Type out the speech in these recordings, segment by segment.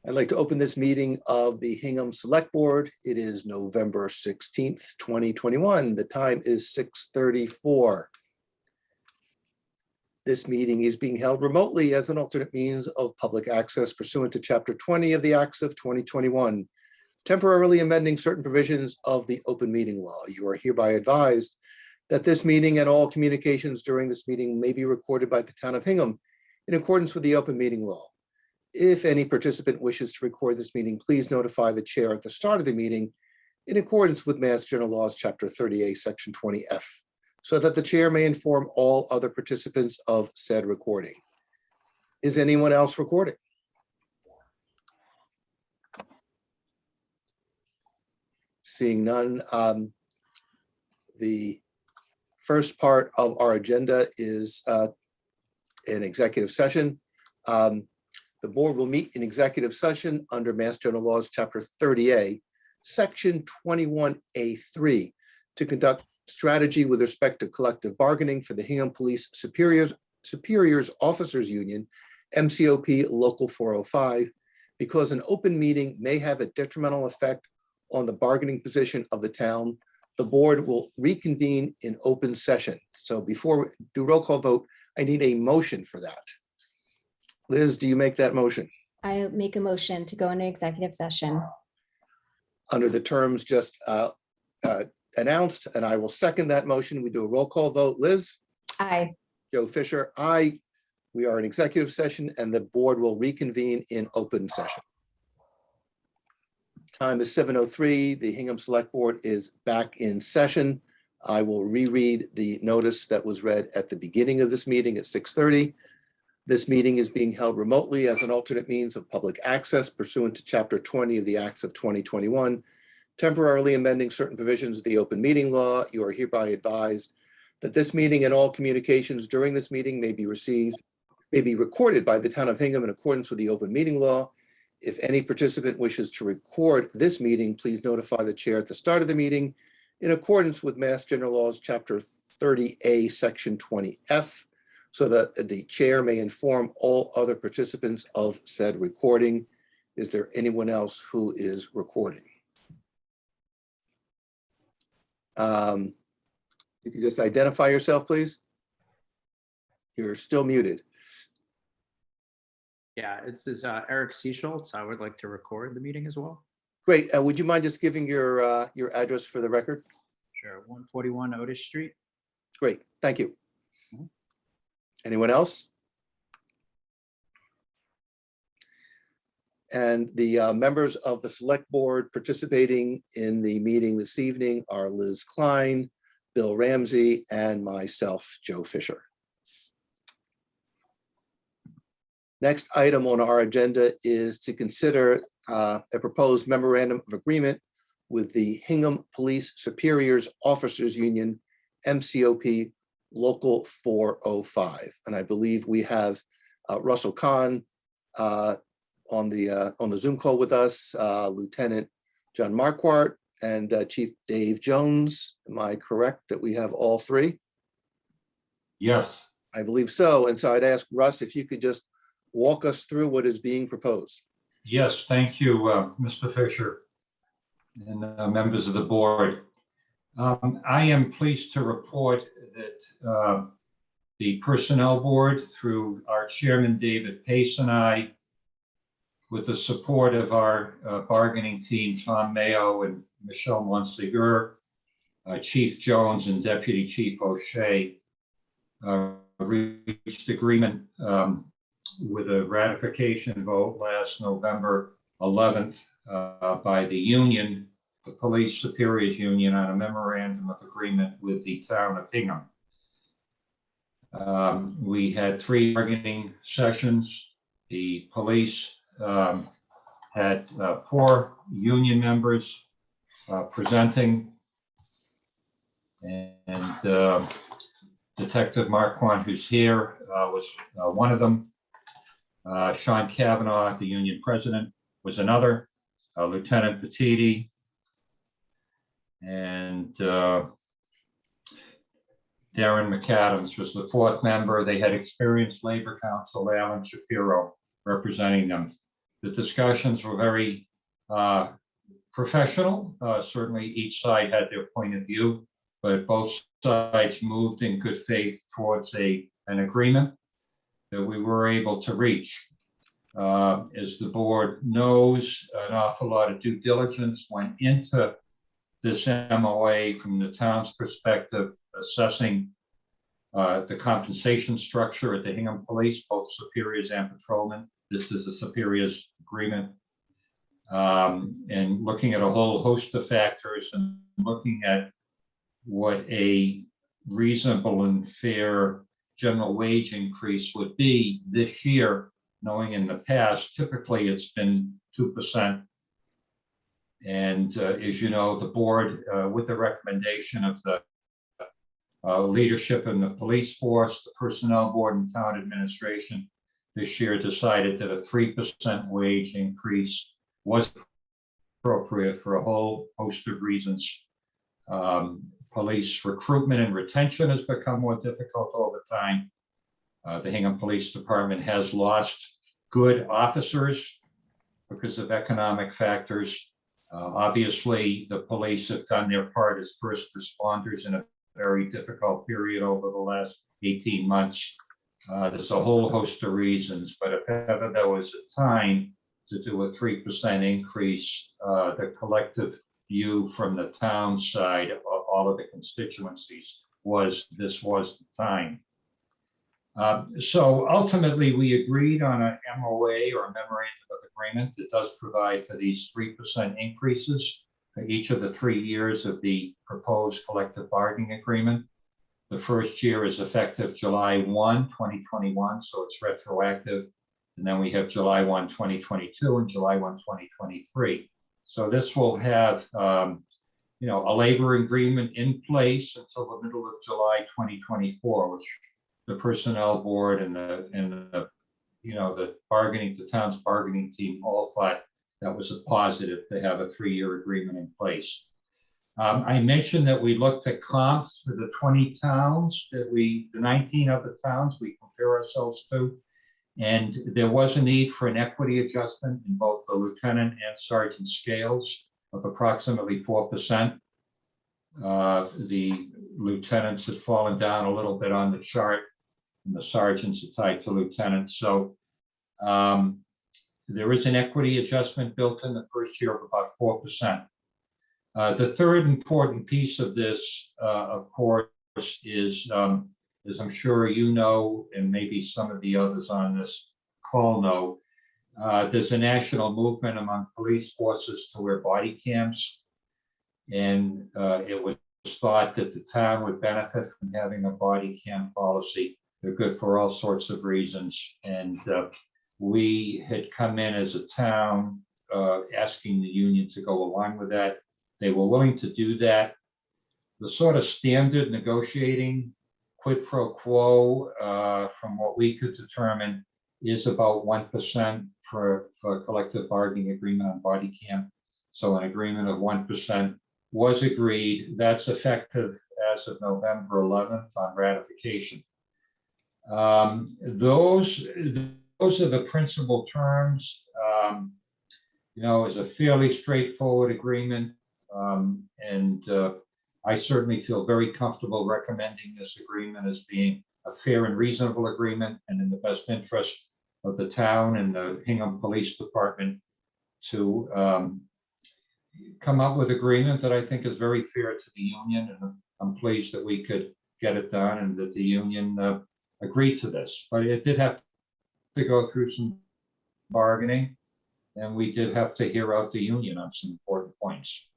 I'd like to open this meeting of the Hingham Select Board. It is November 16th, 2021. The time is 6:34. This meeting is being held remotely as an alternate means of public access pursuant to Chapter 20 of the Acts of 2021, temporarily amending certain provisions of the open meeting law. You are hereby advised that this meeting and all communications during this meeting may be recorded by the town of Hingham in accordance with the open meeting law. If any participant wishes to record this meeting, please notify the chair at the start of the meeting in accordance with Mass General Laws, Chapter 30A, Section 20F, so that the chair may inform all other participants of said recording. Is anyone else recording? Seeing none, the first part of our agenda is an executive session. The board will meet in executive session under Mass General Laws, Chapter 30A, Section 21A3, to conduct strategy with respect to collective bargaining for the Hingham Police Superiors Officers Union, MCOP Local 405, because an open meeting may have a detrimental effect on the bargaining position of the town. The board will reconvene in open session. So before we do roll call vote, I need a motion for that. Liz, do you make that motion? I make a motion to go into executive session. Under the terms just announced, and I will second that motion. We do a roll call vote. Liz? Aye. Joe Fisher, aye. We are in executive session and the board will reconvene in open session. Time is 7:03. The Hingham Select Board is back in session. I will reread the notice that was read at the beginning of this meeting at 6:30. This meeting is being held remotely as an alternate means of public access pursuant to Chapter 20 of the Acts of 2021, temporarily amending certain provisions of the open meeting law. You are hereby advised that this meeting and all communications during this meeting may be recorded by the town of Hingham in accordance with the open meeting law. If any participant wishes to record this meeting, please notify the chair at the start of the meeting in accordance with Mass General Laws, Chapter 30A, Section 20F, so that the chair may inform all other participants of said recording. Is there anyone else who is recording? You can just identify yourself, please. You're still muted. Yeah, this is Eric Seaschultz. I would like to record the meeting as well. Great. Would you mind just giving your address for the record? Sure, 141 Otis Street. Great, thank you. Anyone else? And the members of the select board participating in the meeting this evening are Liz Klein, Bill Ramsey, and myself, Joe Fisher. Next item on our agenda is to consider a proposed memorandum of agreement with the Hingham Police Superiors Officers Union, MCOP Local 405. And I believe we have Russell Kahn on the Zoom call with us, Lieutenant John Marquardt, and Chief Dave Jones. Am I correct that we have all three? Yes. I believe so. And so I'd ask Russ if you could just walk us through what is being proposed. Yes, thank you, Mr. Fisher and members of the board. I am pleased to report that the Personnel Board, through our Chairman David Pace and I, with the support of our bargaining team, Tom Mayo and Michelle Monsegur, Chief Jones and Deputy Chief O'Shea, reached agreement with a ratification vote last November 11th by the union, the Police Superiors Union, on a memorandum of agreement with the town of Hingham. We had 3 bargaining sessions. The police had 4 union members presenting, and Detective Marquardt, who's here, was one of them. Sean Cavanaugh, the union president, was another. Lieutenant Petiti, and Darren McAdams was the 4th member. They had experienced labor counsel Alan Shapiro representing them. The discussions were very professional. Certainly each side had their point of view, but both sides moved in good faith towards an agreement that we were able to reach. As the board knows, an awful lot of due diligence went into this MOA from the town's perspective, assessing the compensation structure at the Hingham Police, both superiors and patrolmen. This is a superiors agreement. And looking at a whole host of factors and looking at what a reasonable and fair general wage increase would be this year, knowing in the past, typically it's been 2%. And as you know, the board, with the recommendation of the leadership in the police force, the personnel board and town administration, this year decided that a 3% wage increase was appropriate for a whole host of reasons. Police recruitment and retention has become more difficult over time. The Hingham Police Department has lost good officers because of economic factors. Obviously, the police have done their part as first responders in a very difficult period over the last 18 months. There's a whole host of reasons, but if ever there was a time to do a 3% increase, the collective view from the town side of all of the constituencies was this was the time. So ultimately, we agreed on a MOA or a memorandum of agreement that does provide for these 3% increases for each of the 3 years of the proposed collective bargaining agreement. The first year is effective July 1, 2021, so it's retroactive. And then we have July 1, 2022 and July 1, 2023. So this will have a labor agreement in place until the middle of July 2024, which the personnel board and the town's bargaining team all thought that was a positive to have a 3-year agreement in place. I mentioned that we looked at comps for the 20 towns the 19 other towns we compare ourselves to, and there was a need for an equity adjustment in both the lieutenant and sergeant scales of approximately 4%. The lieutenants had fallen down a little bit on the chart, and the sergeants are tied to lieutenants. So there is an equity adjustment built in the first year of about 4%. The third important piece of this, of course, is, as I'm sure you know, and maybe some of the others on this call know, there's a national movement among police forces to wear body cams. And it was thought that the town would benefit from having a body cam policy. They're good for all sorts of reasons. And we had come in as a town asking the union to go along with that. They were willing to do that. The sort of standard negotiating quid pro quo, from what we could determine, is about 1% for collective bargaining agreement on body cam. So an agreement of 1% was agreed. That's effective as of November 11th on ratification. Those are the principal terms. It's a fairly straightforward agreement. And I certainly feel very comfortable recommending this agreement as being a fair and reasonable agreement and in the best interest of the town and the Hingham Police Department to come up with agreement that I think is very fair to the union. And I'm pleased that we could get it done and that the union agreed to this. But it did have to go through some bargaining, and we did have to hear out the union on some important points.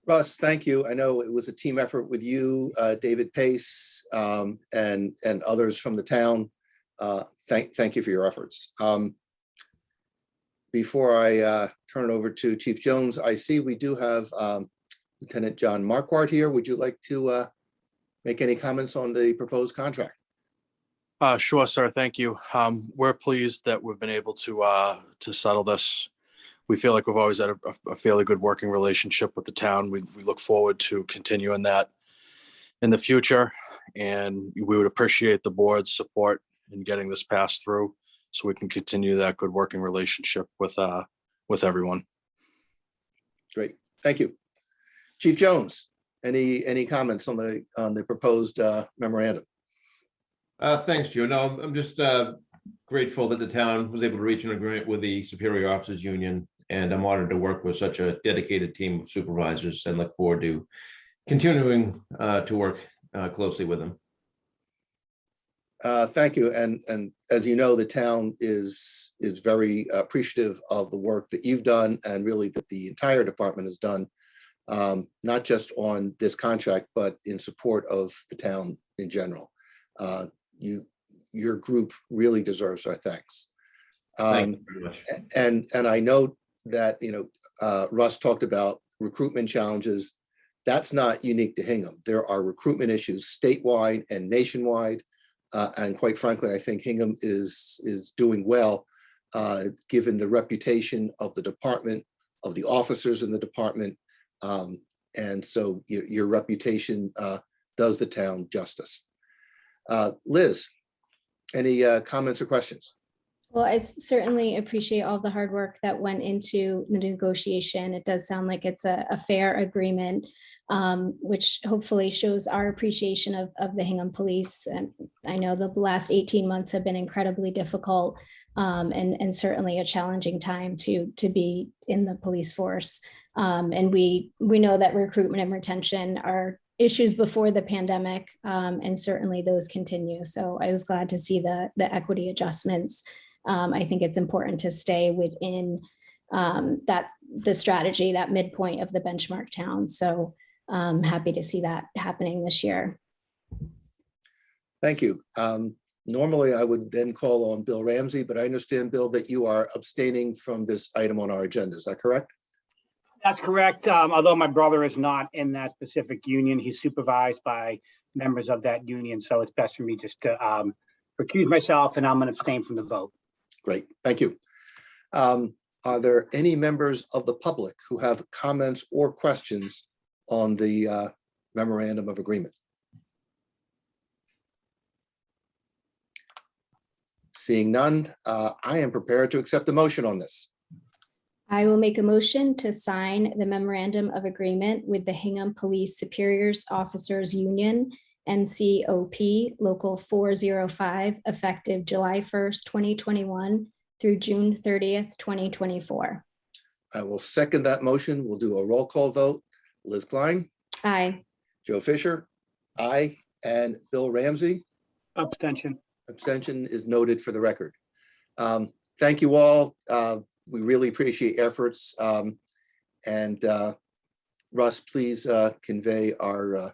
Russ, thank you. I know it was a team effort with you, David Pace, and others from the town. Thank you for your efforts. Before I turn it over to Chief Jones, I see we do have Lieutenant John Marquardt here. Would you like to make any comments on the proposed contract? Sure, sir. Thank you. We're pleased that we've been able to settle this. We feel like we've always had a fairly good working relationship with the town. We look forward to continuing that in the future, and we would appreciate the board's support in getting this passed through so we can continue that good working relationship with everyone. Great, thank you. Chief Jones, any comments on the proposed memorandum? Thanks, Joe. No, I'm just grateful that the town was able to reach an agreement with the Superior Officers Union, and I'm honored to work with such a dedicated team of supervisors and look forward to continuing to work closely with them. Thank you. And as you know, the town is very appreciative of the work that you've done and really that the entire department has done, not just on this contract, but in support of the town in general. Your group really deserves our thanks. Thank you very much. And I know that, Russ talked about recruitment challenges. That's not unique to Hingham. There are recruitment issues statewide and nationwide. And quite frankly, I think Hingham is doing well, given the reputation of the department, of the officers in the department. And so your reputation does the town justice. Liz, any comments or questions? Well, I certainly appreciate all the hard work that went into the negotiation. It does sound like it's a fair agreement, which hopefully shows our appreciation of the Hingham Police. And I know that the last 18 months have been incredibly difficult, and certainly a challenging time to be in the police force. And we know that recruitment and retention are issues before the pandemic, and certainly those continue. So I was glad to see the equity adjustments. I think it's important to stay within the strategy, that midpoint of the benchmark town. So happy to see that happening this year. Thank you. Normally, I would then call on Bill Ramsey, but I understand, Bill, that you are abstaining from this item on our agenda. Is that correct? That's correct. Although my brother is not in that specific union, he's supervised by members of that union. So it's best for me just to recuse myself, and I'm going to abstain from the vote. Great, thank you. Are there any members of the public who have comments or questions on the memorandum of agreement? Seeing none, I am prepared to accept a motion on this. I will make a motion to sign the memorandum of agreement with the Hingham Police Superiors Officers Union, MCOP Local 405, effective July 1st, 2021 through June 30th, 2024. I will second that motion. We'll do a roll call vote. Liz Klein, Aye. Joe Fisher, aye, and Bill Ramsey. Abstention. Abstention is noted for the record. Thank you all. We really appreciate your efforts. And Russ, please convey our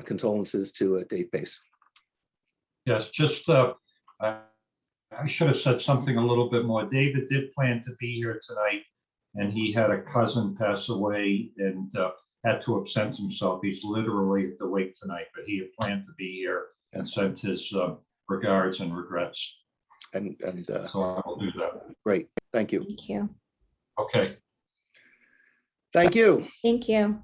condolences to Dave Pace. Yes, just I should have said something a little bit more. David did plan to be here tonight, and he had a cousin pass away and had to absent himself. He's literally at the wake tonight, but he had planned to be here and sent his regards and regrets. And So I will do that. great, thank you. Thank you. Okay. Thank you. Thank you.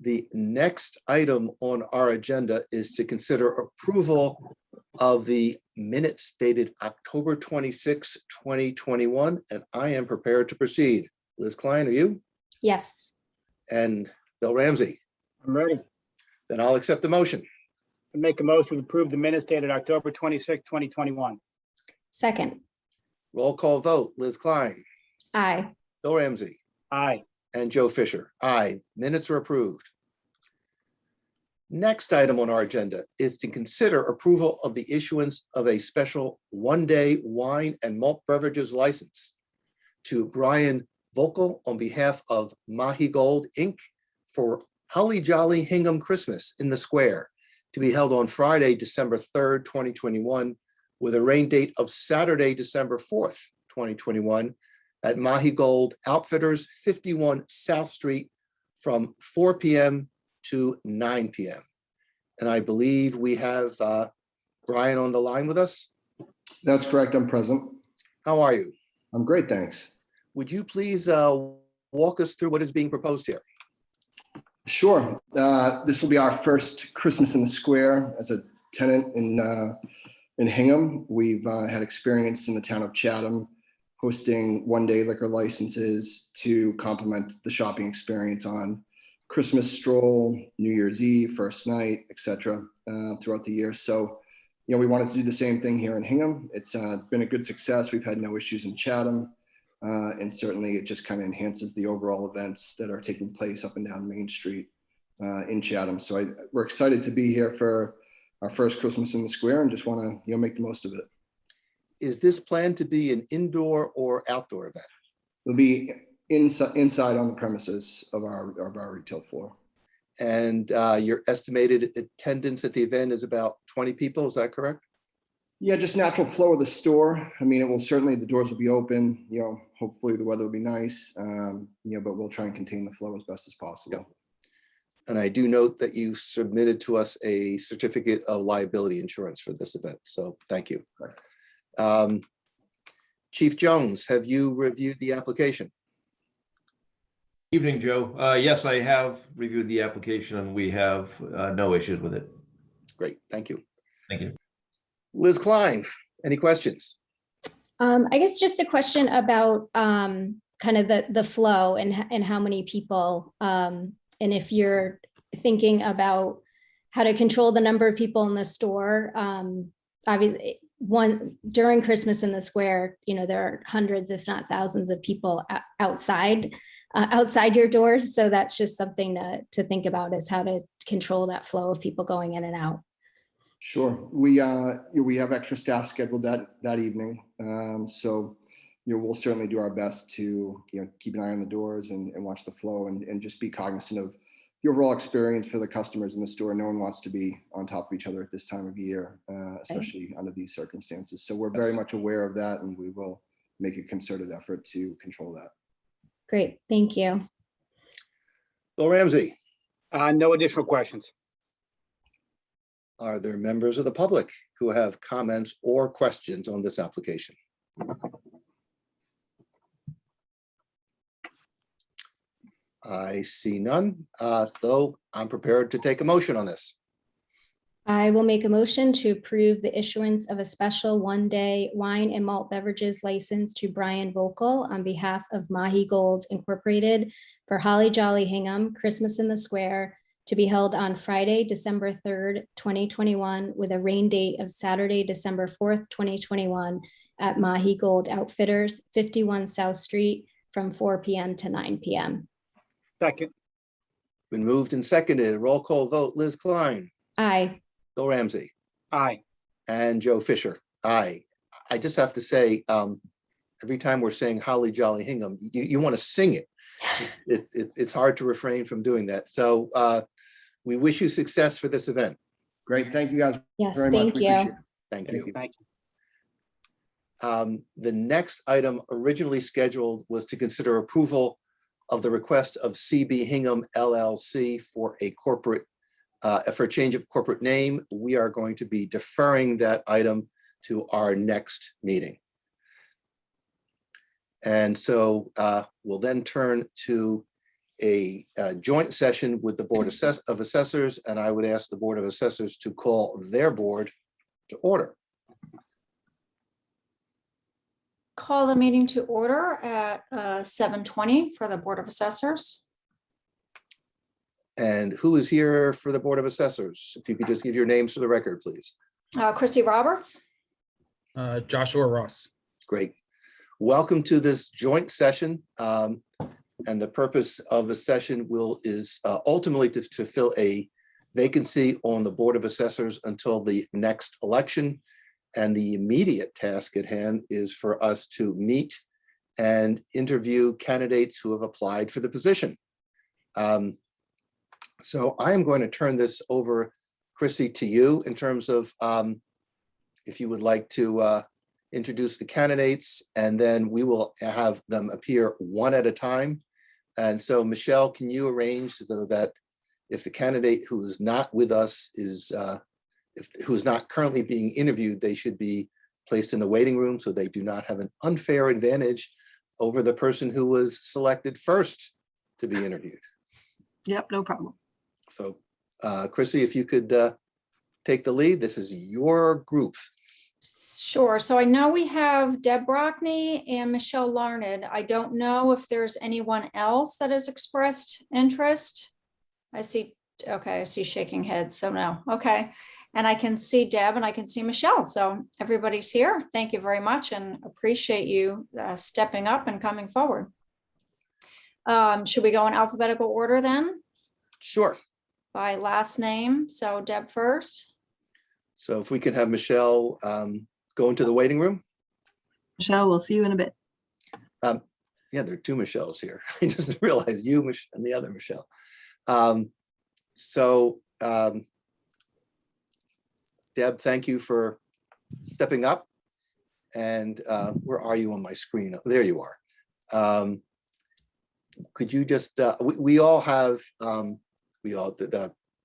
The next item on our agenda is to consider approval of the minutes dated October 26, 2021, and I am prepared to proceed. Liz Klein, are you? Yes. And Bill Ramsey? I'm ready. Then I'll accept the motion. I make a motion to approve the minutes dated October 26, 2021. Second. Roll call vote. Liz Klein, Aye. Bill Ramsey, Aye. and Joe Fisher. Aye. Minutes are approved. Next item on our agenda is to consider approval of the issuance of a special one-day wine and malt beverages license to Brian Vocal on behalf of Mahi Gold, Inc. for Holly Jolly Hingham Christmas in the Square, to be held on Friday, December 3rd, 2021, with a rain date of Saturday, December 4th, 2021, at Mahi Gold Outfitters, 51 South Street, from 4 p.m. to 9 p.m. And I believe we have Brian on the line with us. That's correct. I'm present. How are you? I'm great, thanks. Would you please walk us through what is being proposed here? Sure. This will be our first Christmas in the Square as a tenant in in Hingham. We've had experience in the town of Chatham hosting one-day liquor licenses to complement the shopping experience on Christmas stroll, New Year's Eve, first night, etc. Throughout the year. So, we wanted to do the same thing here in Hingham. It's been a good success. We've had no issues in Chatham. And certainly it just kind of enhances the overall events that are taking place up and down Main Street in Chatham. So we're excited to be here for our first Christmas in the Square and just want to make the most of it. Is this planned to be an indoor or outdoor event? It'll be inside on the premises of our retail floor. And your estimated attendance at the event is about 20 people, is that correct? Yeah, just natural flow of the store. I mean, it will certainly, the doors will be open, hopefully the weather will be nice, but we'll try and contain the flow as best as possible. Yeah. And I do note that you submitted to us a certificate of liability insurance for this event. So thank you. Right. Chief Jones, have you reviewed the application? Evening, Joe. Yes, I have reviewed the application and we have no issues with it. Great, thank you. Thank you. Liz Klein, any questions? I guess just a question about kind of the flow and how many people, and if you're thinking about how to control the number of people in the store. Obviously, during Christmas in the Square, there are hundreds, if not thousands of people outside your doors. So that's just something to think about, is how to control that flow of people going in and out. Sure. We have extra staff scheduled that evening. So we'll certainly do our best to keep an eye on the doors and watch the flow and just be cognizant of the overall experience for the customers in the store. No one wants to be on top of each other at this time of year, especially under these circumstances. So we're very much aware of that, and we will make a concerted effort to control that. Great, thank you. Bill Ramsey, No additional questions. are there members of the public who have comments or questions on this application? I see none, so I'm prepared to take a motion on this. I will make a motion to approve the issuance of a special one-day wine and malt beverages license to Brian Vocal on behalf of Mahi Gold Incorporated for Holly Jolly Hingham Christmas in the Square, to be held on Friday, December 3rd, 2021, with a rain date of Saturday, December 4th, 2021, at Mahi Gold Outfitters, 51 South Street, from 4 p.m. to 9 p.m. Second. Been moved and seconded. Roll call vote. Liz Klein, Aye. Bill Ramsey, Aye. and Joe Fisher. Aye. I just have to say, every time we're saying Holly Jolly Hingham, you want to sing it. It's hard to refrain from doing that. So we wish you success for this event. Great. Thank you guys Yes, very much. thank We you. appreciate it. Thank you. Thank you. The next item originally scheduled was to consider approval of the request of CB Hingham LLC for a change of corporate name. We are going to be deferring that item to our next meeting. And so we'll then turn to a joint session with the Board of Assessors, and I would ask the Board of Assessors to call their board to order. Call the meeting to order at 7:20 for the Board of Assessors. And who is here for the Board of Assessors? If you could just give your names for the record, please. Chrissy Roberts. Joshua Ross. Great. Welcome to this joint session. And the purpose of the session is ultimately to fill a vacancy on the Board of Assessors until the next election. And the immediate task at hand is for us to meet and interview candidates who have applied for the position. So I am going to turn this over, Chrissy, to you in terms of if you would like to introduce the candidates, and then we will have them appear one at a time. And so, Michelle, can you arrange so that if the candidate who is not with us who is not currently being interviewed, they should be placed in the waiting room so they do not have an unfair advantage over the person who was selected first to be interviewed. Yep, no problem. So, Chrissy, if you could take the lead, this is your group. Sure. So I know we have Deb Brockney and Michelle Larned. I don't know if there's anyone else that has expressed interest. I see, okay, I see shaking heads, so no, okay. And I can see Deb and I can see Michelle, so everybody's here. Thank you very much and appreciate you stepping up and coming forward. Should we go in alphabetical order then? Sure. By last name, so Deb first. So if we could have Michelle go into the waiting room. Michelle, we'll see you in a bit. Yeah, there are two Michelles here. I just realized you, Michelle, and the other Michelle. Deb, thank you for stepping up. And where are you on my screen? Oh, there you are. Could you just, we all have,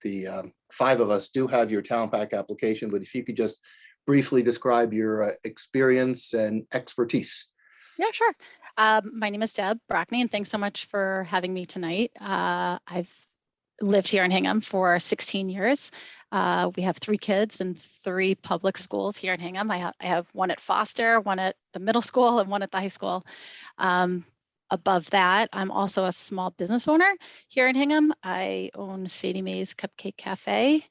the five of us do have your town pack application, but if you could just briefly describe your experience and expertise. Yeah, sure. My name is Deb Brockney, and thanks so much for having me tonight. I've lived here in Hingham for 16 years. We have 3 kids and 3 public schools here in Hingham. I have one at Foster, one at the middle school, and one at the high school. Above that, I'm also a small business owner here in Hingham. I own Sadie Mae's Cupcake Cafe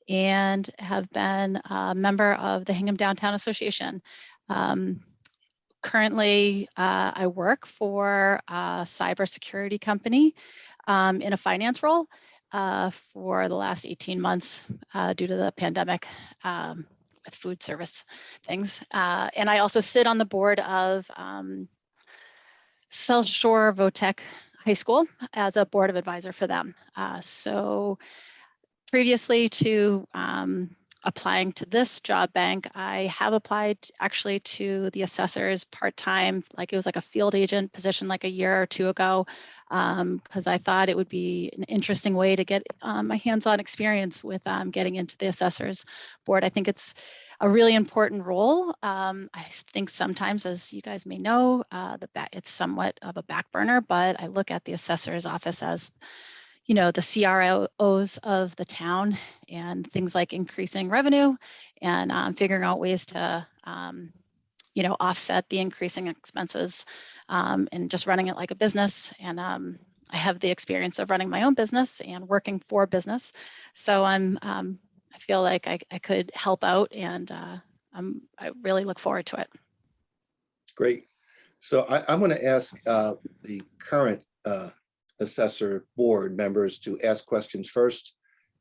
and have been a member of the Hingham Downtown Association. Currently, I work for a cybersecurity company in a finance role for the last 18 months due to the pandemic with food service things. And I also sit on the board of South Shore Votech High School as a board of advisor for them. So previously to applying to this job bank, I have applied actually to the assessors part-time, like it was like a field agent position like a year or 2 ago, because I thought it would be an interesting way to get my hands-on experience with getting into the assessors board. I think it's a really important role. I think sometimes, as you guys may know, it's somewhat of a back burner, but I look at the assessor's office as, you know, the CROs of the town, and things like increasing revenue and figuring out ways to, you know, offset the increasing expenses and just running it like a business. And I have the experience of running my own business and working for business. So I feel like I could help out, and I really look forward to it. Great. So I'm going to ask the current assessor board members to ask questions first,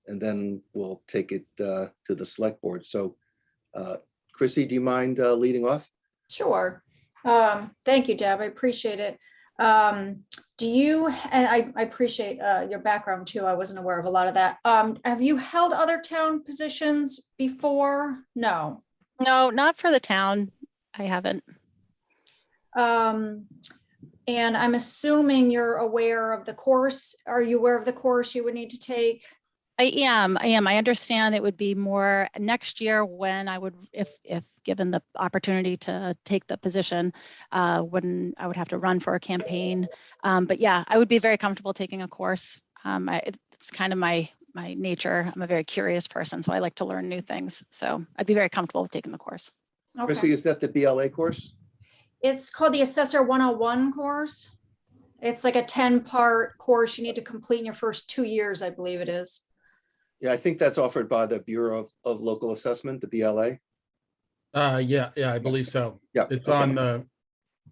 and then we'll take it to the select board. So Chrissy, do you mind leading off? Sure. Thank you, Deb. I appreciate it. Do you, and I appreciate your background too. I wasn't aware of a lot of that. Have you held other town positions before? No. No, not for the town. I haven't. And I'm assuming you're aware of the course. Are you aware of the course you would need to take? I am. I understand it would be more next year when I would, if given the opportunity to take the position, when I would have to run for a campaign. But yeah, I would be very comfortable taking a course. It's kind of my nature. I'm a very curious person, so I like to learn new things. So I'd be very comfortable with taking the course. Okay. Chrissy, is that the BLA course? It's called the Assessor 101 course. It's like a 10-part course you need to complete in your first 2 years, I believe it is. Yeah, I think that's offered by the Bureau of Local Assessment, the BLA. Yeah, I believe so. Yeah, It's okay. on the,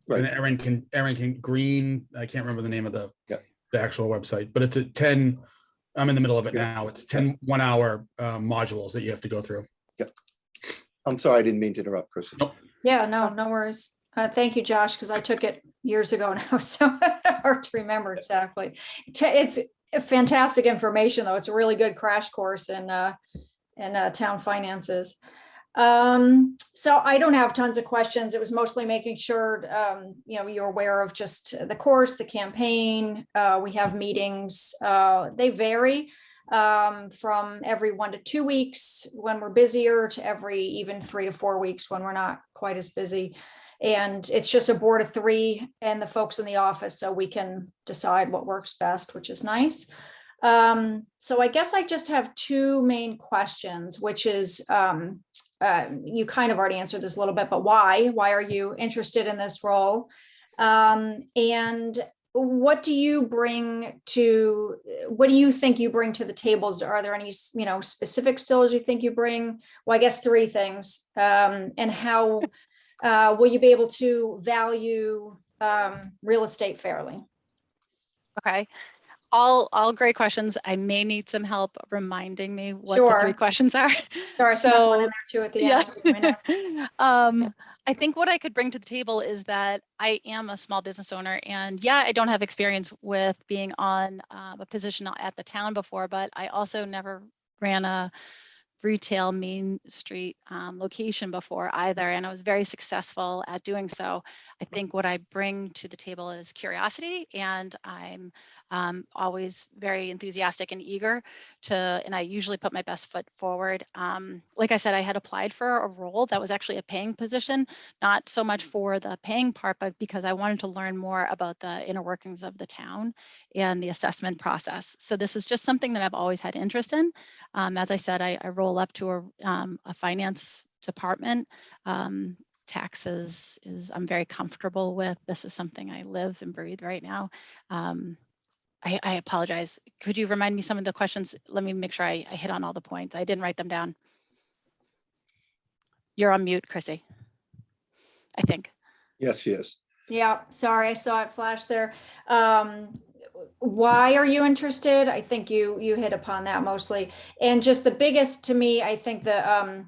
Right. and Erin can Green, I can't remember the name of the Yeah. actual website, but it's a 10, I'm in the middle of it now. It's 10 1-hour modules that you have to go through. I'm sorry, I didn't mean to interrupt, Chrissy. Nope. Yeah, no worries. Thank you, Josh, because I took it years ago now, so hard to remember exactly. It's fantastic information, though. It's a really good crash course in town finances. So I don't have tons of questions. It was mostly making sure you're aware of just the course, the campaign. We have meetings. They vary from every 1 to 2 weeks when we're busier to every even 3 to 4 weeks when we're not quite as busy. And it's just a board of 3 and the folks in the office, so we can decide what works best, which is nice. So I guess I just have 2 main questions, which is you kind of already answered this a little bit, but why are you interested in this role? And what do you think you bring to the tables? Are there any, specific skills you think you bring? Well, I guess 3 things. And how will you be able to value real estate fairly? Okay. All great questions. I may need some help reminding me what the 3 questions are. Sorry, snuck one in there too at the end. I think what I could bring to the table is that I am a small business owner, and yeah, I don't have experience with being on a position at the town before, but I also never ran a retail Main Street location before either, and I was very successful at doing so. I think what I bring to the table is curiosity, and I'm always very enthusiastic and eager and I usually put my best foot forward. Like I said, I had applied for a role that was actually a paying position, not so much for the paying part, but because I wanted to learn more about the inner workings of the town and the assessment process. So this is just something that I've always had interest in. As I said, I roll up to a finance department. Taxes I'm very comfortable with. This is something I live and breathe right now. I apologize. Could you remind me some of the questions? Let me make sure I hit on all the points. I didn't write them down. You're on mute, Chrissy, I think. Yes, she is. Yeah, sorry, I saw it flash there. Why are you interested? I think you hit upon that mostly. And just the biggest, to me, I think the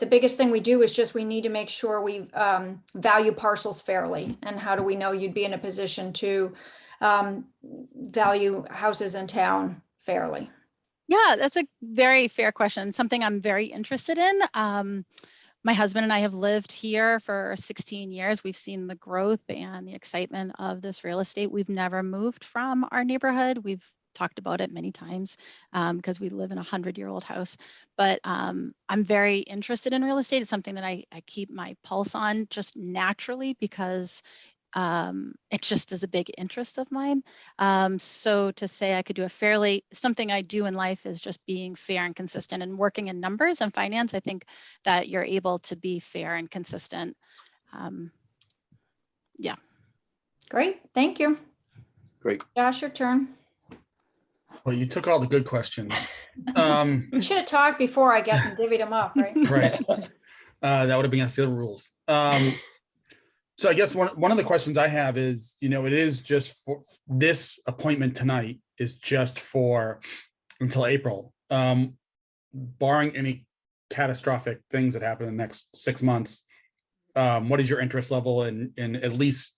biggest thing we do is just we need to make sure we value parcels fairly. And how do we know you'd be in a position to value houses in town fairly? Yeah, that's a very fair question. Something I'm very interested in. My husband and I have lived here for 16 years. We've seen the growth and the excitement of this real estate. We've never moved from our neighborhood. We've talked about it many times because we live in a 100-year-old house. But I'm very interested in real estate. It's something that I keep my pulse on just naturally because it just is a big interest of mine. So to say I could do something I do in life is just being fair and consistent, and working in numbers and finance. I think that you're able to be fair and consistent. Yeah. Great, thank you. Great. Josh, your turn. Well, you took all the good questions. You should have talked before, I guess, and divvied them up, right? Right. That would have been against the rules. So I guess one of the questions I have is, it is just for this appointment tonight is just for until April. Barring any catastrophic things that happen in the next 6 months, what is your interest level in at least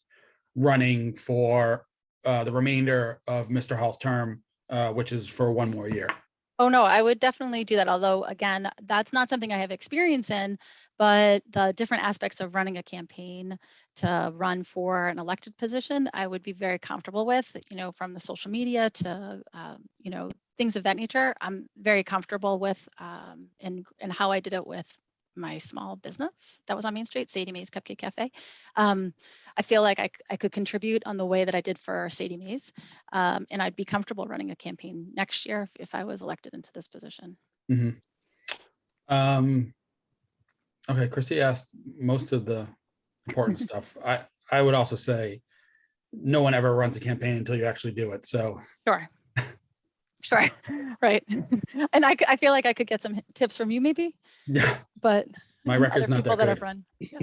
running for the remainder of Mr. Hall's term, which is for 1 more year? Oh, no, I would definitely do that. Although, again, that's not something I have experience in, but the different aspects of running a campaign to run for an elected position, I would be very comfortable with, from the social media to, things of that nature. I'm very comfortable with and how I did it with my small business that was on Main Street, Sadie Mae's Cupcake Cafe. I feel like I could contribute on the way that I did for Sadie Mae's, and I'd be comfortable running a campaign next year if I was elected into this position. Mm-hmm. Okay, Chrissy asked most of the important stuff. I would also say no one ever runs a campaign until you actually do it. So Sure. Right. And I feel like I could get some tips from you maybe. Yeah. But my record's not that that good. I've run. Yeah.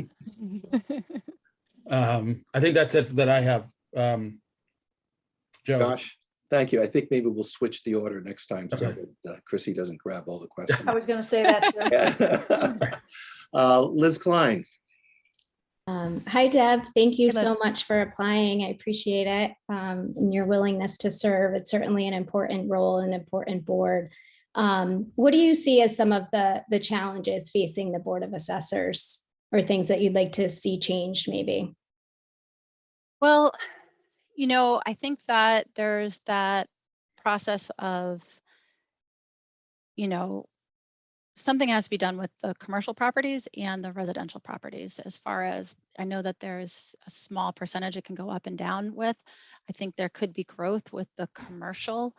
I think that's it that I have. Joe. Josh, thank you. I think maybe we'll switch the order next time so Okay. that Chrissy doesn't grab all the questions. I was going to say that too. Liz Klein. Hi, Deb. Thank you Hey, Liz. so much for applying. I appreciate it and your willingness to serve. It's certainly an important role, an important board. What do you see as some of the challenges facing the Board of Assessors, or things that you'd like to see changed maybe? Well, I think that there's that process of, something has to be done with the commercial properties and the residential properties. As far as I know that there's a small percentage it can go up and down with. I think there could be growth with the commercial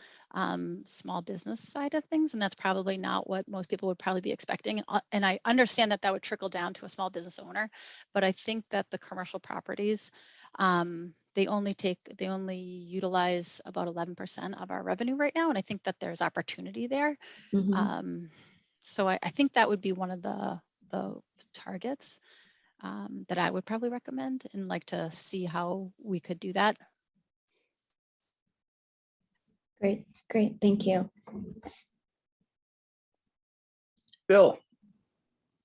small business side of things, and that's probably not what most people would probably be expecting. And I understand that that would trickle down to a small business owner, but I think that the commercial properties, they only utilize about 11% of our revenue right now, and I think that there's opportunity there. Mhm. So I think that would be one of the targets that I would probably recommend and like to see how we could do that. Great, great, thank you. Bill,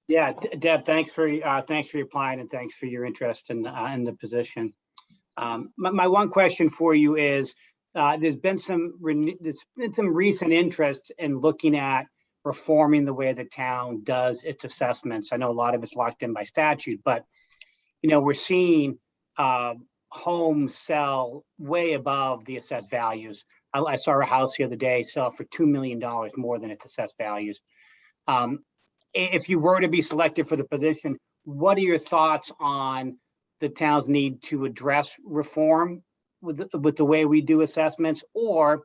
Yeah, Deb, thanks for applying and thanks for your interest in the position. My one question for you is, there's been some recent interest in looking at reforming the way the town does its assessments. I know a lot of it's locked in by statute, but we're seeing homes sell way above the assessed values. I saw a house the other day sell for $2 million more than its assessed values. If you were to be selected for the position, what are your thoughts on the town's need to address reform with the way we do assessments? Or do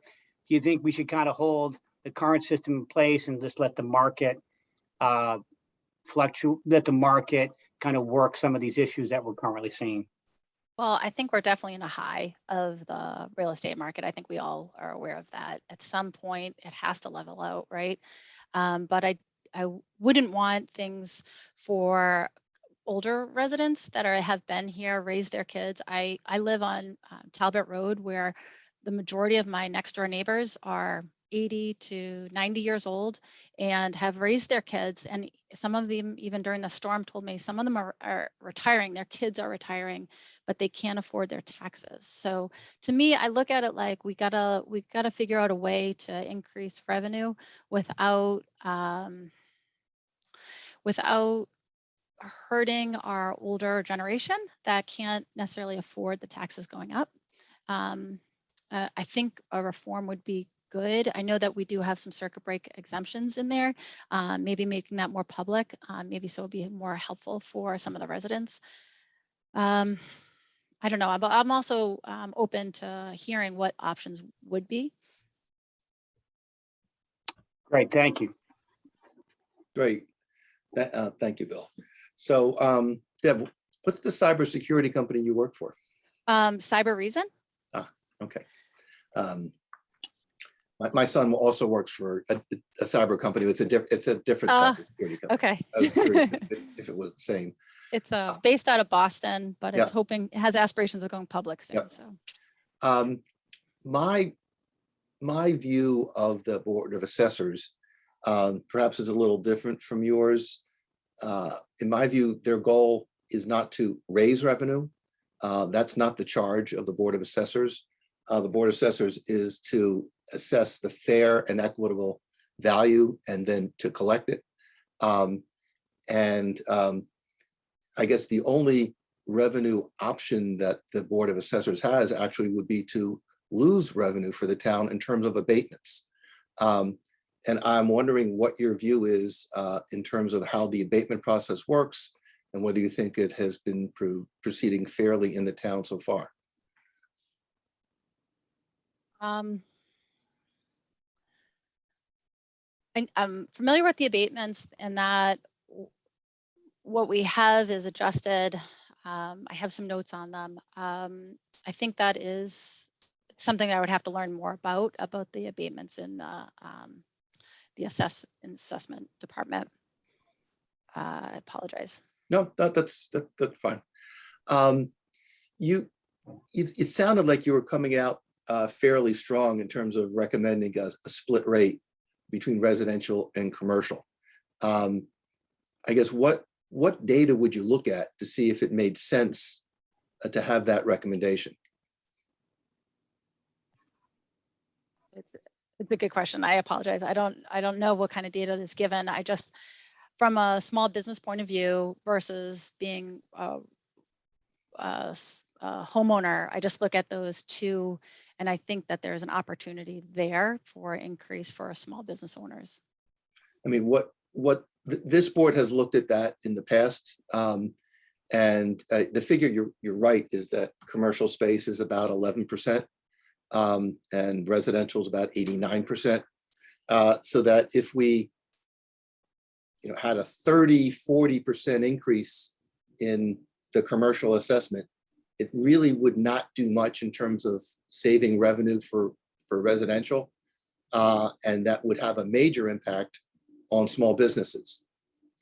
you think we should kind of hold the current system in place and just let the market fluctuate, let the market kind of work some of these issues that we're currently seeing? Well, I think we're definitely in a high of the real estate market. I think we all are aware of that. At some point, it has to level out, right? But I wouldn't want things for older residents that have been here, raised their kids. I live on Talbot Road, where the majority of my next door neighbors are 80 to 90 years old and have raised their kids. And some of them, even during the storm, told me some of them are retiring, their kids are retiring, but they can't afford their taxes. So to me, I look at it like we gotta figure out a way to increase revenue without hurting our older generation that can't necessarily afford the taxes going up. I think a reform would be good. I know that we do have some circuit break exemptions in there, maybe making that more public, maybe so it'll be more helpful for some of the residents. I don't know, but I'm also open to hearing what options would be. Great, thank you. great. Thank you, Bill. So Deb, what's the cybersecurity company you work for? Cyber Reason. Okay. My son also works for a cyber company. It's a different cybersecurity company. Okay. I was curious if it was the same. It's based out of Boston, but it's it has aspirations of going public soon. Yep. So my view of the Board of Assessors perhaps is a little different from yours. In my view, their goal is not to raise revenue. That's not the charge of the Board of Assessors. The Board of Assessors is to assess the fair and equitable value and then to collect it. I guess the only revenue option that the Board of Assessors has actually would be to lose revenue for the town in terms of abatements. And I'm wondering what your view is in terms of how the abatement process works and whether you think it has been proceeding fairly in the town so far. I'm familiar with the abatements and that what we have is adjusted. I have some notes on them. I think that is something that I would have to learn more about the abatements in the assessment department. I apologize. No, that's fine. It sounded like you were coming out fairly strong in terms of recommending a split rate between residential and commercial. I guess what data would you look at to see if it made sense to have that recommendation? It's a good question. I apologize. I don't know what kind of data is given. I just, from a small business point of view versus being a homeowner, I just look at those two, and I think that there's an opportunity there for increase for small business owners. I mean, this board has looked at that in the past. And the figure you're right is that commercial space is about 11%, and residential is about 89%. So that if we had a 30-40% increase in the commercial assessment, it really would not do much in terms of saving revenue for residential. And that would have a major impact on small businesses.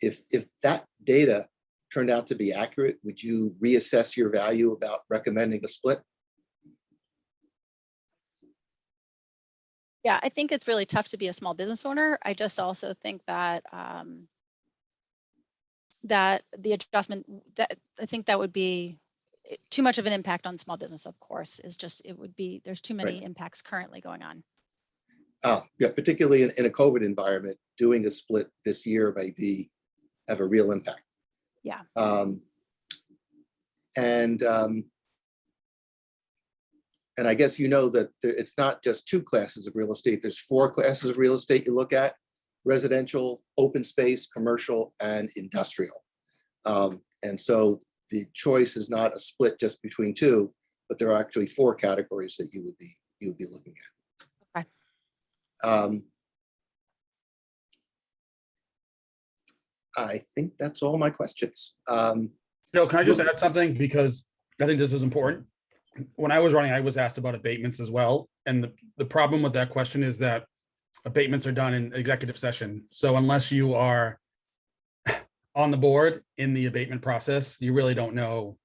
If that data turned out to be accurate, would you reassess your value about recommending a split? Yeah, I think it's really tough to be a small business owner. I just also think that that the adjustment, that I think that would be too much of an impact on small business, of course, is just, it would be, there's too many impacts currently going on. Yeah, particularly in a COVID environment, doing a split this year may have a real impact. Yeah. And I guess that it's not just two classes of real estate. There's 4 classes of real estate you look at: residential, open space, commercial, and industrial. And so the choice is not a split just between 2, but there are actually 4 categories that you would be looking at. Okay. I think that's all my questions. No, can I just add something? Because I think this is important. When I was running, I was asked about abatements as well. And the problem with that question is that abatements are done in executive session. So unless you are on the board in the abatement process, you really don't know,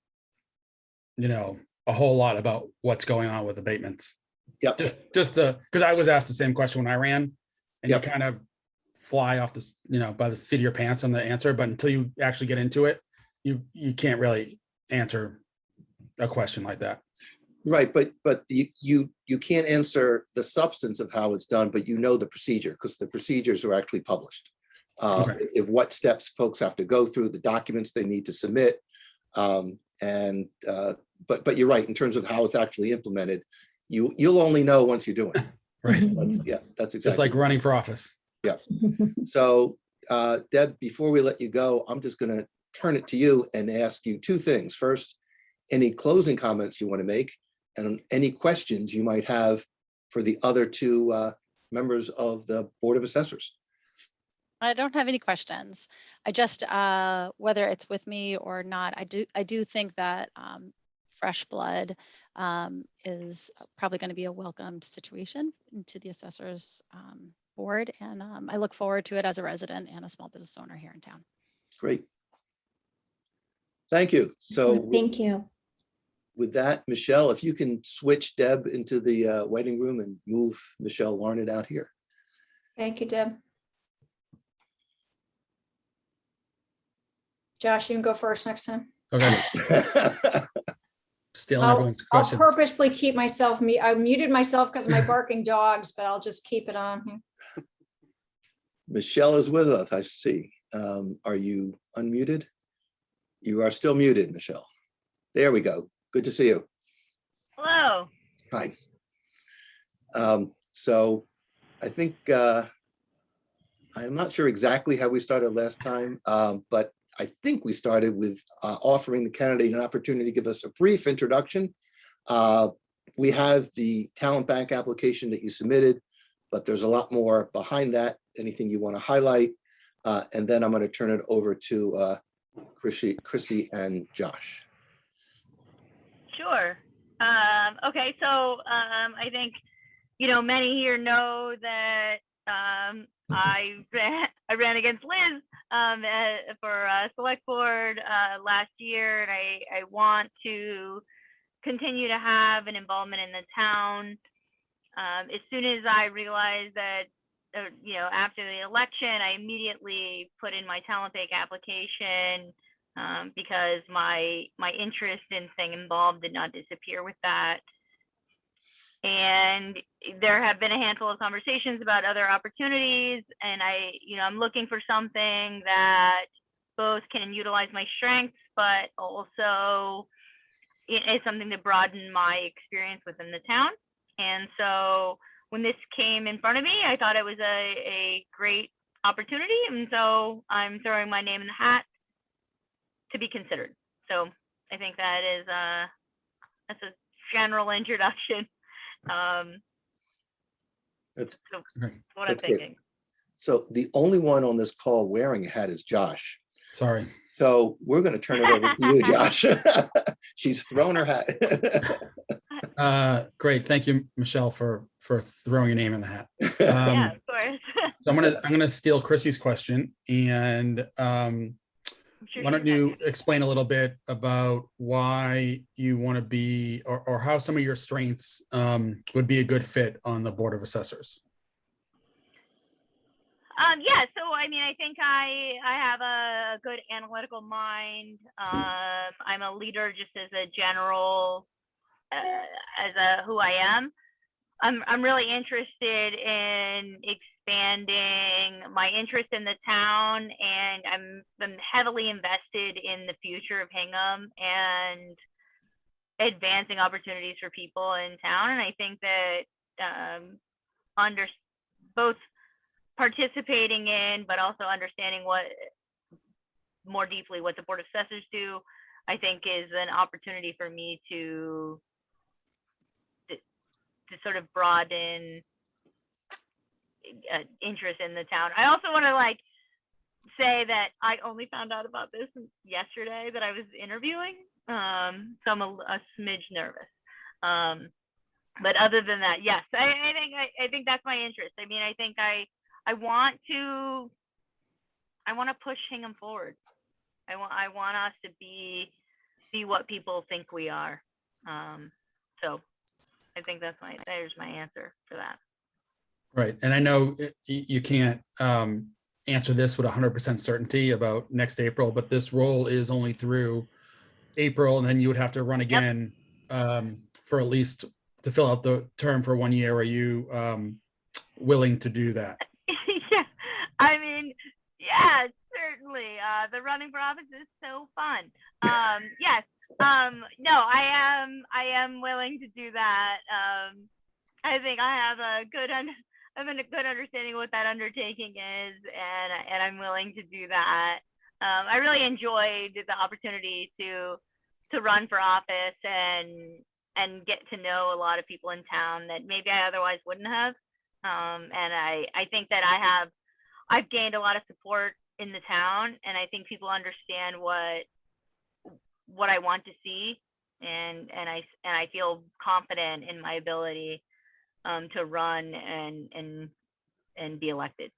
a whole lot about what's going on with abatements. Yep. Just because I was asked the same question when I ran, and Yep. you kind of fly off this, by the seat of your pants on the answer, but until you actually get into it, you can't really answer a question like that. Right, but you can't answer the substance of how it's done, but the procedure, because the procedures are actually published. If what steps folks have to go through, the documents they need to submit, but you're right in terms of how it's actually implemented. You'll only know once you're doing it. Right. That's exactly. Just like running for office. Yeah. So Deb, before we let you go, I'm just going to turn it to you and ask you 2 things. First, any closing comments you want to make, and any questions you might have for the other 2 members of the Board of Assessors. I don't have any questions. I just, whether it's with me or not, I do think that fresh blood is probably going to be a welcomed situation into the Assessors board. And I look forward to it as a resident and a small business owner here in town. Great. Thank you. So thank you. With that, Michelle, if you can switch Deb into the waiting room and move Michelle Larned out here. Thank you, Deb. Josh, you can go first next time. Okay. Stealing everyone's questions. I'll purposely keep myself, I muted myself because of my barking dogs, but I'll just keep it on here. Michelle is with us, I see. Are you unmuted? You are still muted, Michelle. There we go. Good to see you. Hello. Hi. So I think I'm not sure exactly how we started last time, but I think we started with offering the candidate an opportunity to give us a brief introduction. We have the talent bank application that you submitted, but there's a lot more behind that. Anything you want to highlight? And then I'm going to turn it over to Chrissy and Josh. Sure. Okay, so I think, many here know that I ran against Liz for select board last year, and I want to continue to have an involvement in the town. As soon as I realized that, after the election, I immediately put in my talent bank application because my interest in staying involved did not disappear with that. And there have been a handful of conversations about other opportunities, and I'm looking for something that both can utilize my strengths, but also is something to broaden my experience within the town. And so when this came in front of me, I thought it was a great opportunity, and so I'm throwing my name in the hat to be considered. So I think that is that's a general introduction. That's So Okay. what I'm That's great. thinking. So the only one on this call wearing a hat is Josh. Sorry. So we're going to turn it over to you, Josh. She's thrown her hat. Great. Thank you, Michelle, for throwing your name in the hat. Yeah, of course. So I'm gonna steal Chrissy's question, and I'm sure why don't she's you happy. explain a little bit about why you want to be, or how some of your strengths would be a good fit on the Board of Assessors? Yeah, so I mean, I think I have a good analytical mind. I'm a leader just as a general, who I am. I'm really interested in expanding my interest in the town, and I'm heavily invested in the future of Hingham and advancing opportunities for people in town. And I think that both participating in, but also understanding more deeply what the Board of Assessors do, I think is an opportunity for me to sort of broaden interest in the town. I also want to say that I only found out about this yesterday that I was interviewing, so I'm a smidge nervous. But other than that, yes, I think that's my interest. I mean, I think I want to push Hingham forward. I want us to be what people think we are. So I think there's my answer for that. Right. And I know you can't answer this with 100% certainty about next April, but this role is only through April, and then you would have to run again for at least to fill out the term for 1 year. Are you willing to do that? Yeah, I mean, yeah, certainly. The running for office is so fun. Yes. No, I am willing to do that. I think I have a good understanding of what that undertaking is, and I'm willing to do that. I really enjoyed the opportunity to run for office and get to know a lot of people in town that maybe I otherwise wouldn't have. And I think that I've gained a lot of support in the town, and I think people understand what I want to see, and I feel confident in my ability to run and be elected.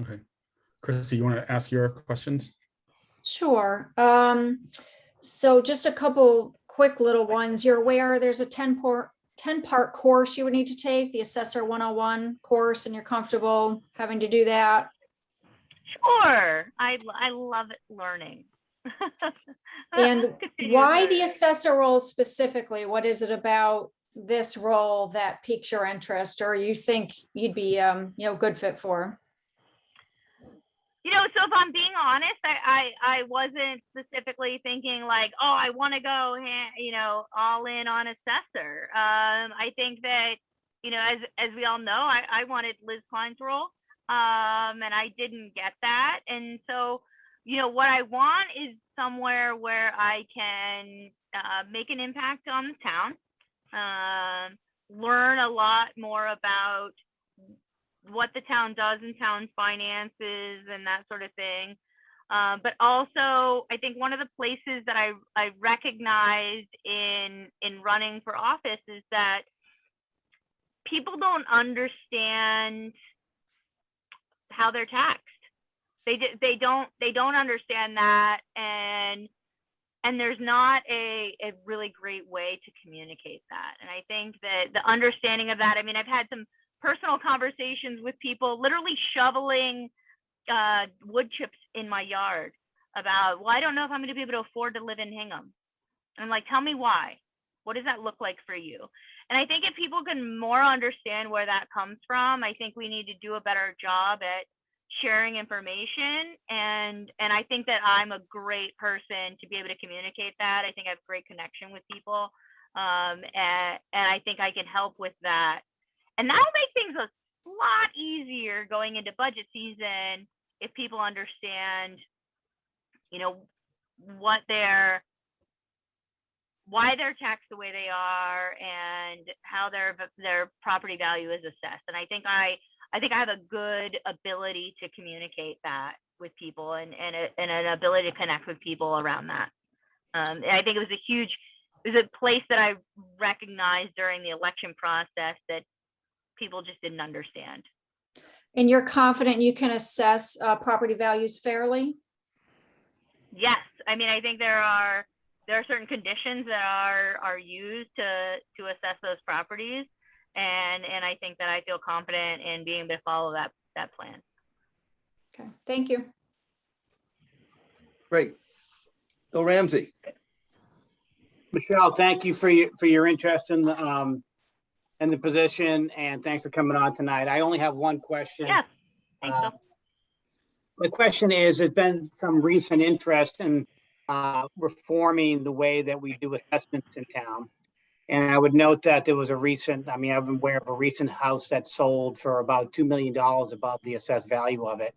Okay. Chrissy, you want to ask your questions? Sure. So just a couple quick little ones. You're aware there's a 10-part course you would need to take, the Assessor 101 course, and you're comfortable having to do that? Sure. I love learning. And why the assessor role specifically? What is it about this role that piques your interest, or you think you'd be good fit for? So if I'm being honest, I wasn't specifically thinking like, oh, I want to go, all in on assessor. I think that, as we all know, I wanted Liz Klein's role, and I didn't get that. And so, what I want is somewhere where I can make an impact on the town, learn a lot more about what the town does in town finances and that sort of thing. But also, I think one of the places that I recognized in running for office is that people don't understand how they're taxed. They don't understand that, and there's not a really great way to communicate that. And I think that the understanding of that, I mean, I've had some personal conversations with people literally shoveling wood chips in my yard about, well, I don't know if I'm going to be able to afford to live in Hingham. And I'm like, tell me why. What does that look like for you? And I think if people can more understand where that comes from, I think we need to do a better job at sharing information. And I think that I'm a great person to be able to communicate that. I think I have great connection with people. And I think I can help with that. And that'll make things a lot easier going into budget season if people understand, why they're taxed the way they are and how their property value is assessed. And I think I have a good ability to communicate that with people and an ability to connect with people around that. And I think it was a place that I recognized during the election process that people just didn't understand. And you're confident you can assess property values fairly? Yes, I mean, I think there are certain conditions that are used to assess those properties, and I think that I feel confident in being able to follow that plan. Okay, thank you. Great. Bill Ramsey. Michelle, thank you for your interest in the position, and thanks for coming on tonight. I only have one question. Yeah, thanks, Bill. The question is, there's been some recent interest in reforming the way that we do assessments in town. And I would note that there was I'm aware of a recent house that sold for about $2 million above the assessed value of it.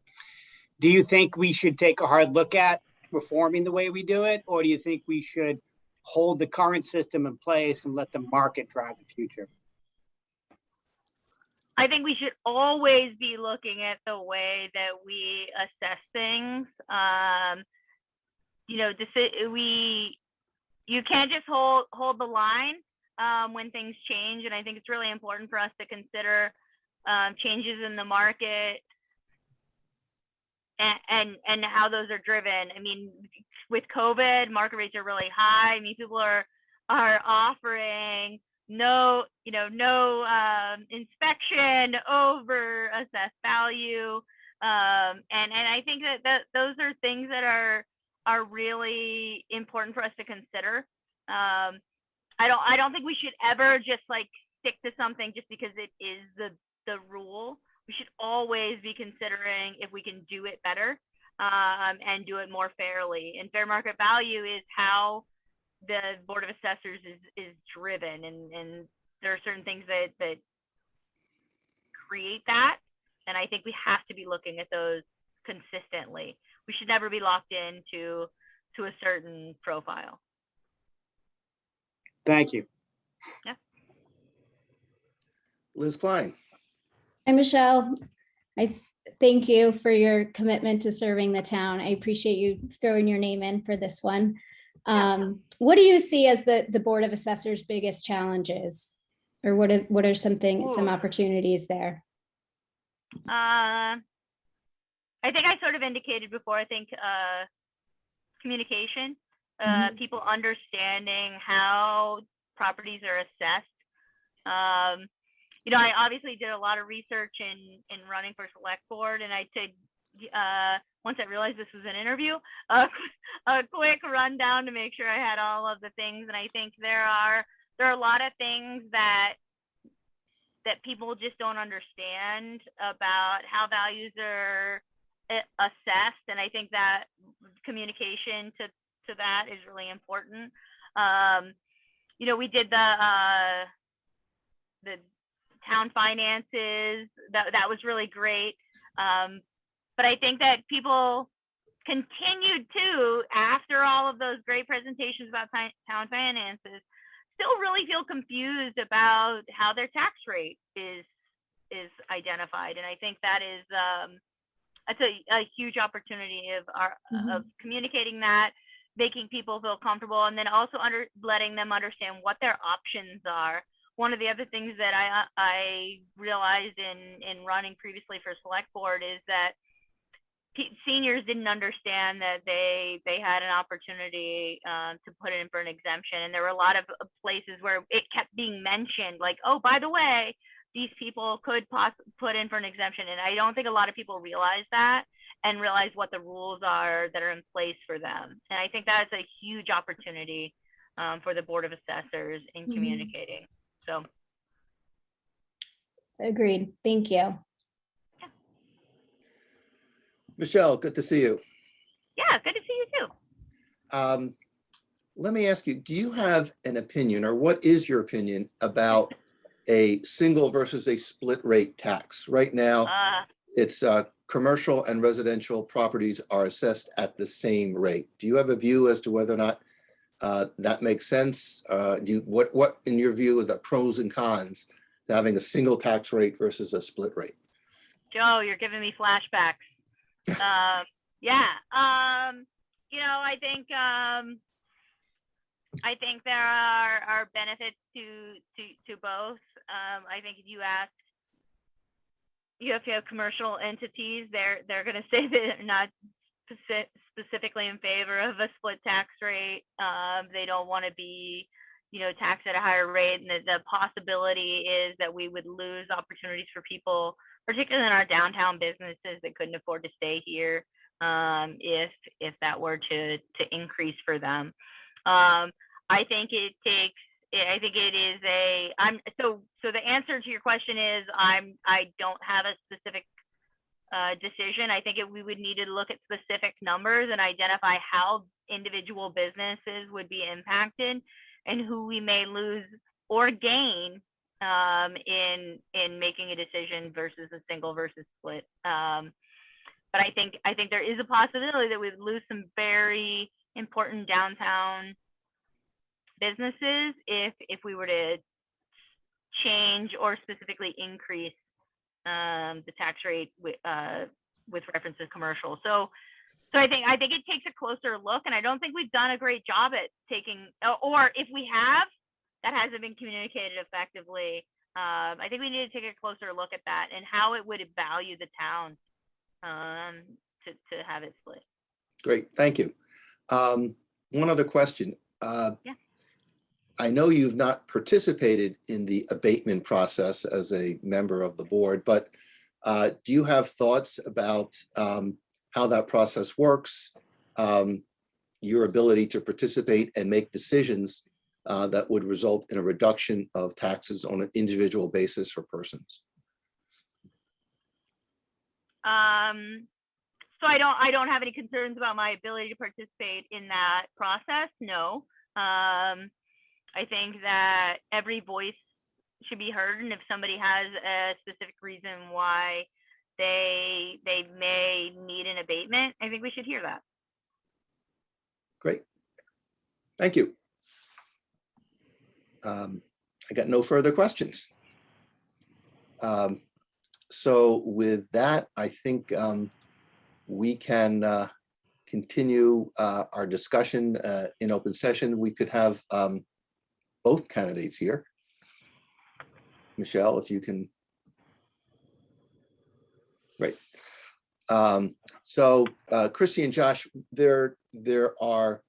Do you think we should take a hard look at reforming the way we do it? Or do you think we should hold the current system in place and let the market drive the future? I think we should always be looking at the way that we assess things. You can't just hold the line when things change, and I think it's really important for us to consider changes in the market and how those are driven. I mean, with COVID, market rates are really high. I mean, people are offering no inspection over assessed value, and I think that those are things that are really important for us to consider. I don't think we should ever just like stick to something just because it is the rule. We should always be considering if we can do it better and do it more fairly. And fair market value is how the Board of Assessors is driven, and there are certain things that create that, and I think we have to be looking at those consistently. We should never be locked into a certain profile. Thank you. Yeah. Liz Klein. Hi, Michelle. I thank you for your commitment to serving the town. I appreciate you throwing your name in for this one. What do you see as the Board of Assessors' biggest challenges, or what are some opportunities there? I think I sort of indicated before. I think communication, people understanding how properties are assessed. I obviously did a lot of research in running for select board, and I did once I realized this was an interview, a quick rundown to make sure I had all of the things. And I think there are a lot of things that people just don't understand about how values are assessed, and I think that communication to that is really important. We did the town finances, that was really great. But I think that people continued to, after all of those great presentations about town finances, still really feel confused about how their tax rate is identified. And I think that is that's a huge opportunity of communicating that, making people feel comfortable, and then also letting them understand what their options are. One of the other things that I realized in running previously for select board is that seniors didn't understand that they had an opportunity to put in for an exemption. And there were a lot of places where it kept being mentioned, like, oh, by the way, these people could put in for an exemption. And I don't think a lot of people realize that and realize what the rules are that are in place for them. And I think that's a huge opportunity for the Board of Assessors in communicating. So. Agreed. Thank you. Michelle, good to see you. Yeah, good to see you too. Let me ask you, do you have an opinion, or what is your opinion about a single versus a split rate tax. Right now, it's commercial and residential properties are assessed at the same rate. Do you have a view as to whether or not that makes sense? What in your view are the pros and cons to having a single tax rate versus a split rate? Joe, you're giving me flashbacks. I think there are benefits to both. I think if you ask, if you have commercial entities, they're going to say that they're not specifically in favor of a split tax rate. They don't want to be, taxed at a higher rate, and the possibility is that we would lose opportunities for people, particularly in our downtown businesses that couldn't afford to stay here, if that were to increase for them. I think it is so the answer to your question is I don't have a specific decision. I think we would need to look at specific numbers and identify how individual businesses would be impacted and who we may lose or gain in making a decision versus a single versus split. But I think there is a possibility that we'd lose some very important downtown businesses if we were to change or specifically increase the tax rate with reference to commercial. So I think it takes a closer look, and I don't think we've done a great job at taking, or if we have, that hasn't been communicated effectively. I think we need to take a closer look at that and how it would value the town to have it split. Great, thank you. One other question. Yeah. I know you've not participated in the abatement process as a member of the board, but do you have thoughts about how that process works, your ability to participate and make decisions that would result in a reduction of taxes on an individual basis for persons? So I don't have any concerns about my ability to participate in that process. No. I think that every voice should be heard, and if somebody has a specific reason why they may need an abatement, I think we should hear that. Great. Thank you. I got no further questions. So with that, I think we can continue our discussion in open session. We could have both candidates here. Michelle, if you can. Great. So Christy and Josh, there are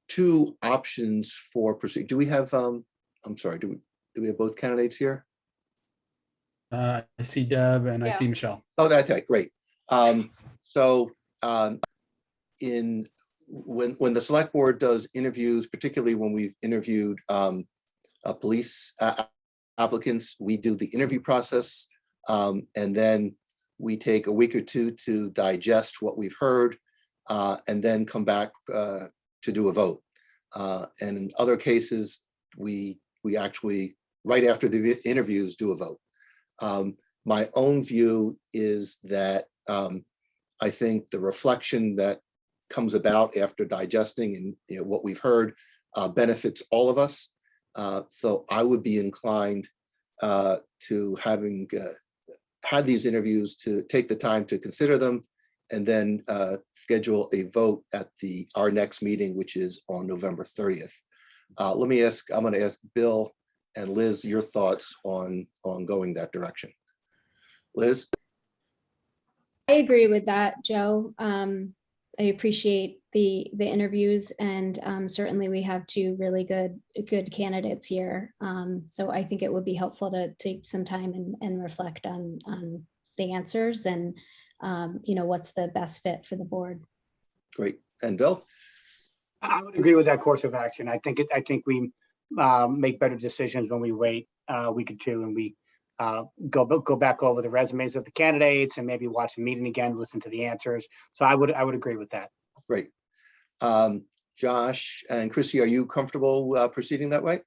two options for proceed. Do we have, I'm sorry, do we have both candidates here? I see Deb and I see Michelle. Oh, that's right, great. When the select board does interviews, particularly when we've interviewed police applicants, we do the interview process, and then we take a week or two to digest what we've heard, and then come back to do a vote. And in other cases, we actually, right after the interviews, do a vote. My own view is that I think the reflection that comes about after digesting and what we've heard benefits all of us. So I would be inclined to having had these interviews to take the time to consider them and then schedule a vote at our next meeting, which is on November 30th. I'm going to ask Bill and Liz your thoughts on going that direction. Liz? I agree with that, Joe. I appreciate the interviews, and certainly we have two really good candidates here. So I think it would be helpful to take some time and reflect on the answers and what's the best fit for the board. Great. And Bill? I would agree with that course of action. I think we make better decisions when we wait a week or two and we go back over the resumes of the candidates and maybe watch the meeting again, listen to the answers. So I would agree with that. Great. Josh and Chrissy, are you comfortable proceeding that way?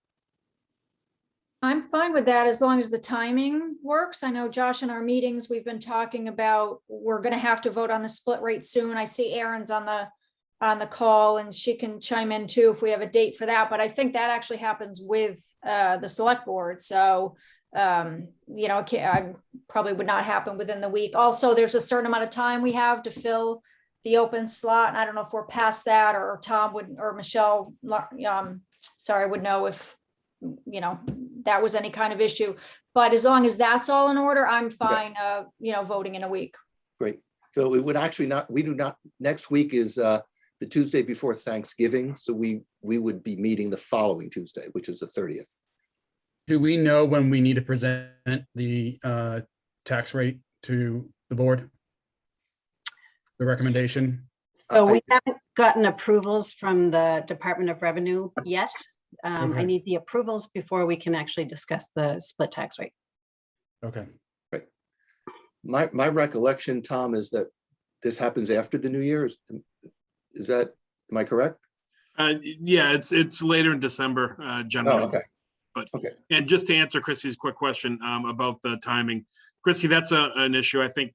I'm fine with that as long as the timing works. I know Josh, in our meetings, we've been talking about, we're gonna have to vote on the split rate soon. I see Erin's on the call and she can chime in too if we have a date for that, but I think that actually happens with the select board. So, you know, I probably would not happen within the week. Also, there's a certain amount of time we have to fill the open slot. And I don't know if we're past that, or Tom would, or Michelle, sorry, would know if, you know, that was any kind of issue. But as long as that's all in order, I'm fine, you know, voting in a week. Great. So it would actually not, we do not, next week is the Tuesday before Thanksgiving. So we would be meeting the following Tuesday, which is the 30th. Do we know when we need to present the tax rate to the board? The recommendation? So we haven't gotten approvals from the Department of Revenue yet. I Okay. need the approvals before we can actually discuss the split tax rate. Okay. Right. My recollection, Tom, is that this happens after the new year. Is that, am I correct? Yeah, it's later in December, generally. Oh, okay. But, okay. And just to answer Chrissy's quick question about the timing, Chrissy, that's an issue. I think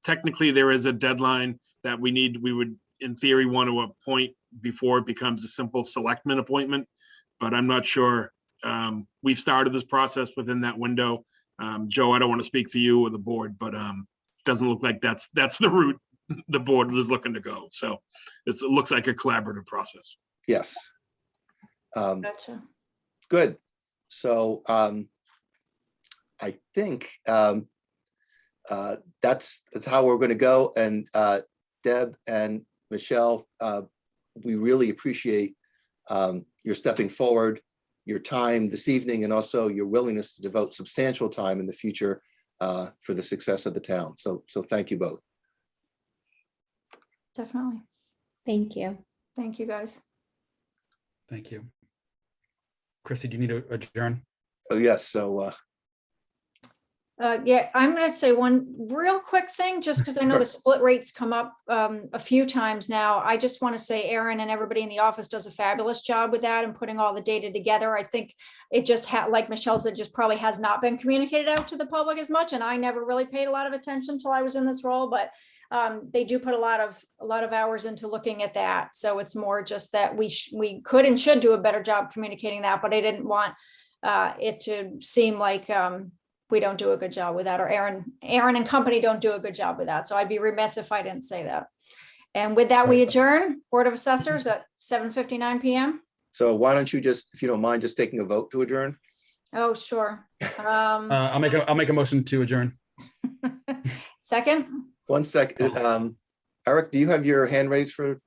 technically there is a deadline that we would in theory want to appoint before it becomes a simple selectman appointment, but I'm not sure. We've started this process within that window. Joe, I don't want to speak for you or the board, but doesn't look like that's the route the board is looking to go. So it looks like a collaborative process. Yes. Gotcha. Good. So I think that's how we're going to go. And Deb and Michelle, we really appreciate your stepping forward, your time this evening, and also your willingness to devote substantial time in the future for the success of the town. So thank you both. Definitely. Thank you. Thank you, guys. Thank you. Chrissy, do you need to adjourn? Oh, yes. So Yeah, I'm going to say one real quick thing, just because I know the split rates come up a few times now. I just want to say Erin and everybody in the office does a fabulous job with that and putting all the data together. I think it just like Michelle said, just probably has not been communicated out to the public as much. And I never really paid a lot of attention till I was in this role, but they do put a lot of hours into looking at that. So it's more just that we could and should do a better job communicating that, but I didn't want it to seem like we don't do a good job with that, or Erin and company don't do a good job with that. So I'd be remiss if I didn't say that. And with that, we adjourn Board of Assessors at 7:59 p.m. So why don't you just, if you don't mind, just taking a vote to adjourn? Oh, sure. I'll make a motion to adjourn. Second. 1 second. Eric, do you have your hand raised for?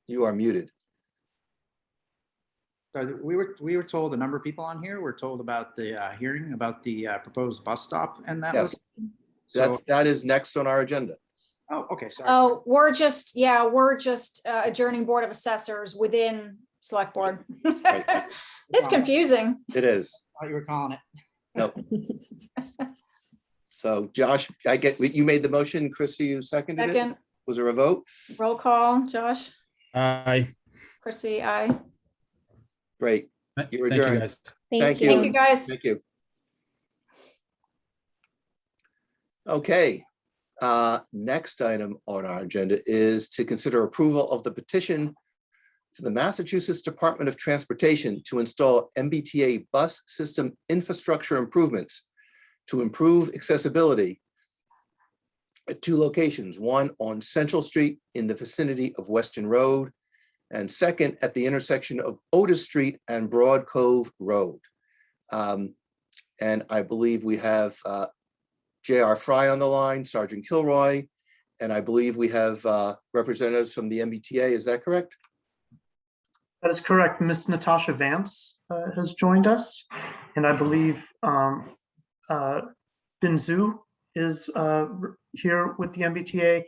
You are muted. So we were told, a number of people on here were told about the hearing about the proposed bus stop and that. Yes. So, That is next on our agenda. oh, okay, sorry. Oh, we're just adjourning Board of Assessors within Select Board. It's confusing. It is. I thought you were calling it. Nope. So Josh, you made the motion. Chrissy, you seconded it? Second. Was there a vote? Roll call, Josh. Aye. Chrissy, aye. Great. You're Thank you, adjourned. guys. Thank you. Thank you, guys. Thank you. Okay. Next item on our agenda is to consider approval of the petition to the Massachusetts Department of Transportation to install MBTA bus system infrastructure improvements to improve accessibility at 2 locations, one on Central Street in the vicinity of Weston Road, and second at the intersection of Otis Street and Broad Cove Road. And I believe we have J.R. Fry on the line, Sergeant Kilroy, and I believe we have representatives from the MBTA. Is that correct? That is correct. Miss Natasha Vance has joined us, and I believe Binzu is here with the MBTA,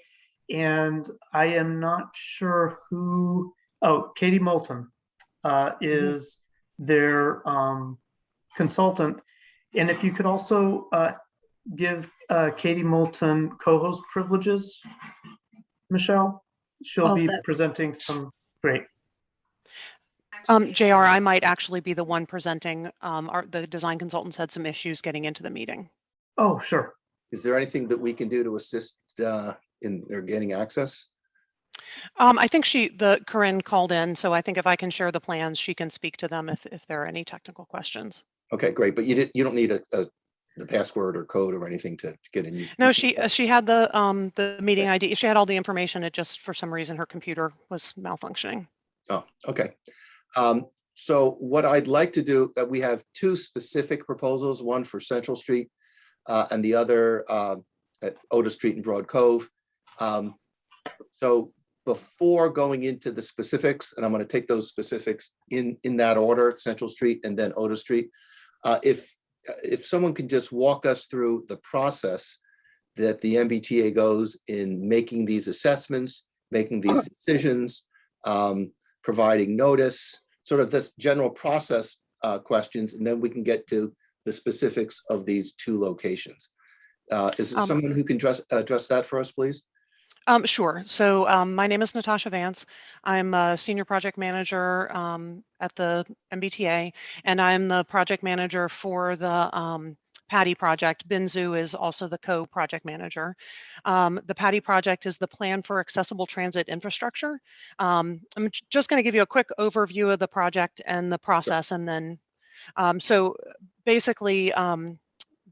and I am not sure who. Oh, Katie Moulton is their consultant, and if you could also give Katie Moulton co-host privileges, Michelle, she'll be presenting some. Great. JR, I might actually be the one presenting. The design consultants had some issues getting into the meeting. Oh, sure. Is there anything that we can do to assist in their getting access? I think Corinne called in, so I think if I can share the plans, she can speak to them if there are any technical questions. Okay, great. But you don't need the password or code or anything to get in. No, she had the meeting ID. She had all the information. It just, for some reason, her computer was malfunctioning. Oh, okay. So what I'd like to do, we have two specific proposals, one for Central Street and the other at Otis Street and Broad Cove. So before going into the specifics, and I'm going to take those specifics in that order, Central Street and then Otis Street. If someone could just walk us through the process that the MBTA goes in making these assessments, making these decisions, providing notice, sort of this general process questions, and then we can get to the specifics of these two locations. Is there someone who can address that for us, please? Sure. So my name is Natasha Vance. I'm a senior project manager at the MBTA, and I'm the project manager for the Patty project. Binzu is also the co-project manager. The Patty project is the plan for accessible transit infrastructure. I'm just going to give you a quick overview of the project and the process, and then so basically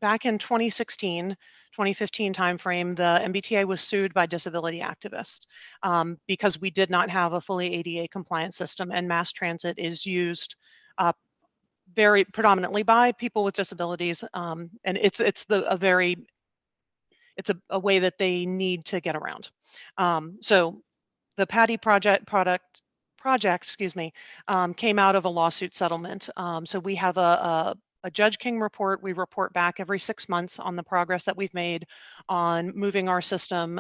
back in 2015 timeframe, the MBTA was sued by disability activists because we did not have a fully ADA compliant system, and mass transit is used very predominantly by people with disabilities, and it's a way that they need to get around. So the Patty project, came out of a lawsuit settlement. So we have a Judge King report. We report back every 6 months on the progress that we've made on moving our system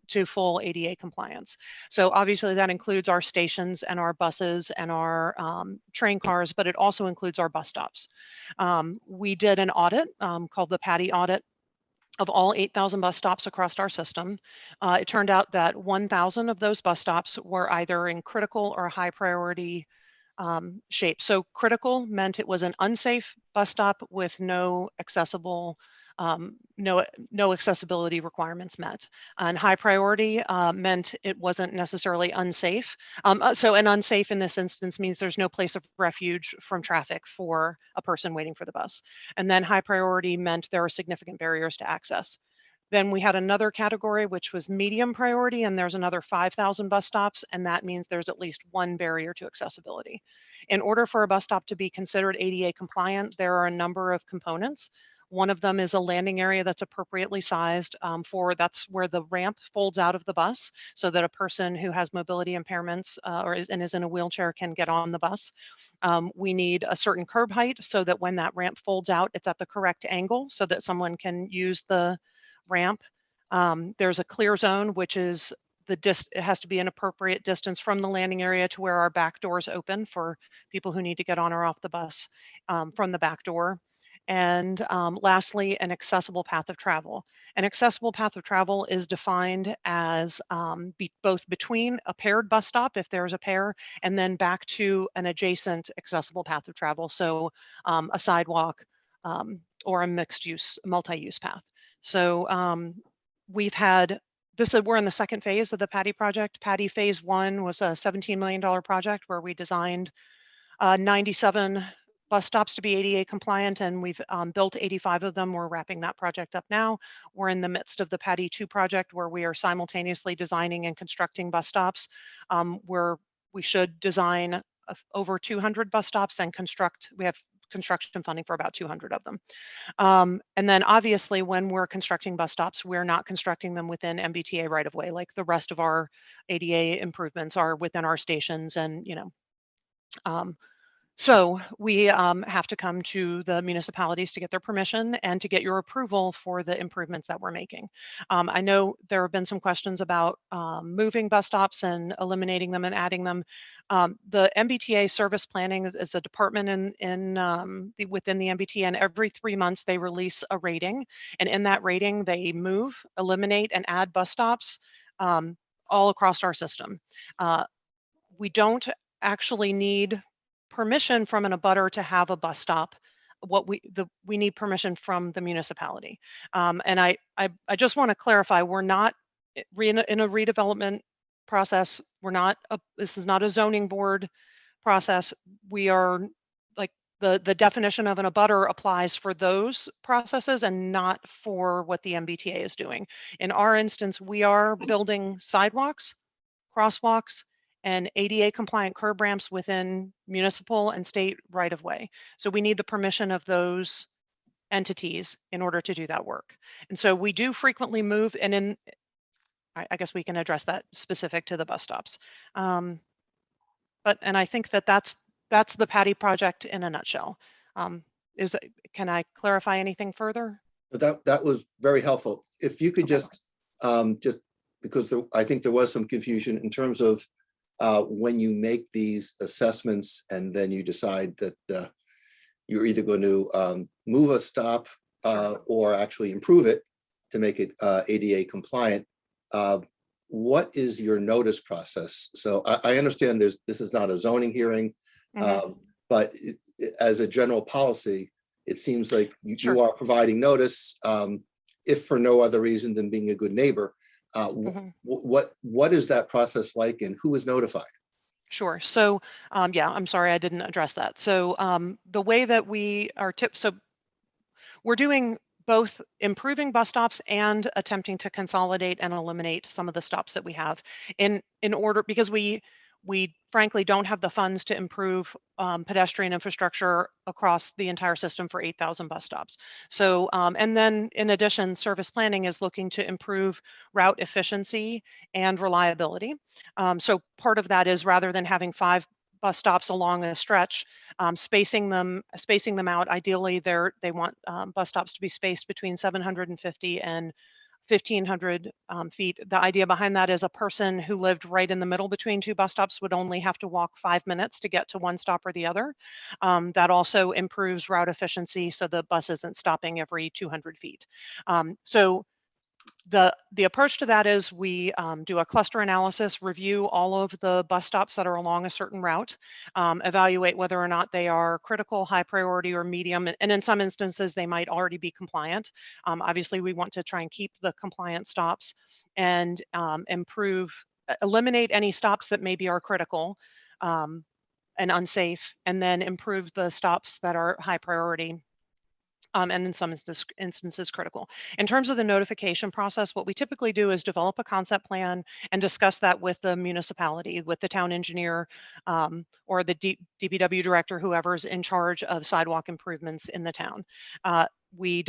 to full ADA compliance. So obviously that includes our stations and our buses and our train cars, but it also includes our bus stops. We did an audit called the Patty audit of all 8,000 bus stops across our system. It turned out that 1,000 of those bus stops were either in critical or high priority shape. So critical meant it was an unsafe bus stop with no accessibility requirements met. And high priority meant it wasn't necessarily unsafe. So an unsafe in this instance means there's no place of refuge from traffic for a person waiting for the bus. And then high priority meant there are significant barriers to access. Then we had another category, which was medium priority, and there's another 5,000 bus stops, and that means there's at least one barrier to accessibility. In order for a bus stop to be considered ADA compliant, there are a number of components. One of them is a landing area that's appropriately sized that's where the ramp folds out of the bus so that a person who has mobility impairments and is in a wheelchair can get on the bus. We need a certain curb height so that when that ramp folds out, it's at the correct angle so that someone can use the ramp. There's a clear zone, which is it has to be an appropriate distance from the landing area to where our back doors open for people who need to get on or off the bus from the back door. And lastly, an accessible path of travel. An accessible path of travel is defined as both between a paired bus stop, if there's a pair, and then back to an adjacent accessible path of travel. So a sidewalk or a mixed use, multi-use path. So we've had we're in the second phase of the Patty project. Patty phase 1 was a $17 million project where we designed 97 bus stops to be ADA compliant, and we've built 85 of them. We're wrapping that project up now. We're in the midst of the Patty 2 project where we are simultaneously designing and constructing bus stops, where we should design over 200 bus stops and we have construction funding for about 200 of them. And then obviously when we're constructing bus stops, we're not constructing them within MBTA right of way, like the rest of our ADA improvements are within our stations and, so we have to come to the municipalities to get their permission and to get your approval for the improvements that we're making. I know there have been some questions about moving bus stops and eliminating them and adding them. The MBTA service planning is a department within the MBTA, and every 3 months they release a rating. And in that rating, they move, eliminate, and add bus stops all across our system. We don't actually need permission from an abutter to have a bus stop, we need permission from the municipality. And I just want to clarify, we're not in a redevelopment process. This is not a zoning board process. We are like the definition of an abutter applies for those processes and not for what the MBTA is doing. In our instance, we are building sidewalks, crosswalks, and ADA compliant curb ramps within municipal and state right of way. So we need the permission of those entities in order to do that work. And so we do frequently move, and I guess we can address that specific to the bus stops. And I think that's the Patty project in a nutshell. Can I clarify anything further? That was very helpful. If you could just because I think there was some confusion in terms of when you make these assessments and then you decide that you're either going to move a stop or actually improve it to make it ADA compliant. What is your notice process? So I understand this is not a zoning hearing, but as a general policy, it seems like you are providing notice, if for no other reason than being a good neighbor. What is that process like, and who is notified? Sure. So, yeah, I'm sorry I didn't address that. So the way that we are so we're doing both improving bus stops and attempting to consolidate and eliminate some of the stops that we have in order, because we frankly don't have the funds to improve pedestrian infrastructure across the entire system for 8,000 bus stops. So, and then in addition, service planning is looking to improve route efficiency and reliability. So part of that is, rather than having 5 bus stops along a stretch, spacing them out. Ideally, they want bus stops to be spaced between 750 and 1,500 feet. The idea behind that is a person who lived right in the middle between 2 bus stops would only have to walk 5 minutes to get to one stop or the other. That also improves route efficiency, so the bus isn't stopping every 200 feet. So the approach to that is we do a cluster analysis, review all of the bus stops that are along a certain route, evaluate whether or not they are critical, high priority, or medium, and in some instances they might already be compliant. Obviously, we want to try and keep the compliant stops and eliminate any stops that maybe are critical and unsafe, and then improve the stops that are high priority. And in some instances critical. In terms of the notification process, what we typically do is develop a concept plan and discuss that with the municipality, with the town engineer, or the DPW director, whoever's in charge of sidewalk improvements in the town. When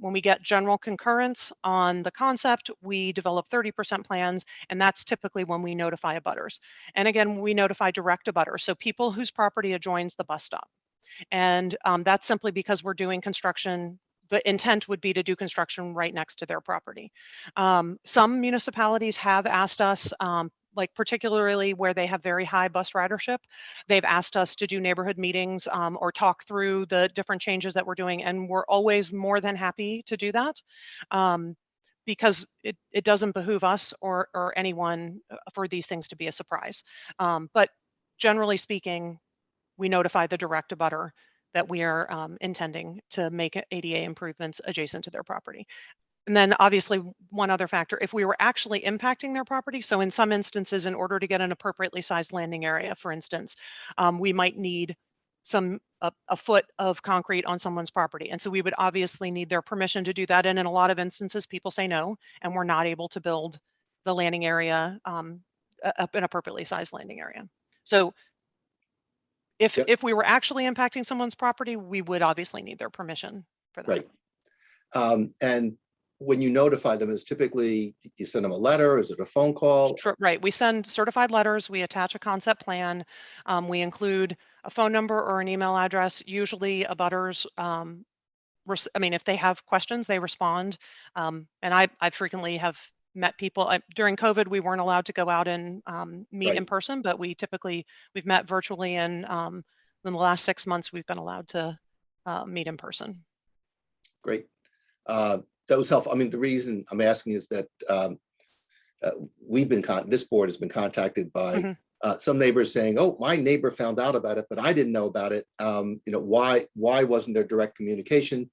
we get general concurrence on the concept, we develop 30% plans, and that's typically when we notify abutters. And again, we notify direct abutters, so people whose property adjoins the bus stop. And that's simply because we're doing construction. The intent would be to do construction right next to their property. Some municipalities have asked us, like particularly where they have very high bus ridership, they've asked us to do neighborhood meetings or talk through the different changes that we're doing. And we're always more than happy to do that because it doesn't behoove us or anyone for these things to be a surprise. But generally speaking, we notify the direct abutter that we are intending to make ADA improvements adjacent to their property. And then obviously one other factor, if we were actually impacting their property, so in some instances, in order to get an appropriately sized landing area, for instance, we might need a foot of concrete on someone's property. And so we would obviously need their permission to do that. And in a lot of instances, people say no, and we're not able to build the landing area, an appropriately sized landing area. So if we were actually impacting someone's property, we would obviously need their permission for that. Right. And when you notify them, is typically you send them a letter? Is it a phone call? Right. We send certified letters. We attach a concept plan. We include a phone number or an email address. Usually abutters, if they have questions, they respond. And I frequently have met people during COVID. We weren't allowed to go out and meet in person, but we've met virtually, and in the last 6 months we've been allowed to meet in person. Great. That was helpful. I mean, the reason I'm asking is that this board has been contacted by some neighbors saying, oh, my neighbor found out about it, but I didn't know about it. Why wasn't there direct communication?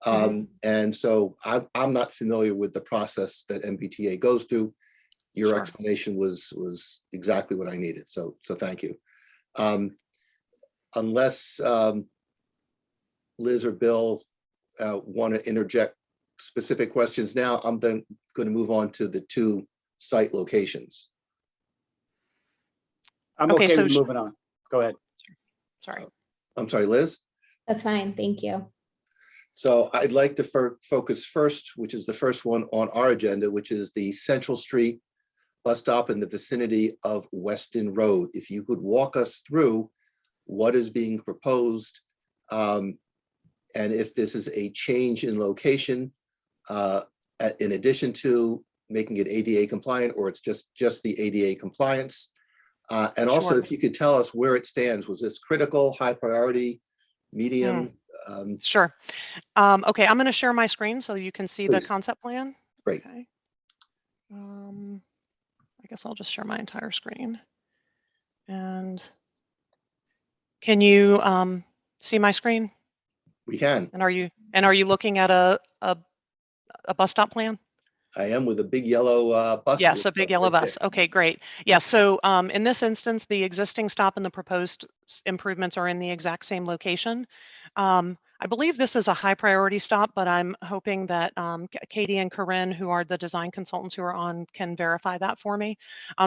And so I'm not familiar with the process that MBTA goes through. Your explanation was exactly what I needed. So thank you. Unless Liz or Bill want to interject specific questions now, I'm then going to move on to the 2 site locations. I'm okay with moving on. Go ahead. Sorry. I'm sorry, Liz? That's fine. Thank you. So I'd like to focus first, which is the first one on our agenda, which is the Central Street bus stop in the vicinity of Weston Road. If you could walk us through what is being proposed, and if this is a change in location, in addition to making it ADA compliant, or it's just the ADA compliance. And also, if you could tell us where it stands. Was this critical, high priority, medium? Sure. Okay, I'm going to share my screen so you can see the Please. concept plan. Great. Okay. I guess I'll just share my entire screen. And can you see my screen? We can. And are you looking at a bus stop plan? I am, with a big yellow bus. Yes, a big yellow bus. Okay, great. Yeah, so in this instance, the existing stop and the proposed improvements are in the exact same location. I believe this is a high priority stop, but I'm hoping that Katie and Corinne, who are the design consultants who are on, can verify that for me.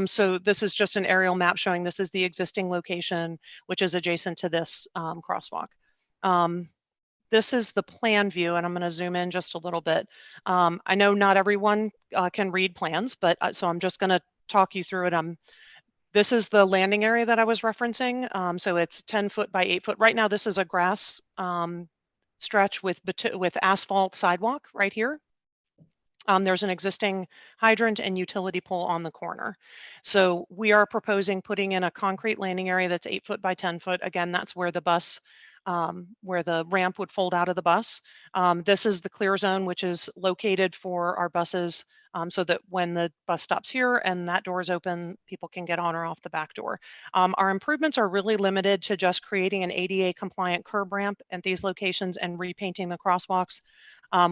So this is just an aerial map showing this is the existing location, which is adjacent to this crosswalk. This is the plan view, and I'm going to zoom in just a little bit. I know not everyone can read plans, but so I'm just going to talk you through it. This is the landing area that I was referencing. So it's 10 foot by 8 foot. Right now, this is a grass stretch with asphalt sidewalk right here. There's an existing hydrant and utility pole on the corner. So we are proposing putting in a concrete landing area that's 8 foot by 10 foot. Again, that's where the bus, where the ramp would fold out of the bus. This is the clear zone, which is located for our buses, so that when the bus stops here and that door is open, people can get on or off the back door. Our improvements are really limited to just creating an ADA compliant curb ramp at these locations and repainting the crosswalks.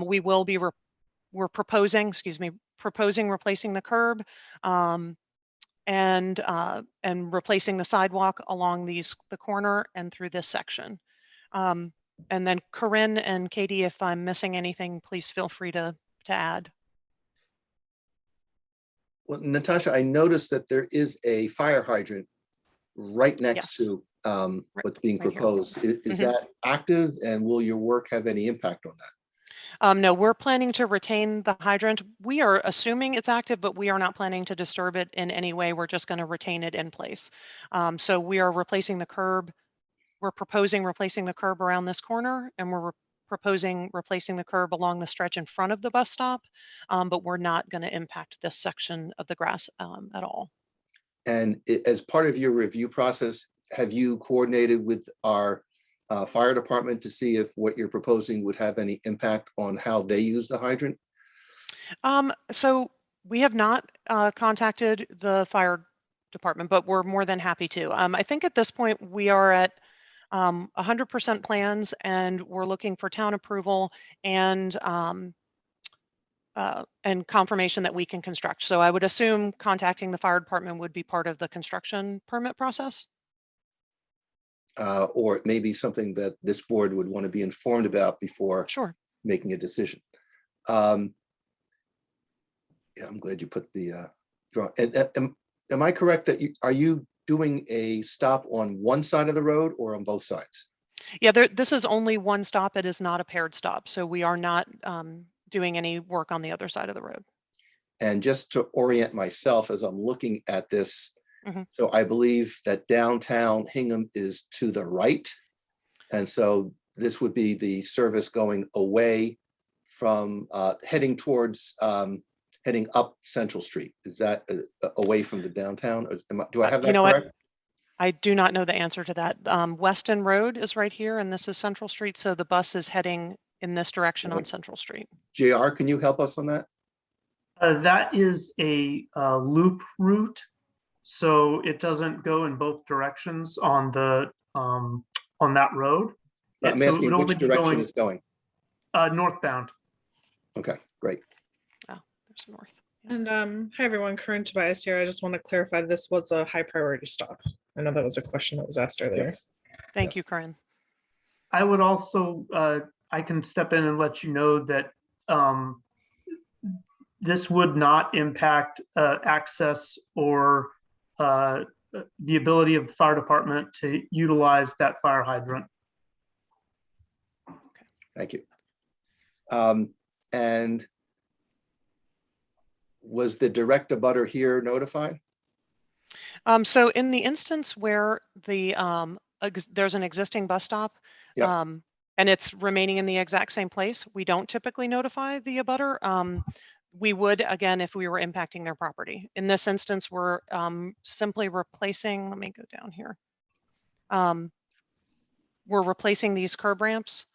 We will be we're proposing replacing the curb and replacing the sidewalk along the corner and through this section. And then Corinne and Katie, if I'm missing anything, please feel free to add. Well, Natasha, I noticed that there is a fire hydrant right next to what's being proposed. Is that active, and will your work have any impact on that? No, we're planning to retain the hydrant. We are assuming it's active, but we are not planning to disturb it in any way. We're just going to retain it in place. So we are replacing the curb. We're proposing replacing the curb around this corner, and we're proposing replacing the curb along the stretch in front of the bus stop, but we're not going to impact this section of the grass at all. And as part of your review process, have you coordinated with our fire department to see if what you're proposing would have any impact on how they use the hydrant? So we have not contacted the fire department, but we're more than happy to. I think at this point we are at 100% plans, and we're looking for town approval and confirmation that we can construct. So I would assume contacting the fire department would be part of the construction permit process. Or it may be something that this board would want to be informed about before making a decision. Yeah, I'm glad you put the draw. And am I correct that are you doing a stop on one side of the road or on both sides? Yeah, this is only one stop. It is not a paired stop. So we are not doing any work on the other side of the road. And just to orient myself as I'm looking at this, so I believe that downtown Hingham is to the right. And so this would be the service going away from heading towards, heading up Central Street. Is that away from the downtown? Or do I have that correct? I do not know the answer to that. Weston Road is right here, and this is Central Street. So the bus is heading in this direction on Central Street. JR, can you help us on that? That is a loop route So it doesn't go in both directions on the, on that road. I'm So it asking would which only be direction going, it's going. northbound. Okay, great. Oh, there's north. And hi everyone, Corinne Tobias here. I just want to clarify this was a high priority stop. I know that was a question that was asked earlier. Yes. Thank you, Corinne. I would also, I can step in and let you know that this would not impact access or the ability of the fire department to utilize that fire hydrant. Thank you. And was the direct abutter here notified? So in the instance where the there's an existing bus stop, Yep. and it's remaining in the exact same place, we don't typically notify the abutter. We would, again, if we were impacting their property. In this instance, we're simply replacing, let me go down here. We're replacing these curb ramps,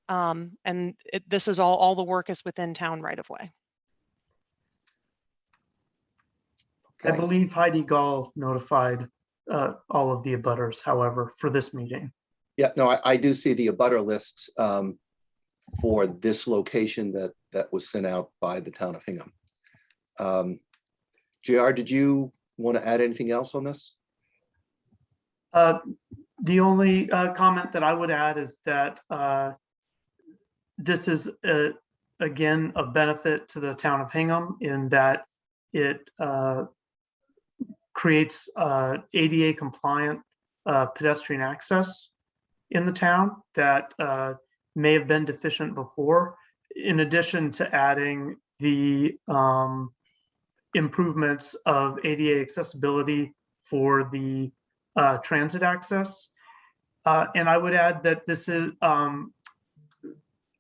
and this is all the work is within town right of way. I believe Heidi Gall notified all of the abutters, however, for this meeting. Yeah, no, I do see the abutter lists for this location that was sent out by the town of Hingham. JR, did you want to add anything else on this? The only comment that I would add is that this is, again, a benefit to the town of Hingham in that it creates ADA compliant pedestrian access in the town that may have been deficient before, in addition to adding the improvements of ADA accessibility for the transit access. And I would add that this is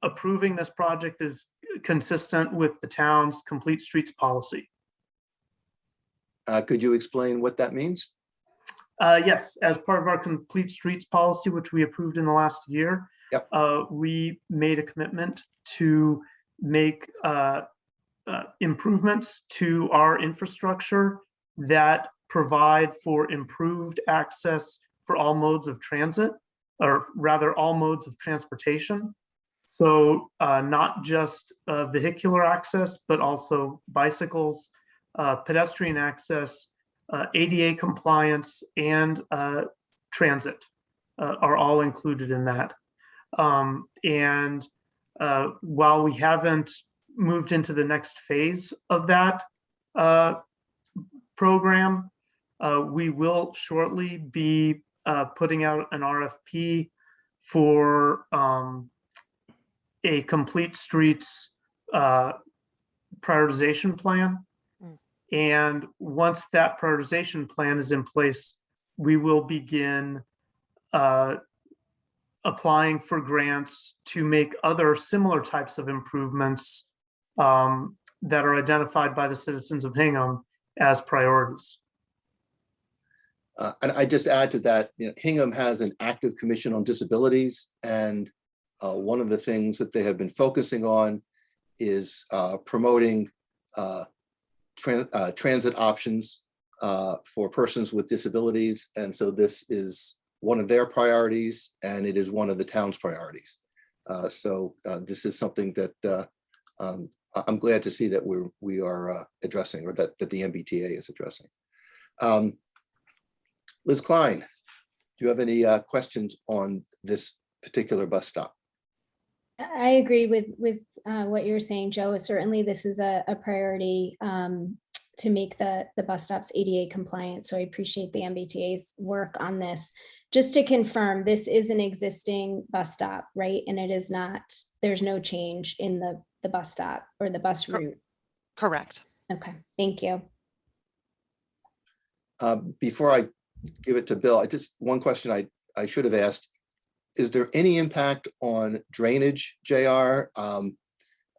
approving this project is consistent with the town's complete streets policy. Could you explain what that means? Yes, as part of our complete streets policy, which we approved in the last year, yep. We made a commitment to make improvements to our infrastructure that provide for improved access for all modes of transit, or rather all modes of transportation. So not just vehicular access, but also bicycles, pedestrian access, ADA compliance, and transit are all included in that. And while we haven't moved into the next phase of that program, we will shortly be putting out an RFP for a complete streets prioritization plan. And once that prioritization plan is in place, we will begin applying for grants to make other similar types of improvements that are identified by the citizens of Hingham as priorities. And I just add to that, Hingham has an active commission on disabilities, and one of the things that they have been focusing on is promoting transit options for persons with disabilities. And so this is one of their priorities, and it is one of the town's priorities. So this is something that I'm glad to see that we are addressing, or that the MBTA is addressing. Liz Klein, do you have any questions on this particular bus stop? I agree with what you're saying, Joe. Certainly, this is a priority to make the bus stops ADA compliant. So I appreciate the MBTA's work on this. Just to confirm, this is an existing bus stop, right? And it is not, there's no change in the bus stop or the bus route. Correct. Okay, thank you. Before I give it to Bill, one question I should have asked. Is there any impact on drainage, JR?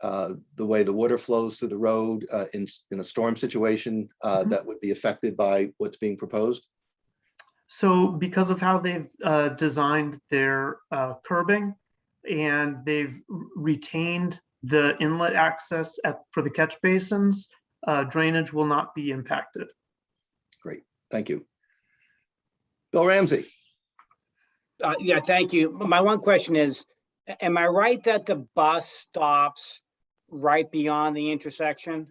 The way the water flows through the road in a storm situation that would be affected by what's being proposed? So because of how they've designed their curbing, and they've retained the inlet access for the catch basins, drainage will not be impacted. Great, Thank you. Bill Ramsey. Yeah, thank you. My one question is, am I right that the bus stops right beyond the intersection?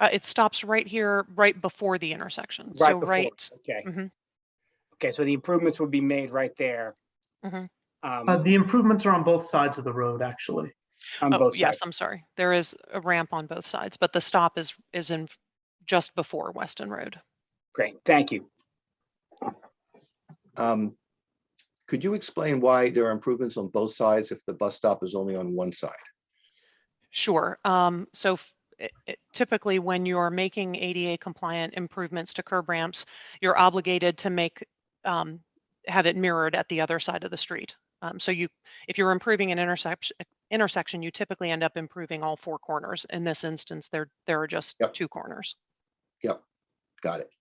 It stops right here, right before the intersection. Right So before, right. okay. Mhm, Okay, so the improvements would be made right there. mhm. The improvements are on both sides of the road, actually. On Oh, both yes, sides. I'm sorry. There is a ramp on both sides, but the stop is in just before Weston Road. Great, thank you. Could you explain why there are improvements on both sides if the bus stop is only on one side? Sure. So typically when you're making ADA compliant improvements to curb ramps, you're obligated to make have it mirrored at the other side of the street. So if you're improving an intersection, you typically end up improving all four corners. In this instance, there are just two corners. Yep, got it.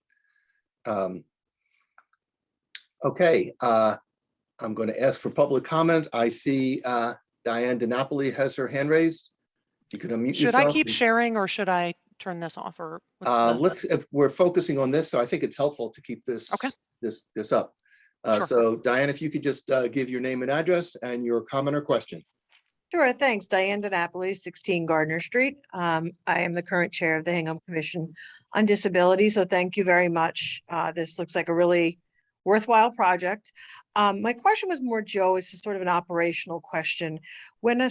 Okay, I'm going to ask for public comment. I see Diane DiNapoli has her hand raised. You can unmute Should yourself. I keep sharing or should I turn this off? Or if we're focusing on this, so I think it's helpful to keep this this up. Sure. So Diane, if you could just give your name and address and your comment or question. Sure, thanks. Diane DiNapoli, 16 Gardner Street. I am the current chair of the Hingham Commission on Disability, so thank you very much. This looks like a really worthwhile project. My question was more, Joe, it's just sort of an operational question. When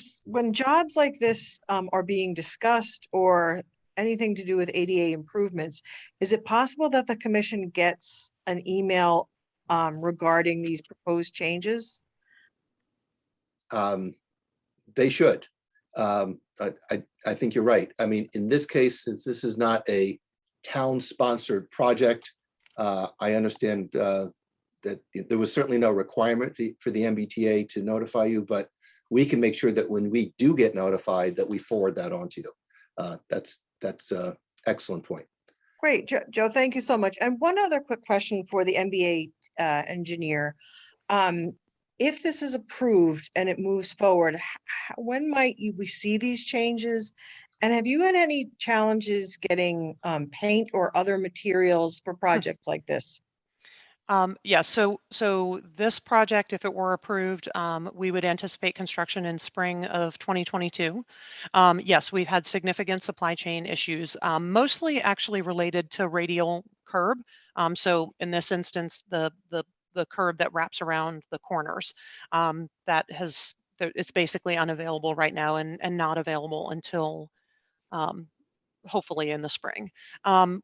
jobs like this are being discussed or anything to do with ADA improvements, is it possible that the commission gets an email regarding these proposed changes? They should. I think you're right. I mean, in this case, since this is not a town-sponsored project, I understand that there was certainly no requirement for the MBTA to notify you, but we can make sure that when we do get notified, that we forward that on to you. That's an excellent point. Great, Joe, thank you so much. And one other quick question for the MBA engineer. If this is approved and it moves forward, when might we see these changes? And have you had any challenges getting paint or other materials for projects like this? Yeah, so this project, if it were approved, we would anticipate construction in spring of 2022. Yes, we've had significant supply chain issues, mostly actually related to radial curb. So in this instance, the curb that wraps around the corners, it's basically unavailable right now and not available until hopefully in the spring.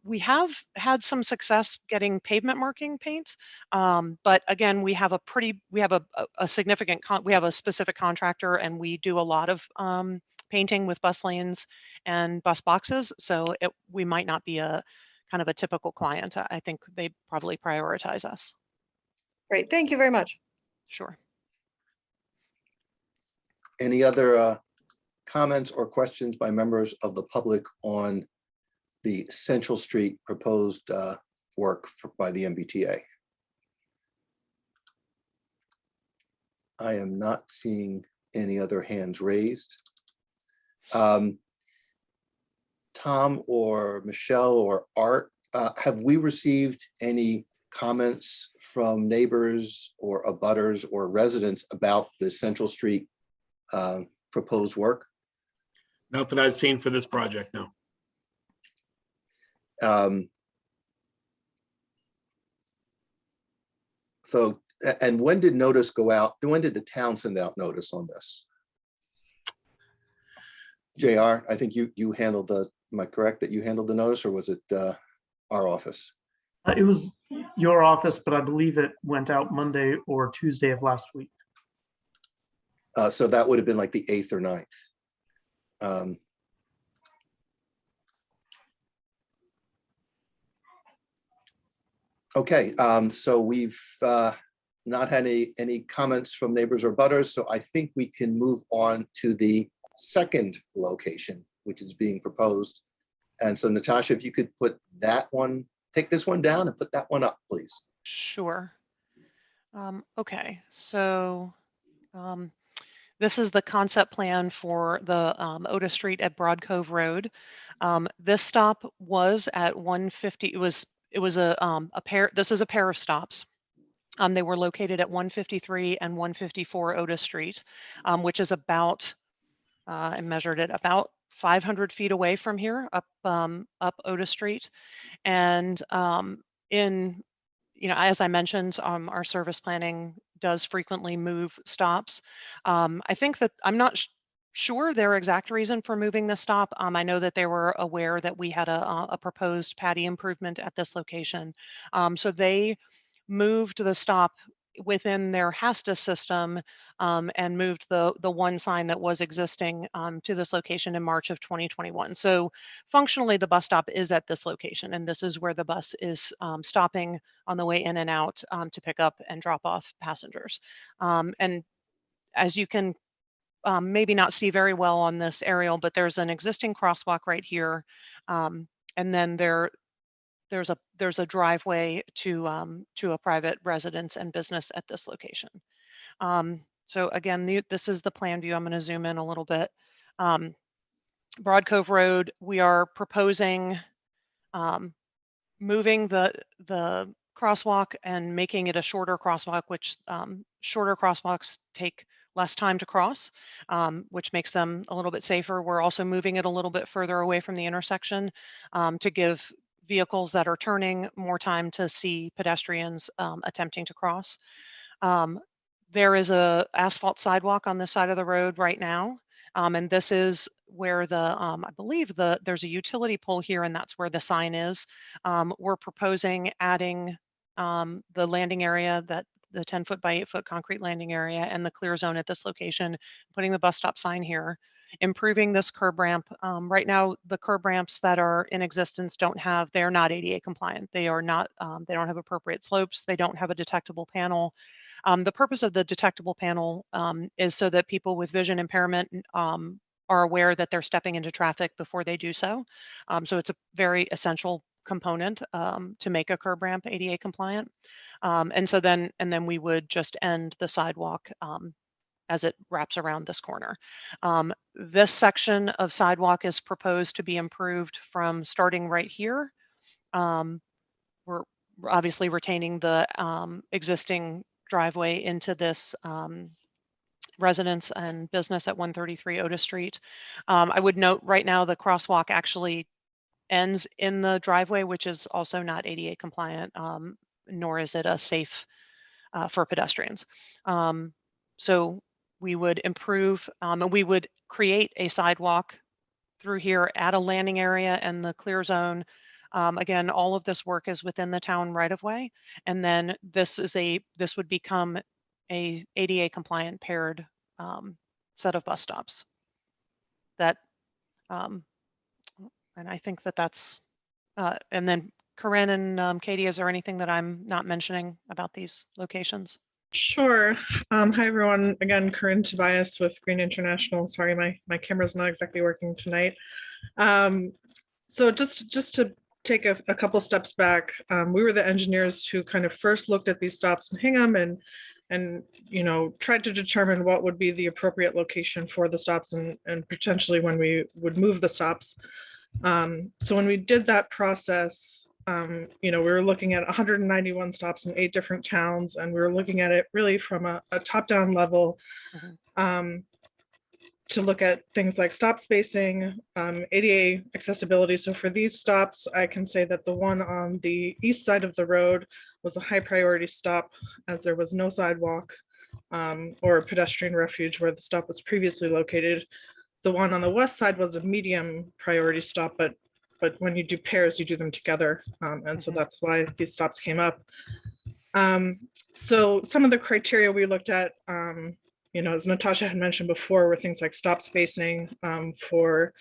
We have had some success getting pavement marking paint, but again, we have a significant, we have a specific contractor and we do a lot of painting with bus lanes and bus boxes. So we might not be a kind of a typical client. I think they probably prioritize us. Great, thank you very much. Sure. Any other comments or questions by members of the public on the Central Street proposed work by the MBTA? I am not seeing any other hands raised. Tom or Michelle or Art, have we received any comments from neighbors or abutters or residents about the Central Street proposed work? Not that I've seen for this project, no. So, and when did notice go out? When did the town send out notice on this? JR, I think you handled the, am I correct that you handled the notice, or was it our office? It was your office, but I believe it went out Monday or Tuesday of last week. So that would have been like the 8th or 9th. Okay, so we've not had any comments from neighbors or butters, so I think we can move on to the second location, which is being proposed. And so Natasha, if you could put that one, take this one down and put that one up, please. Sure. Okay, so this is the concept plan for the Otis Street at Broad Cove Road. This stop was at 150, it was it was a pair. This is a pair of stops. They were located at 153 and 154 Otis Street, which is about, I measured it, about 500 feet away from here, up Otis Street. And as I mentioned, our service planning does frequently move stops. I think that I'm not sure their exact reason for moving the stop. I know that they were aware that we had a proposed patio improvement at this location. So they moved the stop within their HASTA system and moved the one sign that was existing to this location in March of 2021. So functionally, the bus stop is at this location, and this is where the bus is stopping on the way in and out to pick up and drop off passengers. And as you can maybe not see very well on this aerial, but there's an existing crosswalk right here. And then there's a driveway to a private residence and business at this location. So again, this is the plan view. I'm going to zoom in a little bit. Broad Cove Road, we are proposing moving the crosswalk and making it a shorter crosswalk, which shorter crosswalks take less time to cross, which makes them a little bit safer. We're also moving it a little bit further away from the intersection to give vehicles that are turning more time to see pedestrians attempting to cross. There is a asphalt sidewalk on this side of the road right now. And this is where I believe there's a utility pole here, and that's where the sign is. We're proposing adding the landing area, the 10-foot by 8-foot concrete landing area, and the clear zone at this location, putting the bus stop sign here, improving this curb ramp. Right now, the curb ramps that are in existence they're not ADA compliant. They are not, they don't have appropriate slopes. They don't have a detectable panel. The purpose of the detectable panel is so that people with vision impairment are aware that they're stepping into traffic before they do so. So it's a very essential component to make a curb ramp ADA compliant. And then we would just end the sidewalk as it wraps around this corner. This section of sidewalk is proposed to be improved from starting right here. We're obviously retaining the existing driveway into this residence and business at 133 Otis Street. I would note right now the crosswalk actually ends in the driveway, which is also not ADA compliant, nor is it a safe for pedestrians. So we would improve, and we would create a sidewalk through here at a landing area and the clear zone. Again, all of this work is within the town right of way. And then this would become a ADA compliant paired set of bus stops. And I think that's, and then Corinne and Katie, is there anything that I'm not mentioning about these locations? Sure. Hi, everyone. Again, Corinne Tobias with Green International. Sorry, my camera's not exactly working tonight. So just to take a couple steps back, we were the engineers who kind of first looked at these stops in Hingham and tried to determine what would be the appropriate location for the stops and potentially when we would move the stops. So when we did that process, we were looking at 191 stops in 8 different towns, and we were looking at it really from a top-down level to look at things like stop spacing, ADA accessibility. So for these stops, I can say that the one on the east side of the road was a high priority stop, as there was no sidewalk or pedestrian refuge where the stop was previously located. The one on the west side was a medium priority stop, but when you do pairs, you do them together. And so that's why these stops came up. So some of the criteria we looked at, as Natasha had mentioned before, were things like stop spacing for,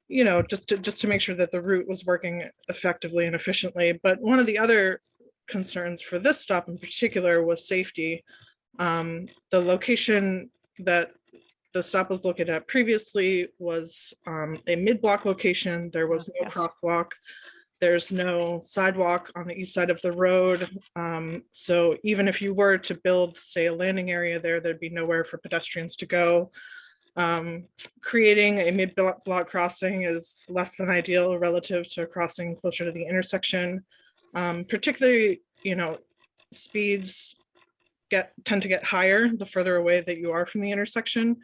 just to make sure that the route was working effectively and efficiently. But one of the other concerns for this stop in particular was safety. The location that the stop was located at previously was a mid-block location. There was no crosswalk. There's no sidewalk on the east side of the road. So even if you were to build, say, a landing area there, there'd be nowhere for pedestrians to go. Creating a mid-block crossing is less than ideal relative to crossing closer to the intersection. Particularly, speeds tend to get higher the further away that you are from the intersection,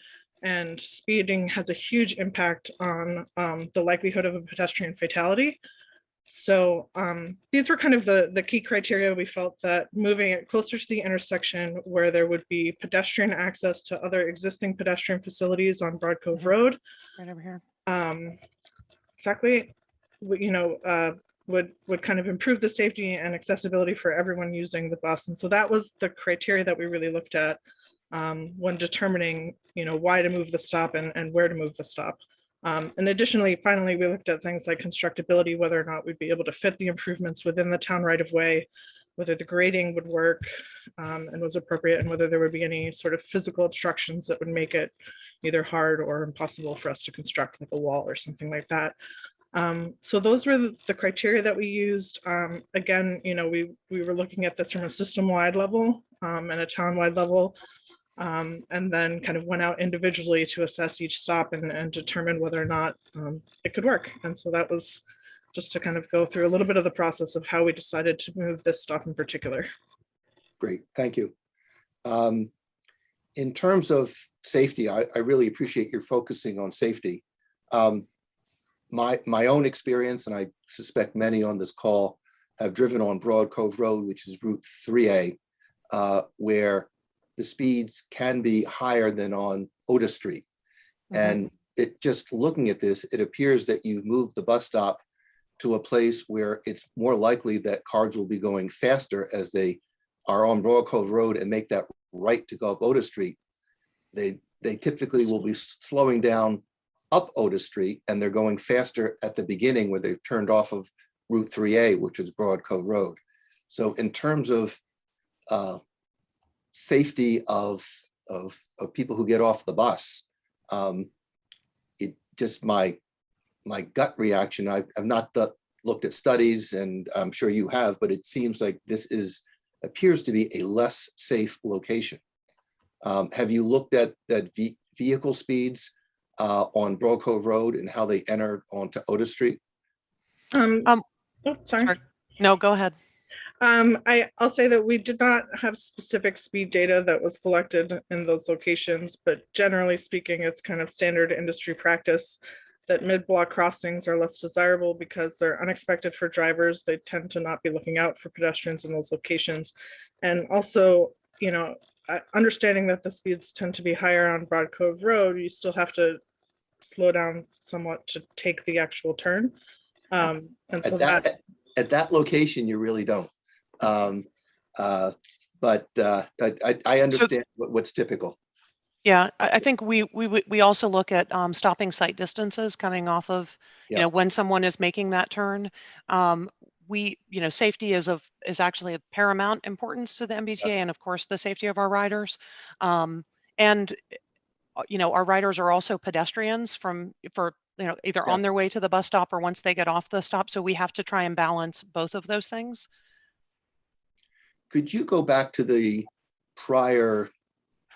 and speeding has a huge impact on the likelihood of a pedestrian fatality. So these were kind of the key criteria. We felt that moving it closer to the intersection where there would be pedestrian access to other existing pedestrian facilities on Broad Cove Road. Right over here. Exactly. Would kind of improve the safety and accessibility for everyone using the bus. And so that was the criteria that we really looked at when determining, why to move the stop and where to move the stop. And additionally, finally, we looked at things like constructability, whether or not we'd be able to fit the improvements within the town right of way, whether the grading would work and was appropriate, and whether there would be any sort of physical obstructions that would make it either hard or impossible for us to construct, like a wall or something like that. So those were the criteria that we used. Again, we were looking at this from a system-wide level and a town-wide level. And then kind of went out individually to assess each stop and determine whether or not it could work. And so that was just to kind of go through a little bit of the process of how we decided to move this stop in particular. Great, thank you. In terms of safety, I really appreciate your focusing on safety. My own experience, and I suspect many on this call, have driven on Broad Cove Road, which is Route 3A, where the speeds can be higher than on Otis Street. And just looking at this, it appears that you've moved the bus stop to a place where it's more likely that cars will be going faster as they are on Broad Cove Road and make that right to go up Otis Street. They typically will be slowing down up Otis Street, and they're going faster at the beginning where they've turned off of Route 3A, which is Broad Cove Road. So in terms of safety of people who get off the bus, it just my gut reaction. I've not looked at studies, and I'm sure you have, but it seems like this appears to be a less safe location. Have you looked at vehicle speeds on Broad Cove Road and how they enter onto Otis Street? Sorry. No, go ahead. I'll say that we did not have specific speed data that was collected in those locations, but generally speaking, it's kind of standard industry practice that mid-block crossings are less desirable because they're unexpected for drivers. They tend to not be looking out for pedestrians in those locations. And also, understanding that the speeds tend to be higher on Broad Cove Road, you still have to slow down somewhat to take the actual turn. And so at that location, you really don't. But I understand what's typical. Yeah, I think we also look at stopping sight distances coming off of, when someone is making that turn. Safety is actually of paramount importance to the MBTA, and of course the safety of our riders. And our riders are also pedestrians either on their way to the bus stop or once they get off the stop. So we have to try and balance both of those things. Could you go back to the prior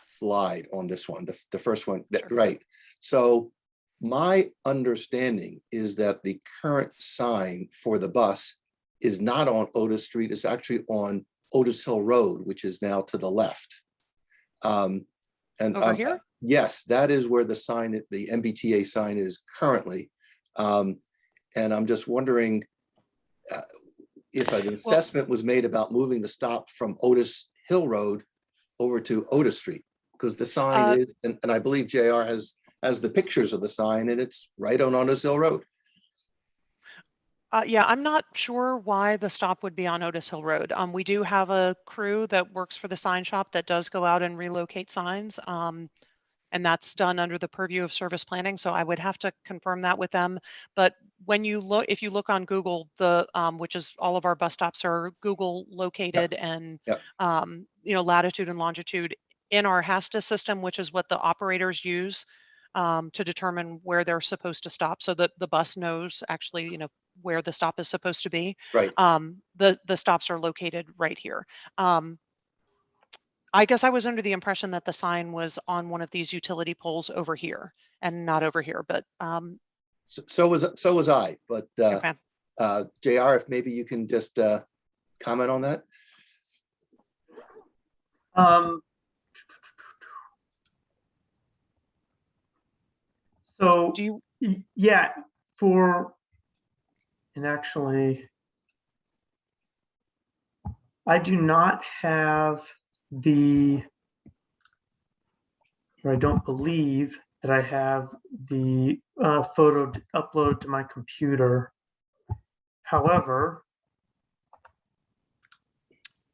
slide on this one, the first one? Right. So my understanding is that the current sign for the bus is not on Otis Street. It's actually on Otis Hill Road, which is now to the left. And over here? Yes, that is where the sign, the MBTA sign is currently. And I'm just wondering if an assessment was made about moving the stop from Otis Hill Road over to Otis Street, because the sign is, and I believe JR has the pictures of the sign, and it's right on Otis Hill Road. Yeah, I'm not sure why the stop would be on Otis Hill Road. We do have a crew that works for the sign shop that does go out and relocate signs. And that's done under the purview of service planning. So I would have to confirm that with them. But when you look, if you look on Google, which is all of our bus stops are Google located, and latitude and longitude in our HASTA system, which is what the operators use to determine where they're supposed to stop, so that the bus knows actually, where the stop is supposed to be. Right. The stops are located right here. I guess I was under the impression that the sign was on one of these utility poles over here and not over here, but So was I, but okay. JR, if maybe you can just comment on that. So Do you? yeah, and actually, I do not have or I don't believe that I have the photo uploaded to my computer. However,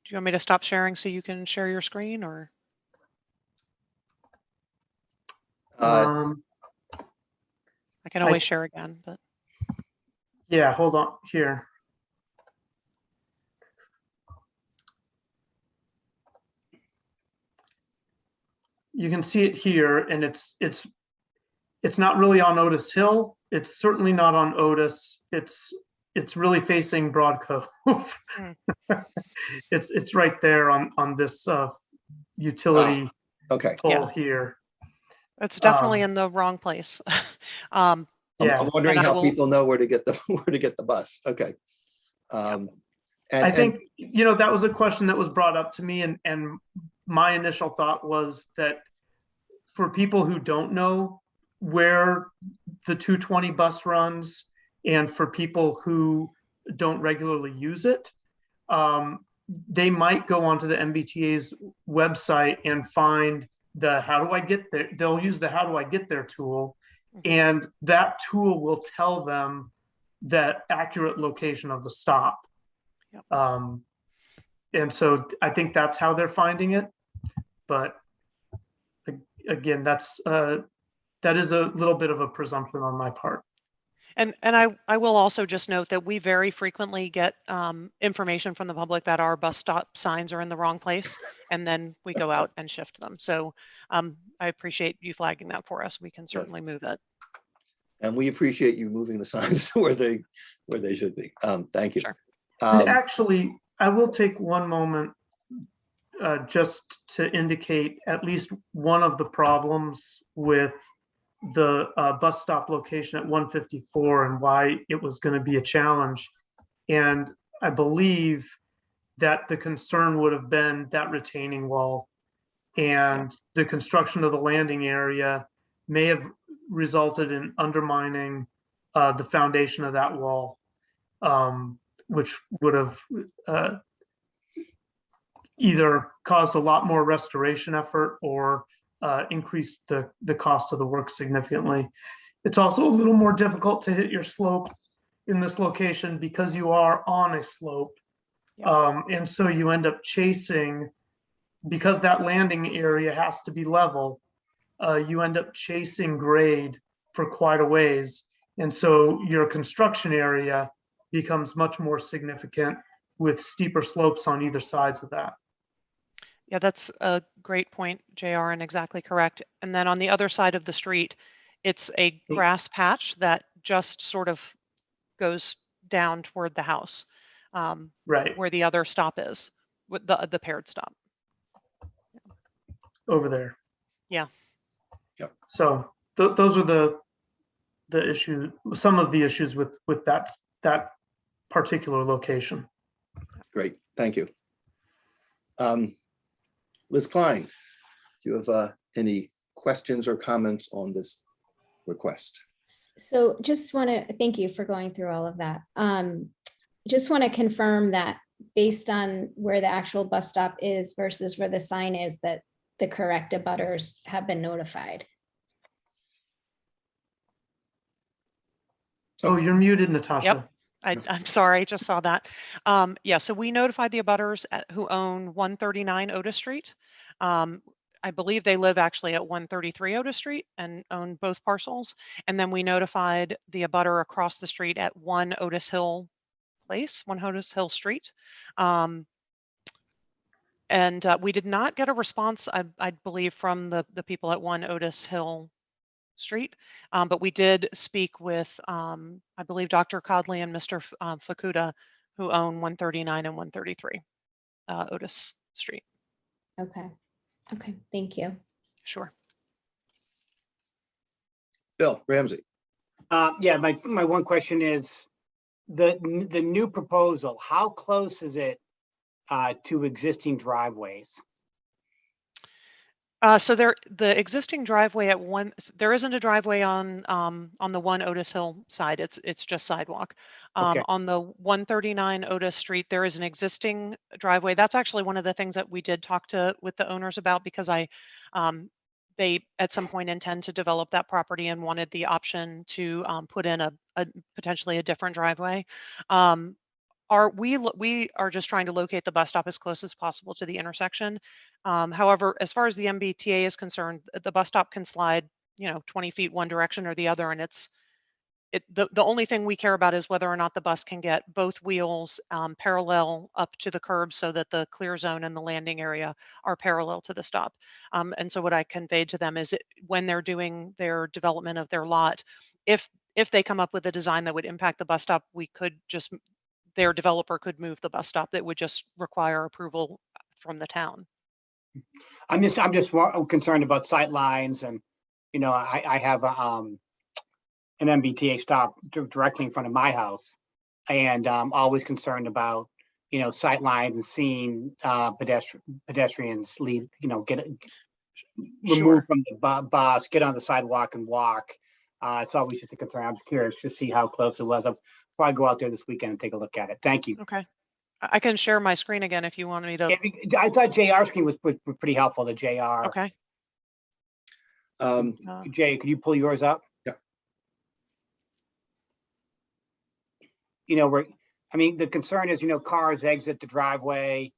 Do you want me to stop sharing so you can share your screen, or? I can always share again, but. Yeah, hold on here. You can see it here, and it's not really on Otis Hill. It's certainly not on Otis. It's really facing Broad Cove. It's right there on this utility Okay. pole here. It's definitely in the wrong place. I'm wondering and how people know where to get the bus. Okay. I think, that was a question that was brought up to me, and my initial thought was that for people who don't know where the 220 bus runs, and for people who don't regularly use it, they might go onto the MBTA's website and find the how do I get there? They'll use the how do I get there tool, and that tool will tell them the accurate location of the stop. And so I think that's how they're finding it. But again, that is a little bit of a presumption on my part. And I will also just note that we very frequently get information from the public that our bus stop signs are in the wrong place, and then we go out and shift them. So I appreciate you flagging that for us. We can certainly move it. And we appreciate you moving the signs to where they should be. Thank you. Sure. And actually, I will take one moment just to indicate at least one of the problems with the bus stop location at 154 and why it was going to be a challenge. And I believe that the concern would have been that retaining wall, and the construction of the landing area may have resulted in undermining the foundation of that wall, which would have either caused a lot more restoration effort or increased the cost of the work significantly. It's also a little more difficult to hit your slope in this location because you are on a slope. And so you end up chasing, because that landing area has to be level, you end up chasing grade for quite a ways. And so your construction area becomes much more significant with steeper slopes on either sides of that. Yeah, that's a great point, JR, and exactly correct. And then on the other side of the street, it's a grass patch that just sort of goes down toward the house, right where the other stop is, with the paired stop. Over there. Yeah. Yep. So those are the issue, some of the issues with that particular location. Great, thank you. Liz Klein, do you have any questions or comments on this request? So just want to thank you for going through all of that. Just want to confirm that based on where the actual bus stop is versus where the sign is, that the correct abutters have been notified. Oh, you're muted, Natasha. Yep. I'm sorry, I just saw that. Yeah, so we notified the abutters who own 139 Otis Street. I believe they live actually at 133 Otis Street and own both parcels. And then we notified the abutter across the street at 1 Otis Hill Place, 1 Otis Hill Street. And we did not get a response, I believe, from the people at 1 Otis Hill Street, but we did speak with, I believe, Dr. Codley and Mr. Fukuda, who own 139 and 133 Otis Street. Okay. Okay, thank you. Sure. Bill Ramsey. Yeah, my one question is, the new proposal, how close is it to existing driveways? So the existing driveway there isn't a driveway on the one Otis Hill side. It's just sidewalk. Okay. On the 139 Otis Street, there is an existing driveway. That's actually one of the things that we did talk with the owners about, because they at some point intend to develop that property and wanted the option to put in a potentially a different driveway. We are just trying to locate the bus stop as close as possible to the intersection. However, as far as the MBTA is concerned, the bus stop can slide, 20 feet one direction or the other, and the only thing we care about is whether or not the bus can get both wheels parallel up to the curb, so that the clear zone and the landing area are parallel to the stop. And so what I conveyed to them is when they're doing their development of their lot, if they come up with a design that would impact the bus stop, their developer could move the bus stop. That would just require approval from the town. I'm just more concerned about sight lines, and I have an MBTA stop directly in front of my house, and I'm always concerned about sight lines and seeing pedestrians leave, remove from the bus, get on the sidewalk and walk. It's always just a concern. I'm curious to see how close it was. I'll probably go out there this weekend and take a look at it. Thank you. Okay. I can share my screen again if you want me to. I thought JR's screen was pretty helpful, the JR. Okay. Jay, could you pull yours up? Yeah. The concern is, cars exit the driveway,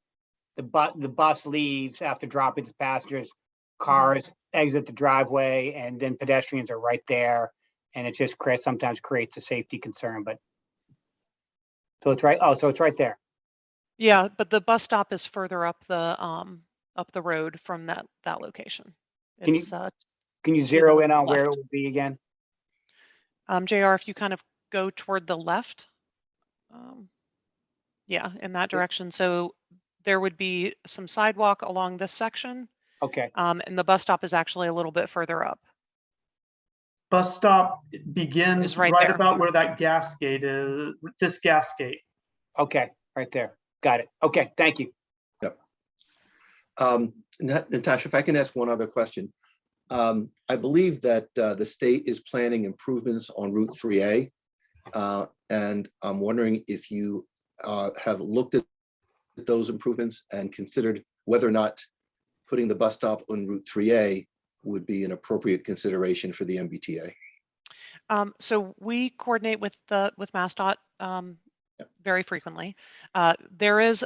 the bus leaves after dropping its passengers, cars exit the driveway, and then pedestrians are right there. And it just sometimes creates a safety concern, but. So it's right. Oh, so it's right there. Yeah, but the bus stop is further up the road from that location. Can you zero in on where it would be again? JR, if you kind of go toward the left, yeah, in that direction. So there would be some sidewalk along this section. Okay. And the bus stop is actually a little bit further up. Bus stop begins right right there. about where that gas gate is, this gas gate. Okay, right there. Got it. Okay, thank you. Yep. Natasha, if I can ask one other question. I believe that the state is planning improvements on Route 3A. And I'm wondering if you have looked at those improvements and considered whether or not putting the bus stop on Route 3A would be an appropriate consideration for the MBTA. So we coordinate with MassDOT very frequently. There is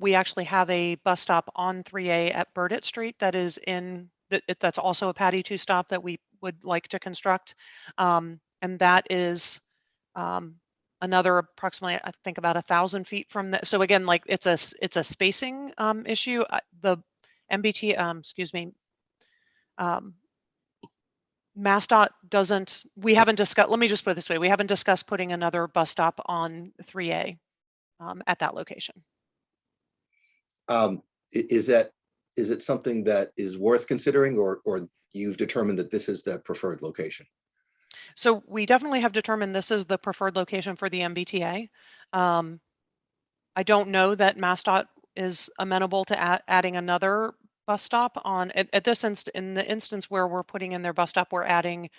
we actually have a bus stop on 3A at Burdett Street that is that's also a Patty 2 stop that we would like to construct. And that is another approximately, I think, about 1,000 feet from that. So again, like it's a spacing issue. The MBT, excuse me, MassDOT doesn't, we haven't discussed, let me just put it this way, we haven't discussed putting another bus stop on 3A at that location. Is it something that is worth considering, or you've determined that this is the preferred location? So we definitely have determined this is the preferred location for the MBTA. I don't know that MassDOT is amenable to adding another bus stop on at this in the instance where we're putting in their bus stop, we're adding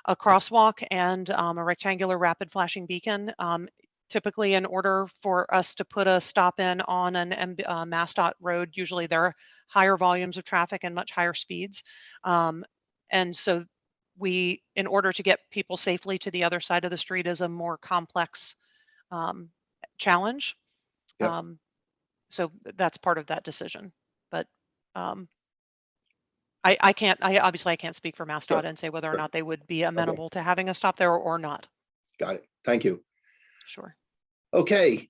a crosswalk and a rectangular rapid flashing beacon. Typically, in order for us to put a stop in on an MassDOT road, usually there are higher volumes of traffic and much higher speeds. And so in order to get people safely to the other side of the street is a more complex challenge. Yep. So that's part of that decision. But I obviously can't speak for MassDOT and say whether or not they would be amenable to having a stop there or not. Got it. Thank you. Sure. Okay.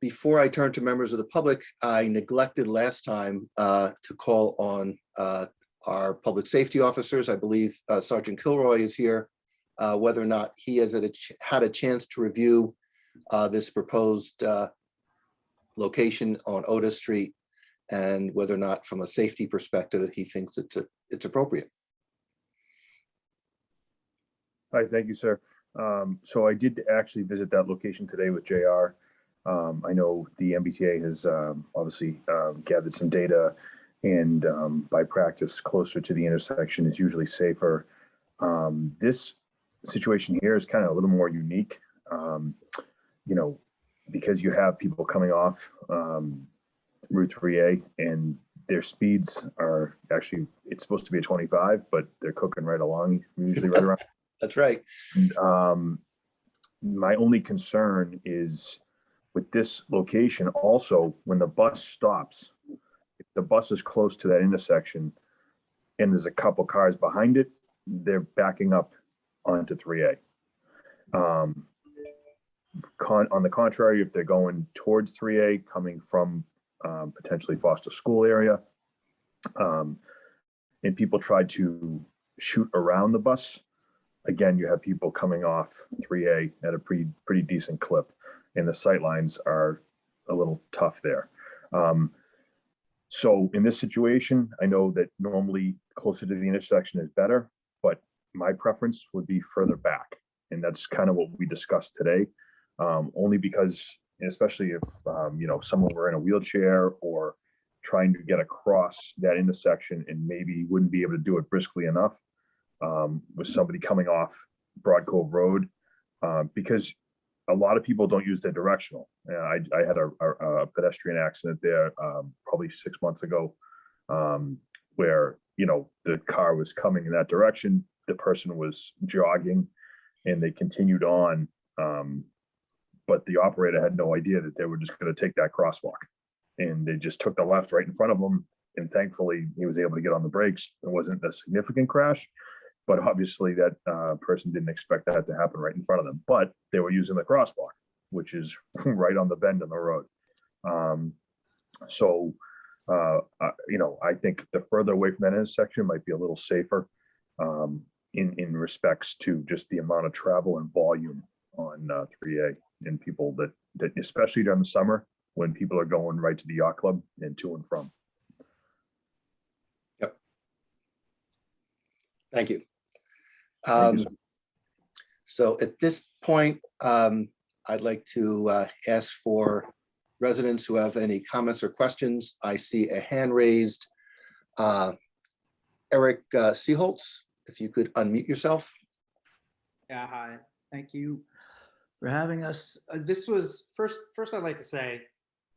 Before I turn to members of the public, I neglected last time to call on our public safety officers. I believe Sergeant Kilroy is here, whether or not he has had a chance to review this proposed location on Otis Street, and whether or not from a safety perspective, he thinks it's appropriate. Hi, thank you, sir. So I did actually visit that location today with JR. I know the MBTA has obviously gathered some data, and by practice, closer to the intersection is usually safer. This situation here is kind of a little more unique, you know, because you have people coming off Route 3A and their speeds are actually, it's supposed to be a 25, but they're cooking right along, usually right around. That's right. And, my only concern is with this location also, when the bus stops, if the bus is close to that intersection and there's a couple cars behind it, they're backing up onto 3A. On the contrary, if they're going towards 3A, coming from potentially Foster School area, and people try to shoot around the bus, again, you have people coming off 3A at a pretty decent clip, and the sight lines are a little tough there. So in this situation, I know that normally closer to the intersection is better, but my preference would be further back. And that's kind of what we discussed today, only because, especially if, you know, someone were in a wheelchair or trying to get across that intersection and maybe wouldn't be able to do it briskly enough, with somebody coming off Broad Cove Road, because a lot of people don't use their directional. I had a pedestrian accident there probably 6 months ago, where, you know, the car was coming in that direction, the person was jogging, and they continued on, but the operator had no idea that they were just going to take that crosswalk, and they just took the left right in front of them, and thankfully he was able to get on the brakes. It wasn't a significant crash, but obviously that person didn't expect that to happen right in front of them, but they were using the crosswalk, which is right on the bend in the road. You know, I think the further away from that intersection might be a little safer in respects to just the amount of travel and volume on 3A, and people that especially during the summer when people are going right to the yacht club and to and from. Yep. Thank you. So at this point, I'd like to ask for residents who have any comments or questions. I see a hand raised. Eric Seaholtz, if you could unmute yourself. Yeah, hi. Thank you for having us. This was first I'd like to say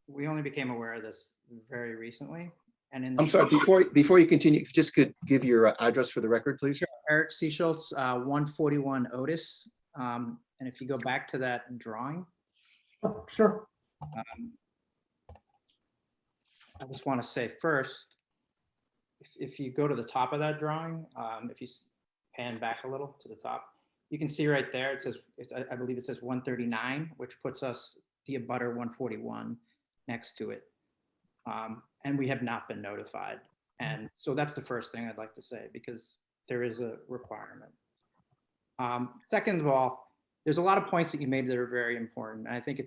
we only became aware of this very recently. And in I'm sorry, before you continue, if you just could give your address for the record, please. Sure. Eric Seaholtz, 141 Otis. And if you go back to that drawing. Oh, sure. I just want to say first, if you go to the top of that drawing, if you pan back a little to the top, you can see right there, it says, I believe it says 139, which puts us the abutter 141 next to it. And we have not been notified. And so that's the first thing I'd like to say, because there is a requirement. Second of all, there's a lot of points that you made that are very important. And I think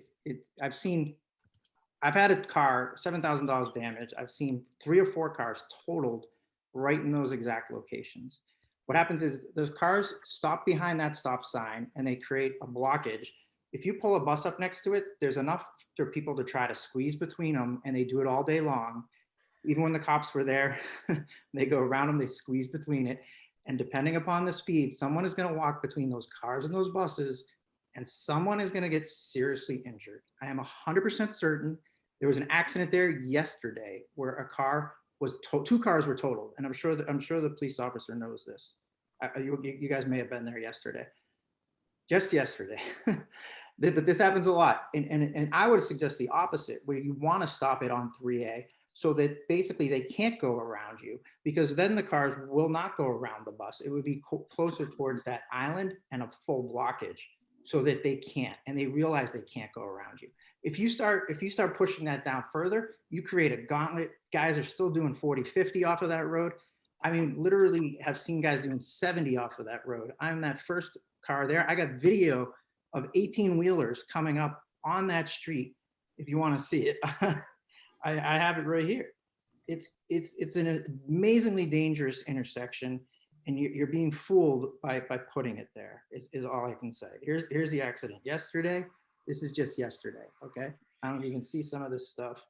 I've had a car, $7,000 damage. I've seen 3 or 4 cars totaled right in those exact locations. What happens is those cars stop behind that stop sign and they create a blockage. If you pull a bus up next to it, there's enough for people to try to squeeze between them, and they do it all day long. Even when the cops were there, they go around them, they squeeze between it. And depending upon the speed, someone is going to walk between those cars and those buses, and someone is going to get seriously injured. I am 100% certain there was an accident there yesterday where a car was 2 cars were totaled, and I'm sure the police officer knows this. You guys may have been there yesterday, just yesterday. But this happens a lot, and I would suggest the opposite, where you want to stop it on 3A so that basically they can't go around you, because then the cars will not go around the bus. It would be closer towards that island and a full blockage, so that they can't, and they realize they can't go around you. If you start pushing that down further, you create a gauntlet. Guys are still doing 40, 50 off of that road. I mean, literally have seen guys doing 70 off of that road. I'm that first car there. I got video of 18 wheelers coming up on that street. If you want to see it, I have it right here. it's an amazingly dangerous intersection, and you're being fooled by putting it there, is all I can say. Here's the accident yesterday. This is just yesterday, okay? I don't know if you can see some of this stuff.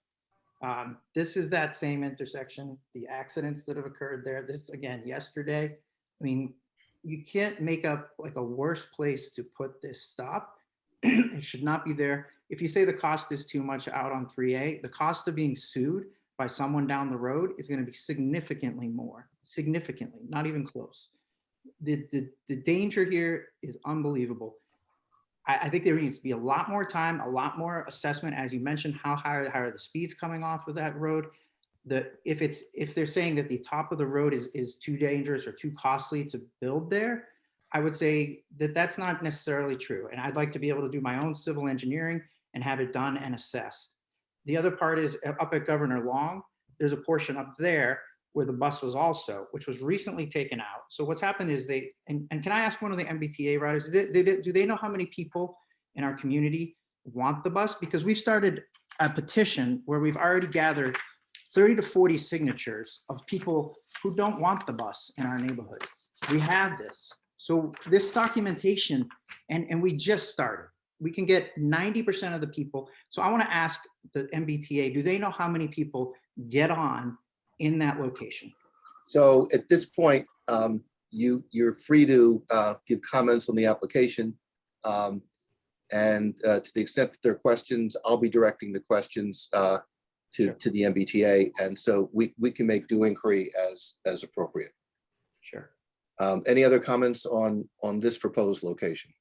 This is that same intersection, the accidents that have occurred there. This, again, yesterday. I mean, you can't make up like a worse place to put this stop. It should not be there. If you say the cost is too much out on 3A, the cost of being sued by someone down the road is going to be significantly more, significantly, not even close. The danger here is unbelievable. I think there needs to be a lot more time, a lot more assessment, as you mentioned, how high are the speeds coming off of that road. If they're saying that the top of the road is too dangerous or too costly to build there, I would say that that's not necessarily true. And I'd like to be able to do my own civil engineering and have it done and assessed. The other part is up at Governor Long, there's a portion up there where the bus was also, which was recently taken out. So what's happened is and can I ask one of the MBTA riders, do they know how many people in our community want the bus? Because we've started a petition where we've already gathered 30 to 40 signatures of people who don't want the bus in our neighborhood. We have this. So this documentation, and we just started. We can get 90% of the people. So I want to ask the MBTA, do they know how many people get on in that location? So at this point, you're free to give comments on the application. And to the extent that there are questions, I'll be directing the questions to the MBTA. And so we can make due inquiry as appropriate. Sure. Any other comments on this proposed location?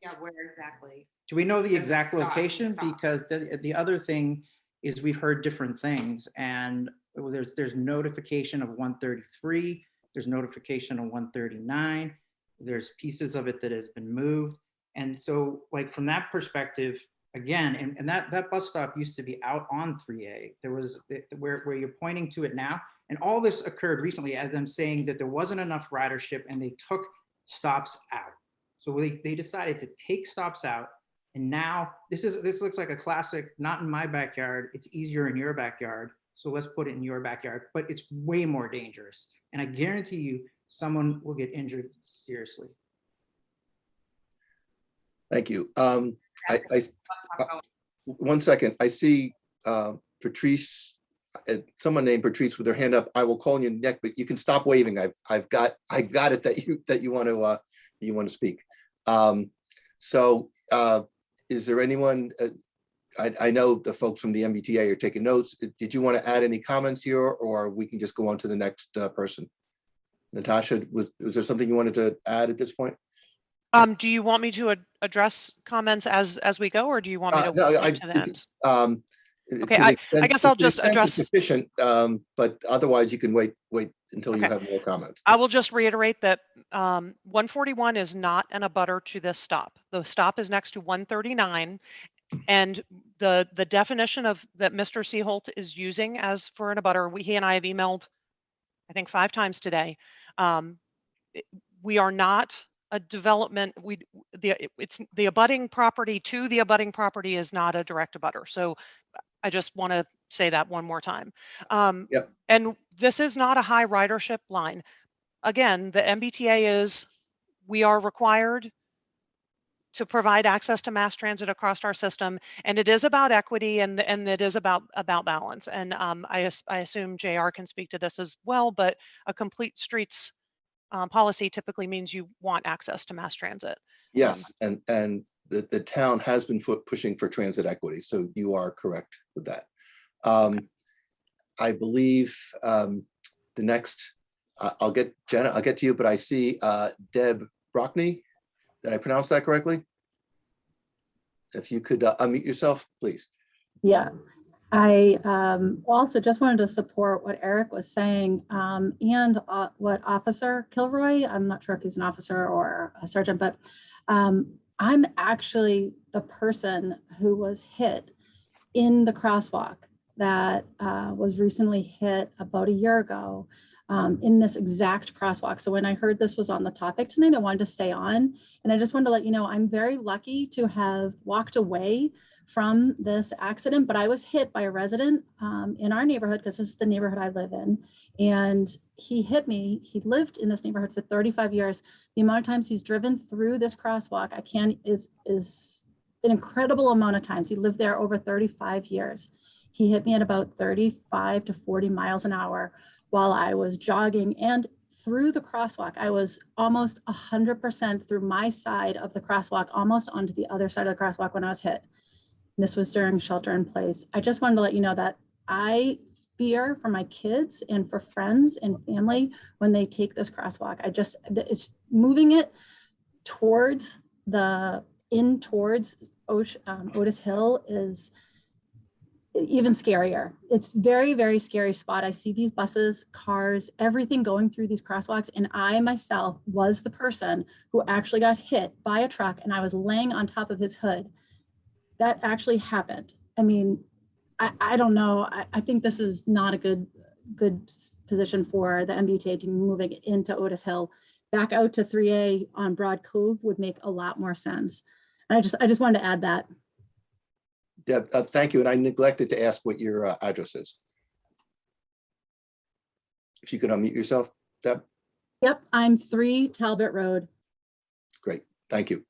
Yeah, where exactly? Do we know the exact Stop, location? stop. Because the other thing is we've heard different things, and there's notification of 133, there's notification of 139, there's pieces of it that has been moved. And so like from that perspective, again, and that bus stop used to be out on 3A. There was where you're pointing to it now. And all this occurred recently as I'm saying that there wasn't enough ridership and they took stops out. So they decided to take stops out. And now this looks like a classic, not in my backyard. It's easier in your backyard. So let's put it in your backyard, but it's way more dangerous. And I guarantee you someone will get injured seriously. Thank you. One second. I see Patrice, someone named Patrice with their hand up. I will call you next, but you can stop waving. I got it that you want to speak. Is there anyone? I know the folks from the MBTA are taking notes. Did you want to add any comments here, or we can just go on to the next person? Natasha, was there something you wanted to add at this point? Do you want me to address comments as we go, or do you want me to wait to the end? Okay, I guess I'll just address. Sufficient, but otherwise you can wait until you have more comments. I will just reiterate that 141 is not an abutter to this stop. The stop is next to 139, and the definition of that Mr. Seaholt is using as for an abutter, he and I have emailed, I think 5 times today. We are not a development. It's the abutting property to the abutting property is not a direct abutter. So I just want to say that one more time. And this is not a high ridership line. Again, the MBTA we are required to provide access to mass transit across our system, and it is about equity and it is about balance. And I assume JR can speak to this as well, but a complete streets policy typically means you want access to mass transit. Yes, and the town has been pushing for transit equity, so you are correct with that. I believe the next, I'll get Jenna, I'll get to you, but I see Deb Brockney. Did I pronounce that correctly? If you could unmute yourself, please. Yeah, I also just wanted to support what Eric was saying and what Officer Kilroy, I'm not sure if he's an officer or a sergeant, but I'm actually the person who was hit in the crosswalk that was recently hit about a year ago in this exact crosswalk. So when I heard this was on the topic tonight, I wanted to stay on. And I just wanted to let you know, I'm very lucky to have walked away from this accident, but I was hit by a resident in our neighborhood, because this is the neighborhood I live in. And he hit me. He lived in this neighborhood for 35 years. The amount of times he's driven through this crosswalk, is an incredible amount of times. He lived there over 35 years. He hit me at about 35 to 40 miles an hour while I was jogging, and through the crosswalk. I was almost 100% through my side of the crosswalk, almost onto the other side of the crosswalk when I was hit. And this was during shelter in place. I just wanted to let you know that I fear for my kids and for friends and family when they take this crosswalk. It's moving it towards Otis Hill is even scarier. It's very, very scary spot. I see these buses, cars, everything going through these crosswalks. And I myself was the person who actually got hit by a truck, and I was laying on top of his hood. That actually happened. I mean, I don't know. I think this is not a good position for the MBTA to be moving into Otis Hill. Back out to 3A on Broad Cove would make a lot more sense. And I just wanted to add that. Deb, thank you. And I neglected to ask what your address is. If you could unmute yourself, Deb. Yep, I'm 3 Talbot Road. Great, thank you.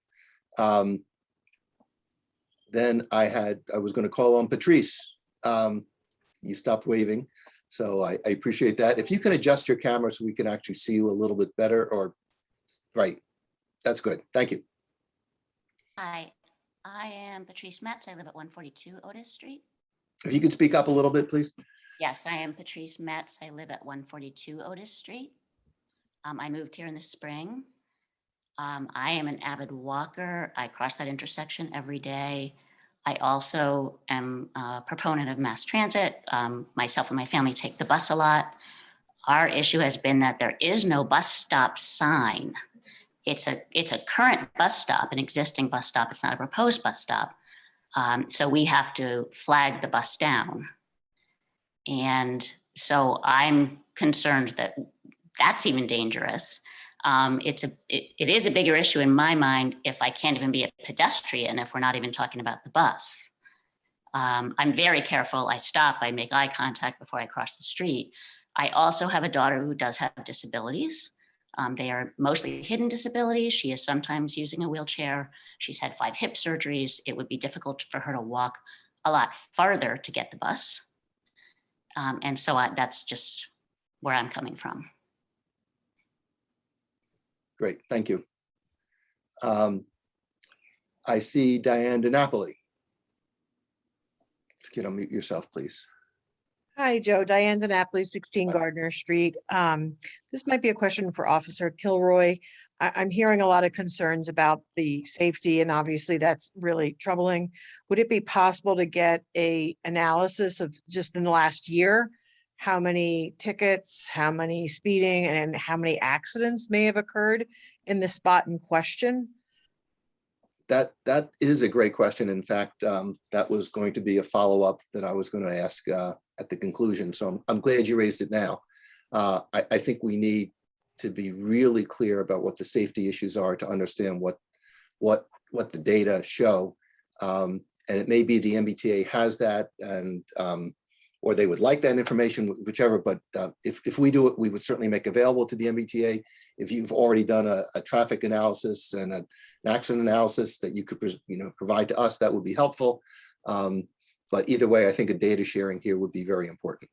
Then I was going to call on Patrice. You stopped waving, so I appreciate that. If you can adjust your camera so we can actually see you a little bit better, or right, that's good. Thank you. Hi, I am Patrice Metz. I live at 142 Otis Street. If you could speak up a little bit, please. Yes, I am Patrice Metz. I live at 142 Otis Street. I moved here in the spring. I am an avid walker. I cross that intersection every day. I also am a proponent of mass transit. Myself and my family take the bus a lot. Our issue has been that there is no bus stop sign. It's a current bus stop, an existing bus stop. It's not a proposed bus stop. So we have to flag the bus down. And so I'm concerned that that's even dangerous. It is a bigger issue in my mind if I can't even be a pedestrian, if we're not even talking about the bus. I'm very careful. I stop, I make eye contact before I cross the street. I also have a daughter who does have disabilities. They are mostly hidden disabilities. She is sometimes using a wheelchair. She's had 5 hip surgeries. It would be difficult for her to walk a lot farther to get the bus. And so that's just where I'm coming from. Great, thank you. I see Diane DiNapoli. If you can unmute yourself, please. Hi, Joe. Diane DiNapoli, 16 Gardner Street. This might be a question for Officer Kilroy. I'm hearing a lot of concerns about the safety, and obviously that's really troubling. Would it be possible to get an analysis of just in the last year, how many tickets, how many speeding, and how many accidents may have occurred in the spot in question? That is a great question. In fact, that was going to be a follow-up that I was going to ask at the conclusion. So I'm glad you raised it now. I think we need to be really clear about what the safety issues are to understand what the data show. And it may be the MBTA has that, and or they would like that information, whichever, but if we do it, we would certainly make available to the MBTA. If you've already done a traffic analysis and an accident analysis that you could provide to us, that would be helpful. But either way, I think a data sharing here would be very important.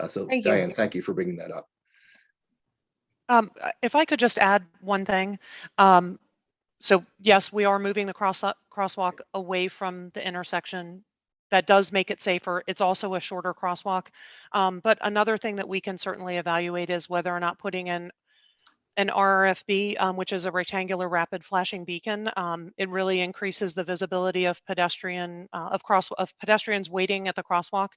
So Diane, thank you for bringing that up. If I could just add one thing. So yes, we are moving the crosswalk away from the intersection. That does make it safer. It's also a shorter crosswalk. But another thing that we can certainly evaluate is whether or not putting in an RRFB, which is a rectangular rapid flashing beacon. It really increases the visibility of pedestrians waiting at the crosswalk.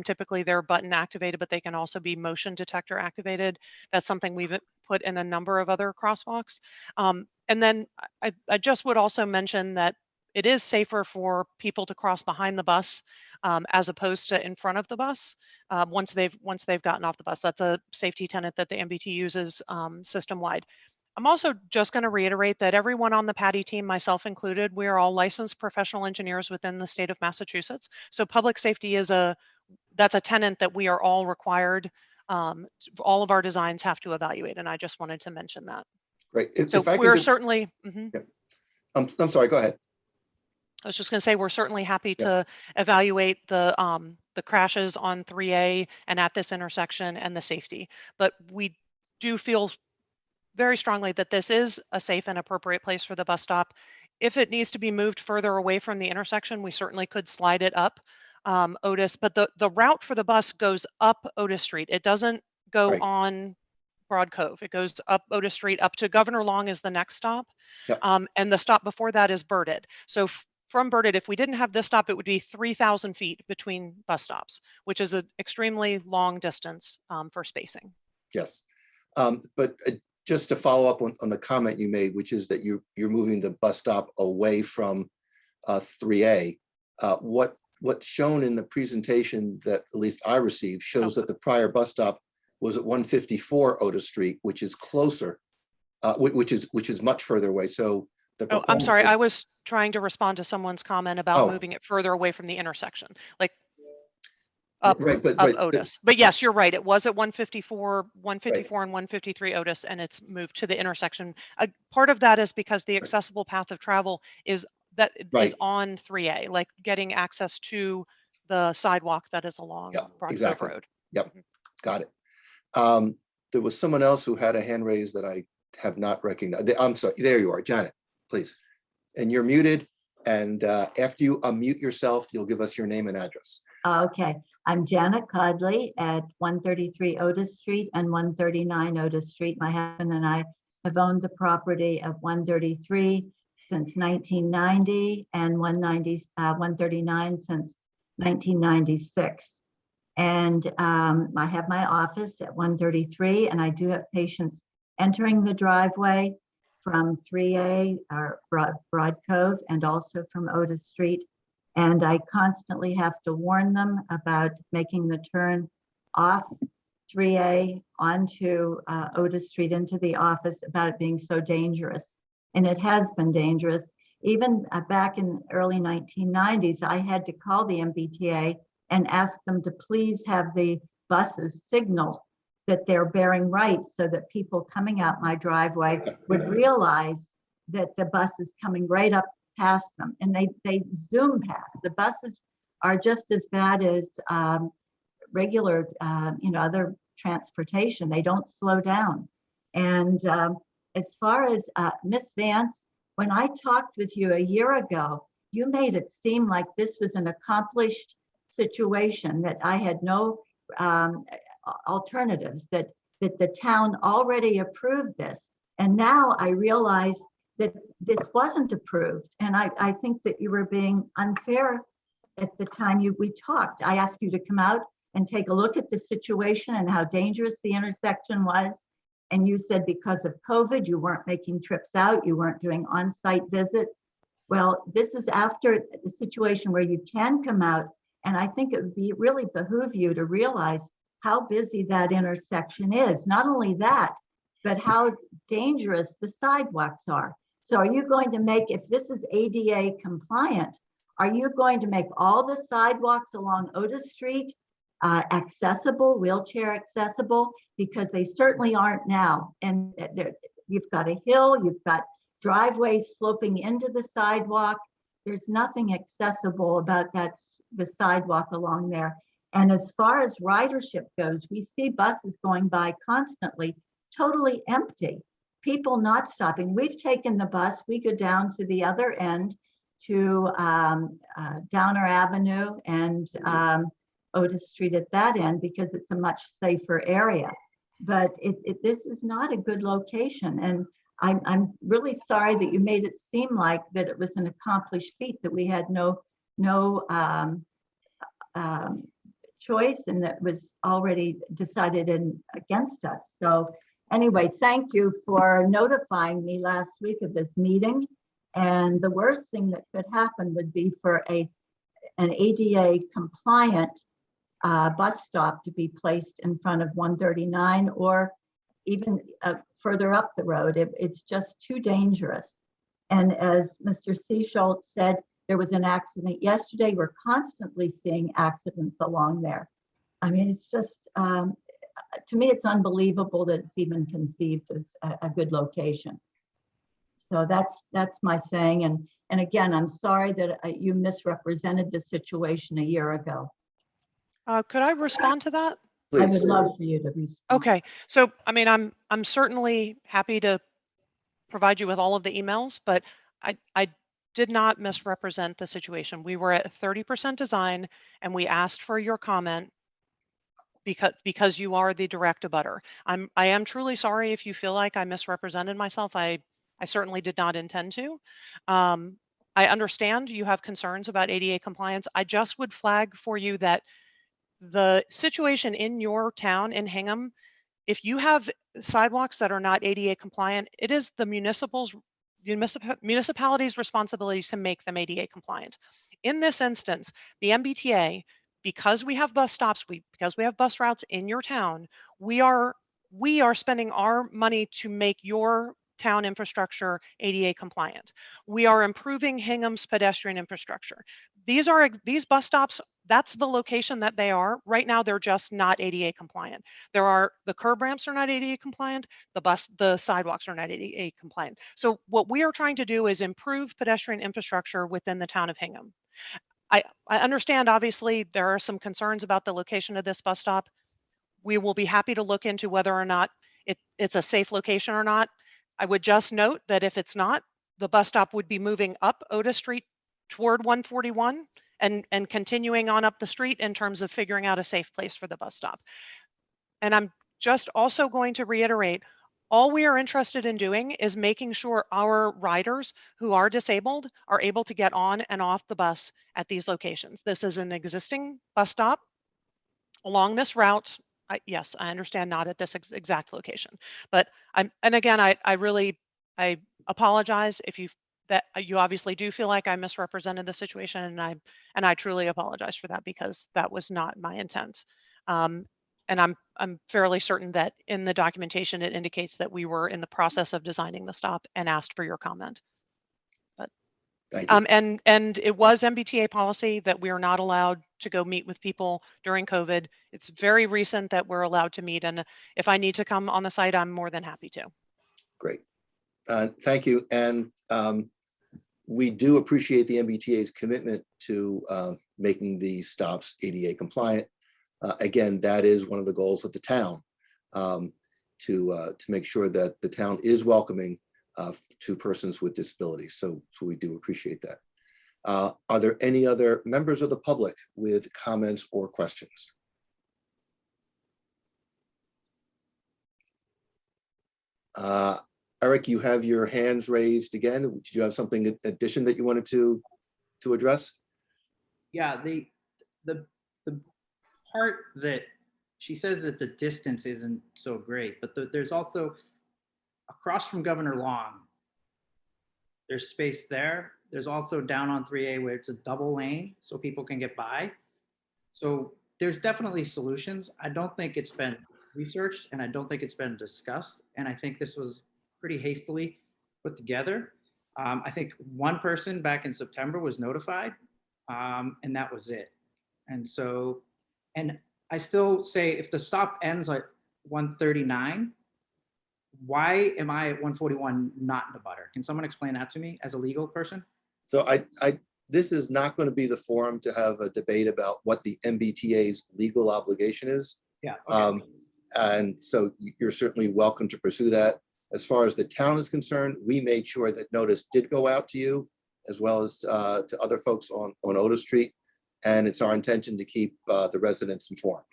Typically they're button activated, but they can also be motion detector activated. That's something we've put in a number of other crosswalks. And then I just would also mention that it is safer for people to cross behind the bus as opposed to in front of the bus once they've gotten off the bus. That's a safety tenet that the MBT uses system-wide. I'm also just going to reiterate that everyone on the PADI team, myself included, we are all licensed professional engineers within the state of Massachusetts. So public safety is that's a tenet that we are all required. All of our designs have to evaluate, and I just wanted to mention that. Great. So we're certainly. Yeah. I'm sorry. Go ahead. I was just going to say we're certainly happy to evaluate the crashes on 3A and at this intersection and the safety, but we do feel very strongly that this is a safe and appropriate place for the bus stop. If it needs to be moved further away from the intersection, we certainly could slide it up Otis, but the route for the bus goes up Otis Street. It doesn't go on Broad Cove. It goes up Otis Street up to Governor Long is the next stop. Yep. And the stop before that is Birded. So from Birded, if we didn't have this stop, it would be 3,000 feet between bus stops, which is an extremely long distance for spacing. Yes. But just to follow up on the comment you made, which is that you're moving the bus stop away from 3A. What's shown in the presentation that at least I received shows that the prior bus stop was at 154 Otis Street, which is closer, which is much further away. So Oh, I'm sorry. I was trying to respond to someone's comment about moving it further away from the intersection, like up Otis. But yes, you're right. It was at 154 and 153 Otis, and it's moved to the intersection. Part of that is because the accessible path of travel is on 3A, like getting access to the sidewalk that is along Broad Cove Road. Yep, got it. There was someone else who had a hand raised that I have not recognized. I'm sorry. There you are, Janet, please. And you're muted. And after you unmute yourself, you'll give us your name and address. Okay, I'm Janet Codley at 133 Otis Street and 139 Otis Street. My husband and I have owned the property of 133 since 1990 and 139 since 1996. And I have my office at 133, and I do have patients entering the driveway from 3A or Broad Cove and also from Otis Street. And I constantly have to warn them about making the turn off 3A onto Otis Street into the office about it being so dangerous. And it has been dangerous. Even back in the early 1990s, I had to call the MBTA and ask them to please have the buses signal that they're bearing right so that people coming out my driveway would realize that the bus is coming right up past them, and they zoom past. The buses are just as bad as regular, other transportation. They don't slow down. And as far as Miss Vance, when I talked with you a year ago, you made it seem like this was an accomplished situation, that I had no alternatives, that the town already approved this. And now I realize that this wasn't approved. And I think that you were being unfair at the time we talked. I asked you to come out and take a look at the situation and how dangerous the intersection was. And you said because of COVID, you weren't making trips out, you weren't doing on-site visits. Well, this is after the situation where you can come out. And I think it would really behoove you to realize how busy that intersection is. Not only that, but how dangerous the sidewalks are. So are you going to make, if this is ADA compliant, are you going to make all the sidewalks along Otis Street accessible, wheelchair accessible? Because they certainly aren't now. And you've got a hill, you've got driveways sloping into the sidewalk. There's nothing accessible about the sidewalk along there. And as far as ridership goes, we see buses going by constantly, totally empty. People not stopping. We've taken the bus, we go down to the other end to Downer Avenue and Otis Street at that end because it's a much safer area. But this is not a good location. And I'm really sorry that you made it seem like that it was an accomplished feat, that we had no choice and that was already decided against us. So anyway, thank you for notifying me last week of this meeting. And the worst thing that could happen would be for an ADA compliant bus stop to be placed in front of 139 or even further up the road. It's just too dangerous. And as Mr. C. Schultz said, there was an accident yesterday. We're constantly seeing accidents along there. I mean, it's just, to me, it's unbelievable that it's even conceived as a good location. So that's my saying. And again, I'm sorry that you misrepresented the situation a year ago. Could I respond to that? I would love for you to respond. Okay, so I mean, I'm certainly happy to provide you with all of the emails, but I did not misrepresent the situation. We were at 30% design, and we asked for your comment because you are the direct abutter. I am truly sorry if you feel like I misrepresented myself. I certainly did not intend to. I understand you have concerns about ADA compliance. I just would flag for you that the situation in your town in Hingham, if you have sidewalks that are not ADA compliant, it is the municipality's responsibility to make them ADA compliant. In this instance, the MBTA, because we have bus stops, because we have bus routes in your town, we are spending our money to make your town infrastructure ADA compliant. We are improving Hingham's pedestrian infrastructure. These bus stops, that's the location that they are. Right now, they're just not ADA compliant. The curb ramps are not ADA compliant. The sidewalks are not ADA compliant. So what we are trying to do is improve pedestrian infrastructure within the town of Hingham. I understand, obviously, there are some concerns about the location of this bus stop. We will be happy to look into whether or not it's a safe location or not. I would just note that if it's not, the bus stop would be moving up Otis Street toward 141 and continuing on up the street in terms of figuring out a safe place for the bus stop. And I'm just also going to reiterate, all we are interested in doing is making sure our riders who are disabled are able to get on and off the bus at these locations. This is an existing bus stop along this route. Yes, I understand not at this exact location, but I really apologize if you obviously do feel like I misrepresented the situation, and I truly apologize for that because that was not my intent. And I'm fairly certain that in the documentation it indicates that we were in the process of designing the stop and asked for your comment. But thank you. And it was MBTA policy that we are not allowed to go meet with people during COVID. It's very recent that we're allowed to meet, and if I need to come on the site, I'm more than happy to. Great. Thank you. And we do appreciate the MBTA's commitment to making these stops ADA compliant. Again, that is one of the goals of the town, to make sure that the town is welcoming to persons with disabilities. So we do appreciate that. Are there any other members of the public with comments or questions? Eric, you have your hands raised again. Did you have something in addition that you wanted to address? Yeah, the part that she says that the distance isn't so great, but there's also across from Governor Long, there's space there. There's also down on 3A where it's a double lane so people can get by. So there's definitely solutions. I don't think it's been researched and I don't think it's been discussed. And I think this was pretty hastily put together. I think one person back in September was notified, and that was it. And so, and I still say if the stop ends at 139, why am I at 141 not in the butter? Can someone explain that to me as a legal person? So this is not going to be the forum to have a debate about what the MBTA's legal obligation is. Yeah. Okay. And so you're certainly welcome to pursue that. As far as the town is concerned, we made sure that notice did go out to you as well as to other folks on Otis Street. And it's our intention to keep the residents informed.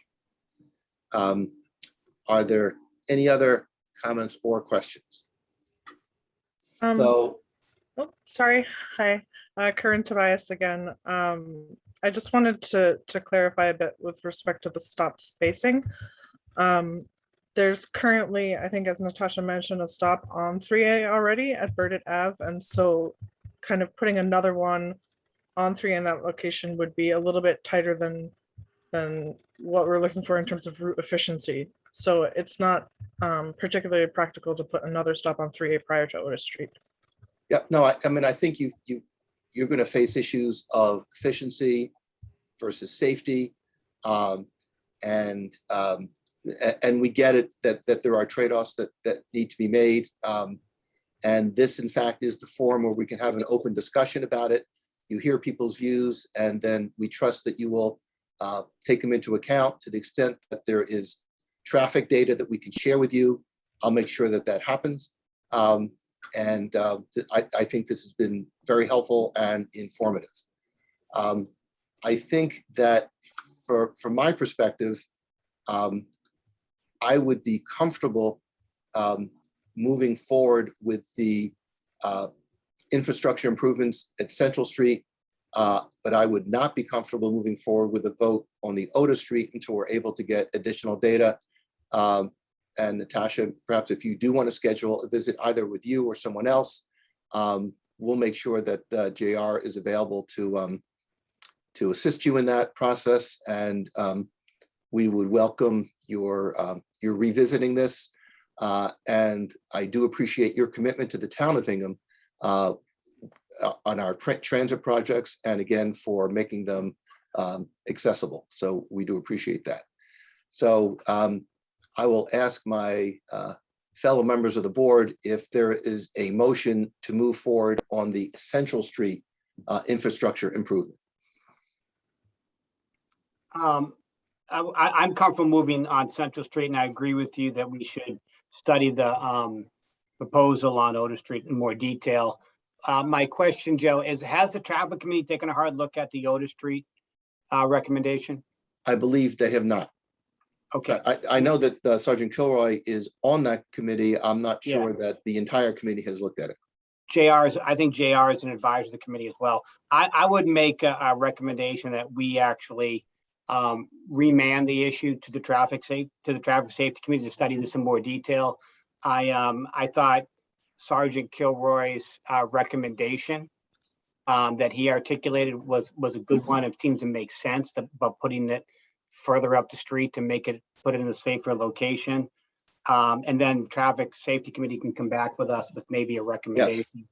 Are there any other comments or questions? Oh, sorry. Hi, Corinne Tobias again. I just wanted to clarify a bit with respect to the stop spacing. There's currently, I think as Natasha mentioned, a stop on 3A already at Burdett Ave. And so kind of putting another one on 3 in that location would be a little bit tighter than what we're looking for in terms of route efficiency. So it's not particularly practical to put another stop on 3A prior to Otis Street. Yeah, no, I mean, I think you're going to face issues of efficiency versus safety. And we get it that there are trade-offs that need to be made. And this, in fact, is the forum where we can have an open discussion about it. You hear people's views, and then we trust that you will take them into account to the extent that there is traffic data that we can share with you. I'll make sure that that happens. I think this has been very helpful and informative. I think that from my perspective, I would be comfortable moving forward with the infrastructure improvements at Central Street, but I would not be comfortable moving forward with a vote on the Otis Street until we're able to get additional data. And Natasha, perhaps if you do want to schedule a visit either with you or someone else, we'll make sure that JR is available to assist you in that process. And we would welcome your revisiting this. And I do appreciate your commitment to the town of Hingham on our transit projects, and again, for making them accessible. So we do appreciate that. So I will ask my fellow members of the board if there is a motion to move forward on the Central Street infrastructure improvement. I'm comfortable moving on Central Street, and I agree with you that we should study the proposal on Otis Street in more detail. My question, Joe, is has the traffic committee taken a hard look at the Otis Street recommendation? I believe they have not. Okay. I know that Sergeant Kilroy is on that committee. I'm not sure that the entire committee has looked at it. I think JR is an advisor of the committee as well. I would make a recommendation that we actually remand the issue to the traffic safety committee to study this in more detail. I thought Sergeant Kilroy's recommendation that he articulated was a good one. It seems to make sense about putting it further up the street to put it in a safer location. And then traffic safety committee can come back with us with maybe a recommendation. Yes,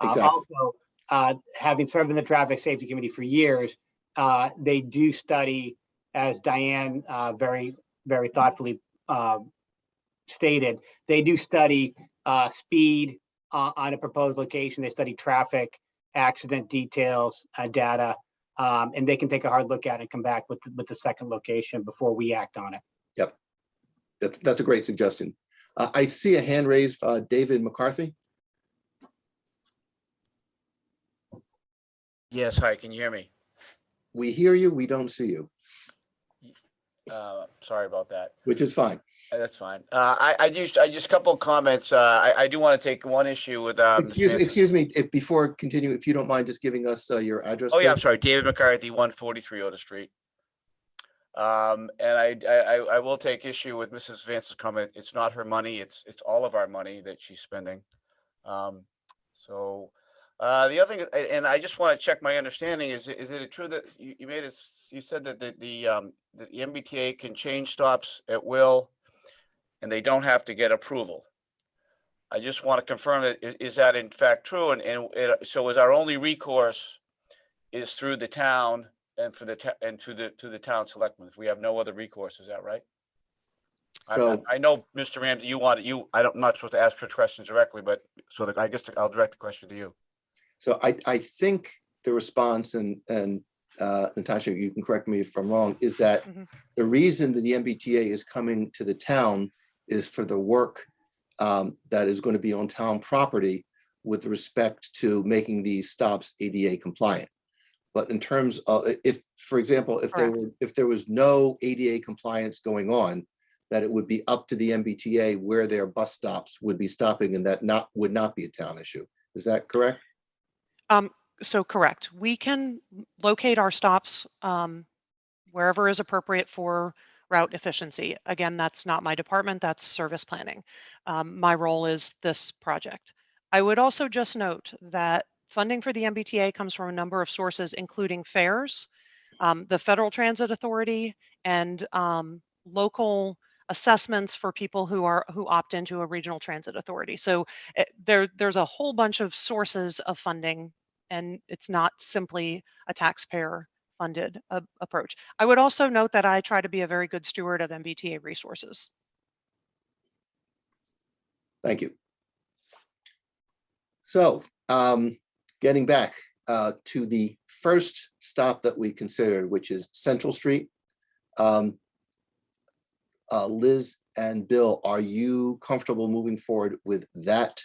exactly. Also, having served in the traffic safety committee for years, they do study, as Diane very, very thoughtfully stated, they do study speed on a proposed location. They study traffic, accident details, data, and they can take a hard look at it and come back with the second location before we act on it. Yep, that's a great suggestion. I see a hand raised, David McCarthy. Yes, hi, can you hear me? We hear you, we don't see you. Sorry about that. Which is fine. That's fine. I just a couple of comments. I do want to take one issue with. Excuse me, before continuing, if you don't mind just giving us your address. Oh yeah, I'm please. sorry, David McCarthy, 143 Otis Street. And I will take issue with Mrs. Vance's comment. It's not her money. It's all of our money that she's spending. The other thing, and I just want to check my understanding, is it true that you said that the MBTA can change stops at will and they don't have to get approval? I just want to confirm that, is that in fact true? So is our only recourse is through the town and to the town selectmen? We have no other recourse, is that right? So I know, Mr. Ramsey, I'm not supposed to ask for questions directly, but I guess I'll direct the question to you. So I think the response, and Natasha, you can correct me if I'm wrong, is that the reason that the MBTA is coming to the town is for the work that is going to be on town property with respect to making these stops ADA compliant. But in terms of, for example, if there was no ADA compliance going on, that it would be up to the MBTA where their bus stops would be stopping, and that would not be a town issue. Is that correct? So correct. We can locate our stops wherever is appropriate for route efficiency. Again, that's not my department, that's service planning. My role is this project. I would also just note that funding for the MBTA comes from a number of sources, including fares, the Federal Transit Authority, and local assessments for people who opt into a regional transit authority. So there's a whole bunch of sources of funding, and it's not simply a taxpayer funded approach. I would also note that I try to be a very good steward of MBTA resources. Thank you. So getting back to the first stop that we considered, which is Central Street. Liz and Bill, are you comfortable moving forward with that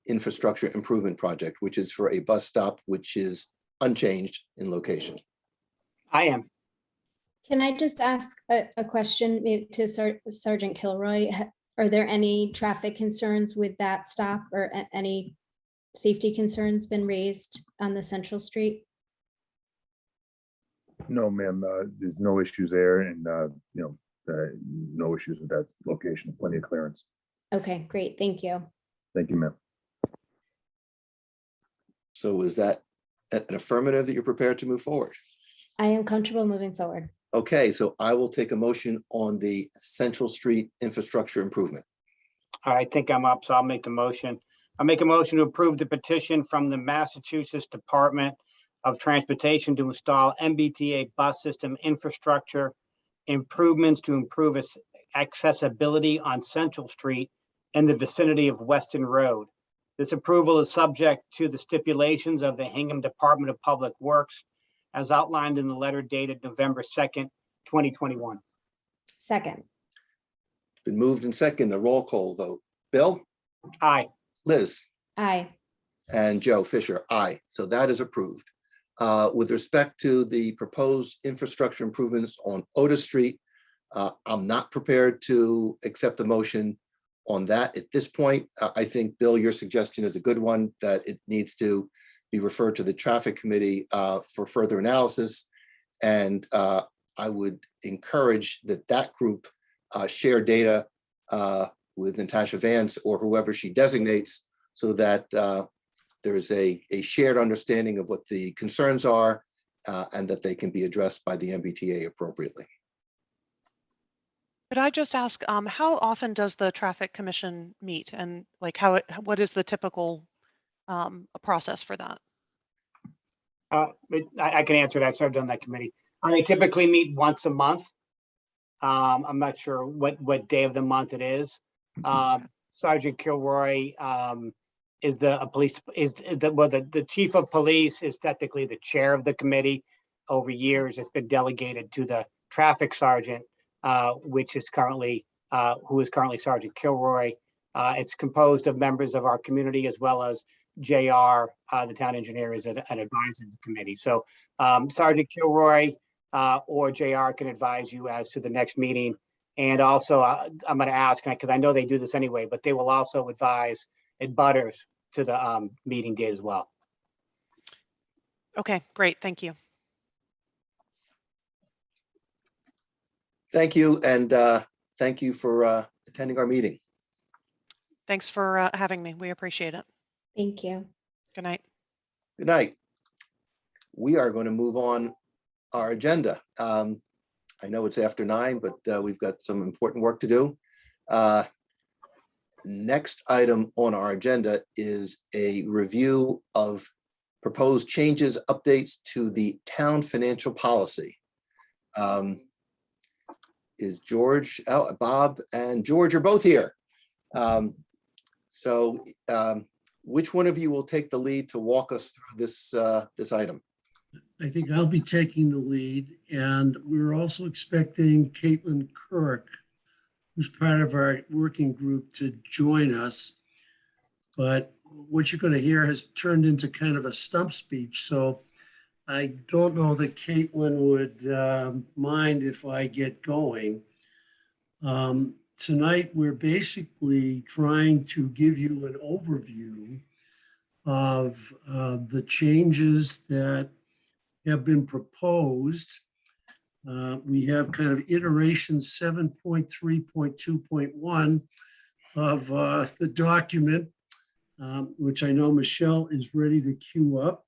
infrastructure improvement project, which is for a bus stop, which is unchanged in location? I am. Can I just ask a question maybe to Sergeant Kilroy? Are there any traffic concerns with that stop, or any safety concerns been raised on the Central Street? No, ma'am, there's no issues there, and no issues with that location, plenty of clearance. Okay, great, thank you. Thank you, ma'am. So is that an affirmative that you're prepared to move forward? I am comfortable moving forward. Okay, so I will take a motion on the Central Street infrastructure improvement. I think I'm up, so I'll make the motion. I'll make a motion to approve the petition from the Massachusetts Department of Transportation to install MBTA bus system infrastructure improvements to improve accessibility on Central Street in the vicinity of Weston Road. This approval is subject to the stipulations of the Hingham Department of Public Works as outlined in the letter dated November 2nd, 2021. Second. Been moved and second, a roll call vote. Bill? Aye. Liz? Aye. And Joe Fisher, aye. So that is approved. With respect to the proposed infrastructure improvements on Otis Street, I'm not prepared to accept the motion on that at this point. I think, Bill, your suggestion is a good one, that it needs to be referred to the traffic committee for further analysis. And I would encourage that group share data with Natasha Vance or whoever she designates, so that there is a shared understanding of what the concerns are and that they can be addressed by the MBTA appropriately. Could I just ask, how often does the Traffic Commission meet, and like what is the typical process for that? I can answer that. I served on that committee. They typically meet once a month. I'm not sure what day of the month it is. Sergeant Kilroy is the chief of police is technically the chair of the committee. Over years, it's been delegated to the traffic sergeant, which is currently who is currently Sergeant Kilroy. It's composed of members of our community as well as JR, the town engineer, is an advisor to the committee. So Sergeant Kilroy or JR can advise you as to the next meeting. And also, I'm going to ask, because I know they do this anyway, but they will also advise abutters to the meeting date as well. Okay, great. Thank you. Thank you, and thank you for attending our meeting. Thanks for having me. We appreciate it. Thank you. Good night. Good night. We are going to move on our agenda. I know it's after 9, but we've got some important work to do. Next item on our agenda is a review of proposed changes, updates to the town financial policy. Is George, Bob and George are both here. So which one of you will take the lead to walk us through this item? I think I'll be taking the lead, and we're also expecting Caitlin Kirk, who's part of our working group, to join us. But what you're going to hear has turned into kind of a stump speech, so I don't know that Caitlin would mind if I get going. Tonight, we're basically trying to give you an overview of the changes that have been proposed. We have kind of iteration 7.3.2.1 of the document, which I know Michelle is ready to queue up.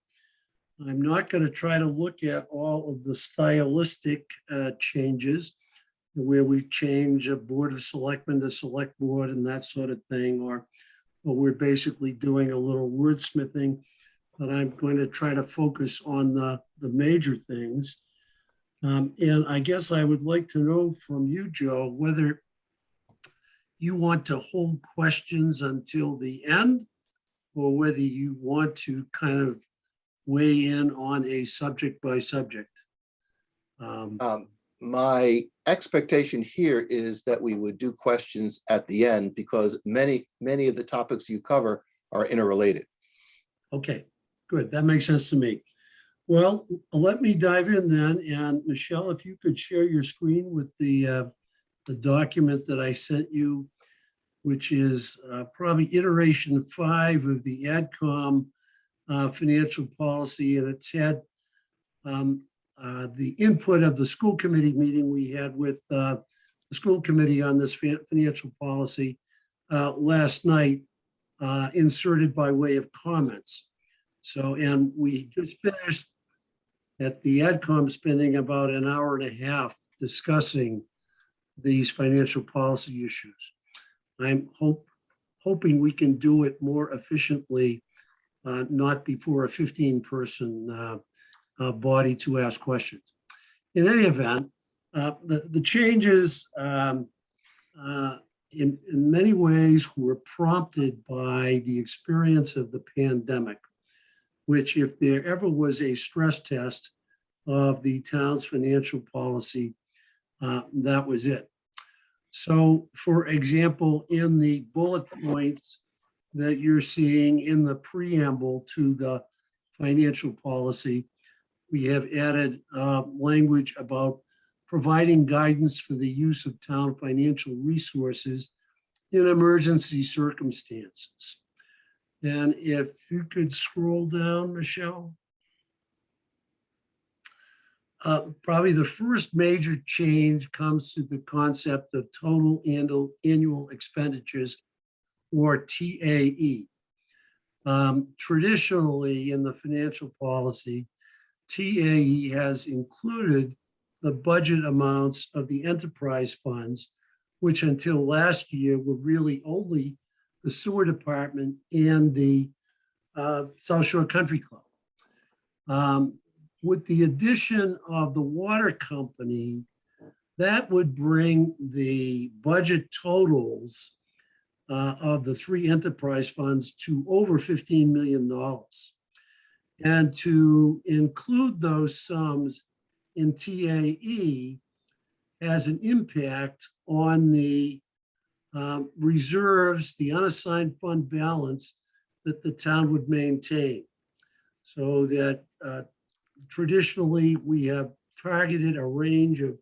I'm not going to try to look at all of the stylistic changes where we change a Board of Selectmen to Select Board and that sort of thing, or we're basically doing a little wordsmithing, but I'm going to try to focus on the major things. And I guess I would like to know from you, Joe, whether you want to hold questions until the end, or whether you want to kind of weigh in on a subject by subject. My expectation here is that we would do questions at the end because many of the topics you cover are interrelated. Okay, good. That makes sense to me. Well, let me dive in then. And Michelle, if you could share your screen with the document that I sent you, which is probably iteration 5 of the AdCom financial policy. And it's had the input of the school committee meeting we had with the school committee on this financial policy last night, inserted by way of comments. So, and we just finished at the AdCom spending about an hour and a half discussing these financial policy issues. I'm hoping we can do it more efficiently, not before a 15-person body to ask questions. In any event, the changes in many ways were prompted by the experience of the pandemic, which, if there ever was a stress test of the town's financial policy, that was it. So, for example, in the bullet points that you're seeing in the preamble to the financial policy, we have added language about providing guidance for the use of town financial resources in emergency circumstances. And if you could scroll down, Michelle. Probably the first major change comes to the concept of total annual expenditures, or TAE. Traditionally, in the financial policy, TAE has included the budget amounts of the enterprise funds, which until last year were really only the sewer department and the South Shore Country Club. With the addition of the water company, that would bring the budget totals of the 3 enterprise funds to over $15 million. And to include those sums in TAE has an impact on the reserves, the unassigned fund balance that the town would maintain. So that traditionally we have targeted a range of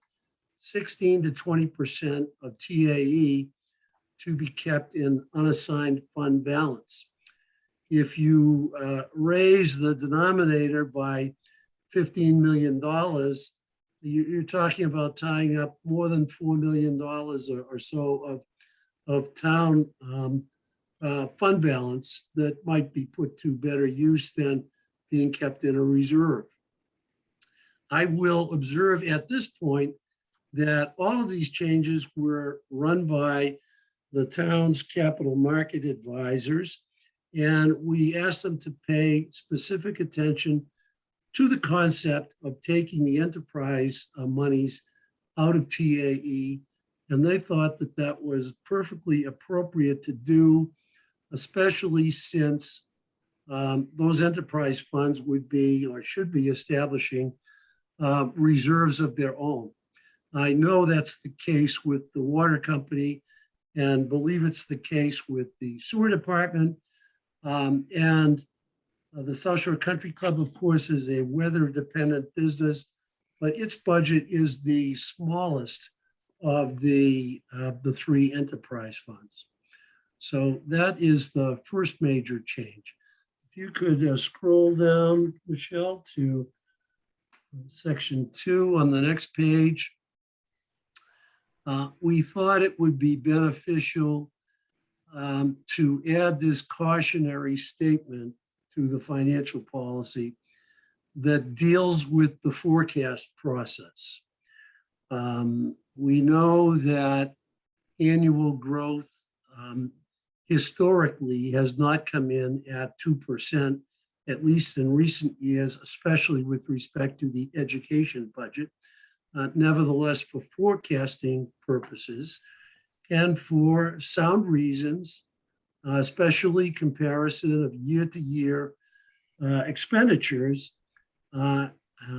16 to 20% of TAE to be kept in unassigned fund balance. If you raise the denominator by $15 million, you're talking about tying up more than $4 million or so of town fund balance that might be put to better use than being kept in a reserve. I will observe at this point that all of these changes were run by the town's capital market advisors, and we asked them to pay specific attention to the concept of taking the enterprise monies out of TAE, and they thought that that was perfectly appropriate to do, especially since those enterprise funds would be or should be establishing reserves of their own. I know that's the case with the water company and believe it's the case with the sewer department. And the South Shore Country Club, of course, is a weather-dependent business, but its budget is the smallest of the 3 enterprise funds. So that is the first major change. If you could scroll down, Michelle, to section 2 on the next page. We thought it would be beneficial to add this cautionary statement to the financial policy that deals with the forecast process. We know that annual growth historically has not come in at 2%, at least in recent years, especially with respect to the education budget. Nevertheless, for forecasting purposes and for sound reasons, especially comparison of year-to-year expenditures,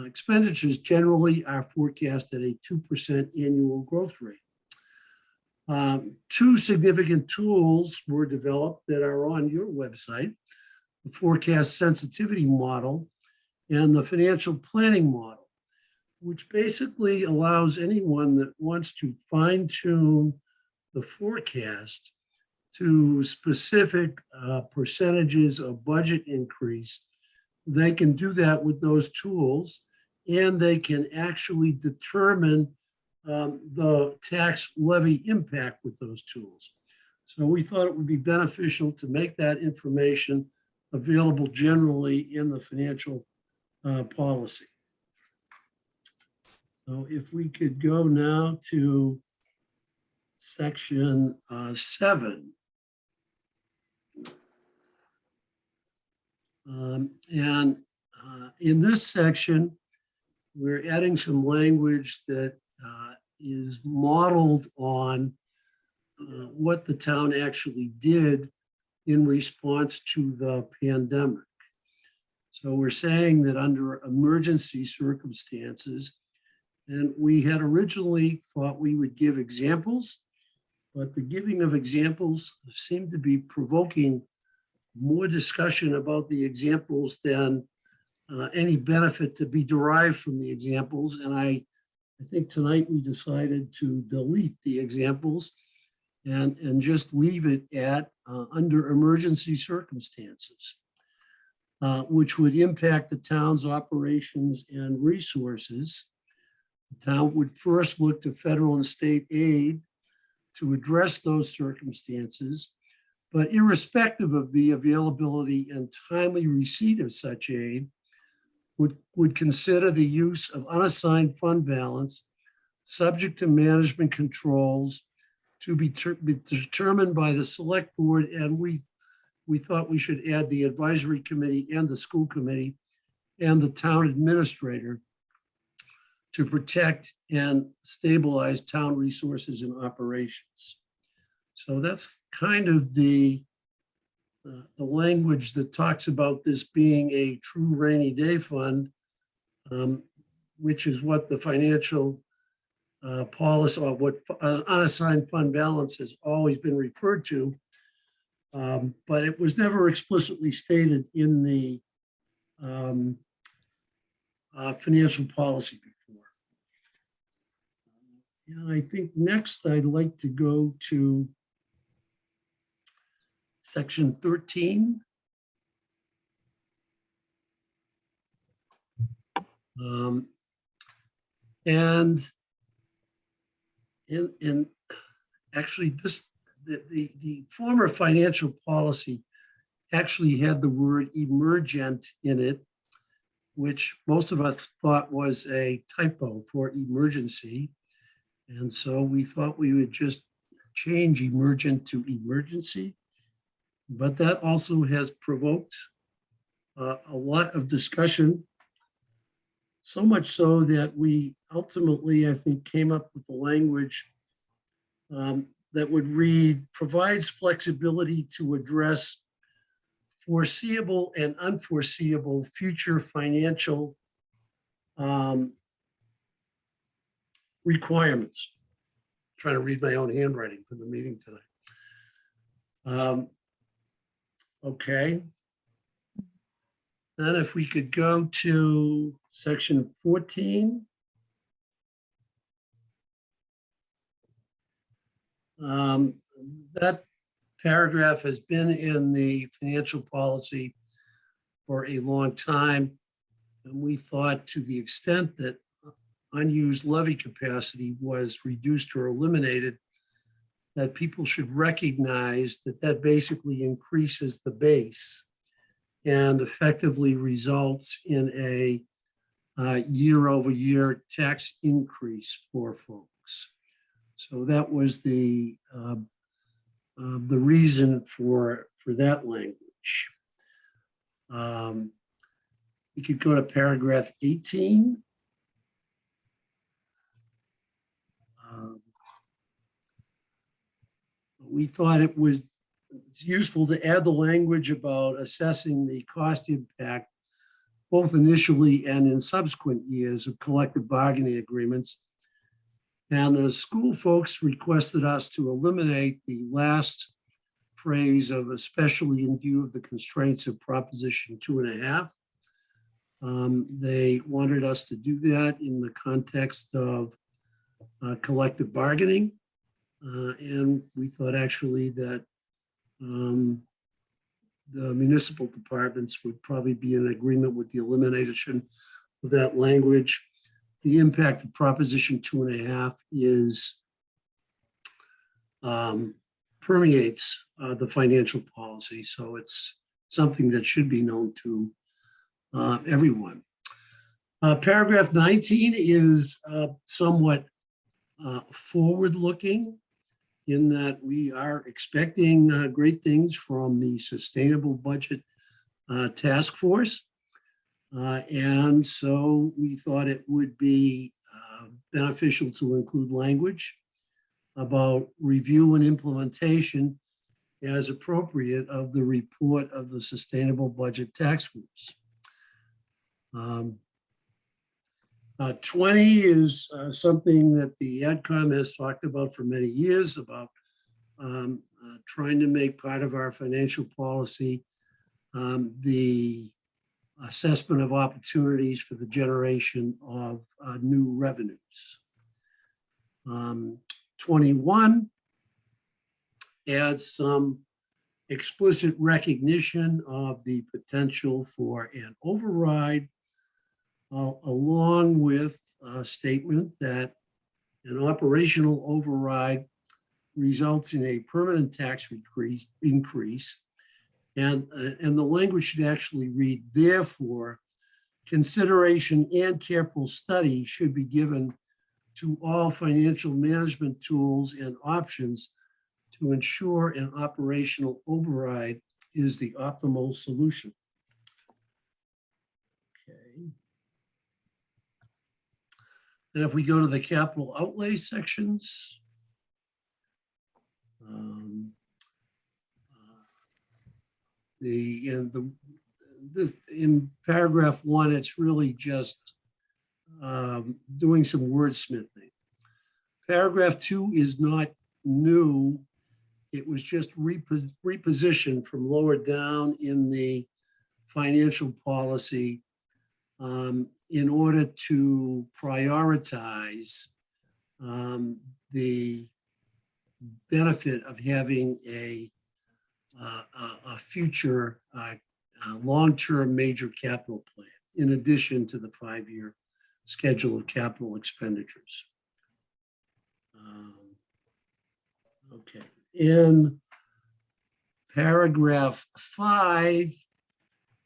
expenditures generally are forecast at a 2% annual growth rate. Two significant tools were developed that are on your website: the forecast sensitivity model and the financial planning model, which basically allows anyone that wants to fine-tune the forecast to specific percentages of budget increase. They can do that with those tools, and they can actually determine the tax levy impact with those tools. So we thought it would be beneficial to make that information available generally in the financial policy. So if we could go now to section 7. In this section, we're adding some language that is modeled on what the town actually did in response to the pandemic. So we're saying that under emergency circumstances, and we had originally thought we would give examples, but the giving of examples seemed to be provoking more discussion about the examples than any benefit to be derived from the examples. And I think tonight we decided to delete the examples and just leave it at under emergency circumstances, which would impact the town's operations and resources. The town would first look to federal and state aid to address those circumstances, but irrespective of the availability and timely receipt of such aid, would consider the use of unassigned fund balance subject to management controls to be determined by the select board. And we thought we should add the advisory committee and the school committee and the town administrator to protect and stabilize town resources and operations. So that's kind of the language that talks about this being a true rainy day fund, which is what the financial policy, or what unassigned fund balance has always been referred to. But it was never explicitly stated in the financial policy before. And I think next I'd like to go to section 13. And in actually this, the former financial policy actually had the word emergent in it, which most of us thought was a typo for emergency. And so we thought we would just change emergent to emergency. But that also has provoked a lot of discussion, so much so that we ultimately, I think, came up with the language that would read, provides flexibility to address foreseeable and unforeseeable future financial requirements. I'm trying to read my own handwriting for the meeting tonight. Okay. Then if we could go to section 14. That paragraph has been in the financial policy for a long time. And we thought, to the extent that unused levy capacity was reduced or eliminated, that people should recognize that that basically increases the base. and effectively results in a year-over-year tax increase for folks. So that was the reason for that language. We could go to paragraph 18. We thought it's useful to add the language about assessing the cost impact both initially and in subsequent years of collective bargaining agreements. And the school folks requested us to eliminate the last phrase of especially in view of the constraints of Proposition 2.5. They wanted us to do that in the context of collective bargaining. And we thought actually that the municipal departments would probably be in agreement with the elimination of that language. The impact of Proposition 2.5 is permeates the financial policy. So it's something that should be known to everyone. Paragraph 19 is somewhat forward-looking in that we are expecting great things from the Sustainable Budget Task Force. And so we thought it would be beneficial to include language about review and implementation as appropriate of the report of the Sustainable Budget Task Force. 20 is something that the AdCom has talked about for many years about trying to make part of our financial policy the assessment of opportunities for the generation of new revenues. 21 adds some explicit recognition of the potential for an override, along with a statement that an operational override results in a permanent tax increase. And the language should actually read, therefore, consideration and careful study should be given to all financial management tools and options to ensure an operational override is the optimal solution. Okay. And if we go to the capital outlay sections, in paragraph 1, it's really just doing some wordsmithing. Paragraph 2 is not new. It was just repositioned from lower down in the financial policy in order to prioritize the benefit of having a future long-term major capital plan, in addition to the 5-year schedule of capital expenditures. Okay, in paragraph 5,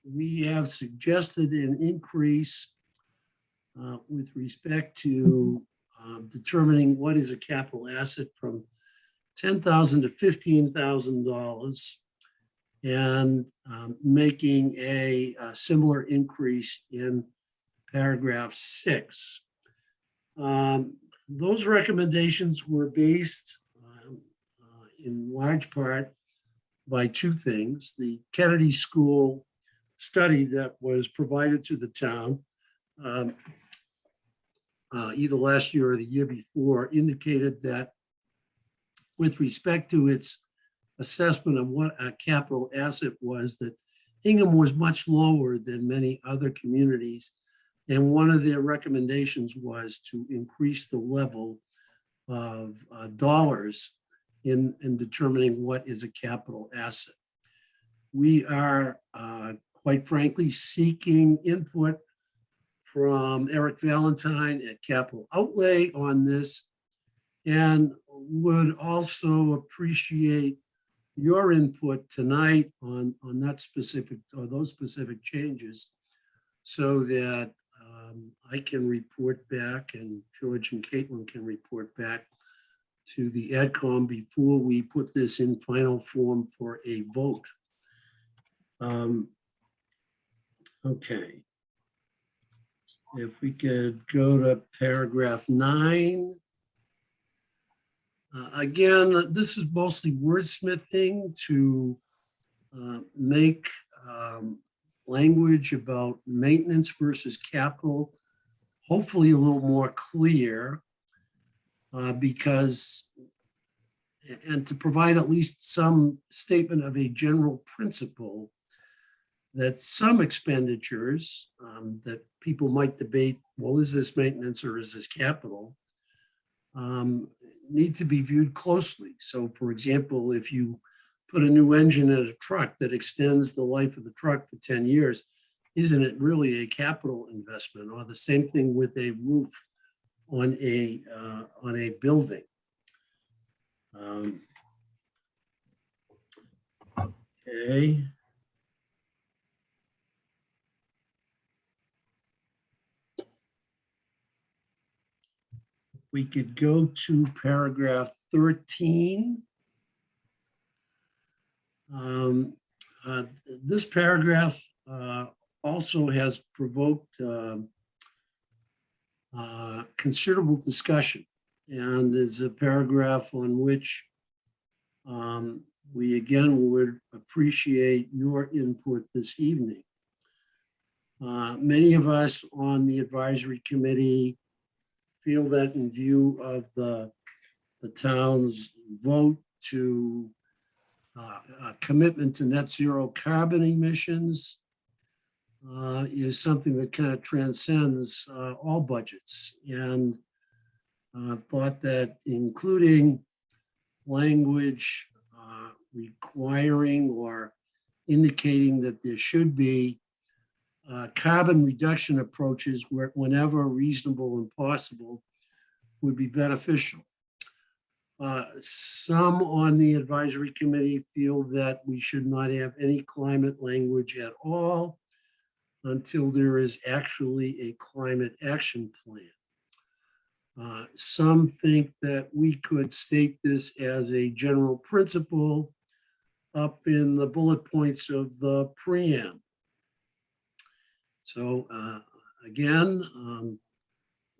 we have suggested an increase with respect to determining what is a capital asset from $10,000 to $15,000 and making a similar increase in paragraph 6. Those recommendations were based in large part by two things. The Kennedy School study that was provided to the town either last year or the year before indicated that with respect to its assessment of what a capital asset was, that Hingham was much lower than many other communities. And one of their recommendations was to increase the level of dollars in determining what is a capital asset. We are, quite frankly, seeking input from Eric Valentine at Capital Outlay on this, and would also appreciate your input tonight on that specific, or those specific changes, so that I can report back and George and Caitlin can report back to the AdCom before we put this in final form for a vote. Okay. If we could go to paragraph 9. Again, this is mostly wordsmithing to make language about maintenance versus capital, hopefully a little more clear, because, and to provide at least some statement of a general principle that some expenditures that people might debate, well, is this maintenance or is this capital, need to be viewed closely. So for example, if you put a new engine in a truck that extends the life of the truck for 10 years, isn't it really a capital investment? Or the same thing with a roof on a building. Okay. We could go to paragraph 13. This paragraph also has provoked considerable discussion, and is a paragraph on which we again would appreciate your input this evening. Many of us on the advisory committee feel that in view of the town's vote to commitment to net zero carbon emissions is something that kind of transcends all budgets, and thought that including language requiring or indicating that there should be carbon reduction approaches whenever reasonable and possible would be beneficial. Some on the advisory committee feel that we should not have any climate language at all until there is actually a climate action plan. Some think that we could state this as a general principle up in the bullet points of the preamble. So again,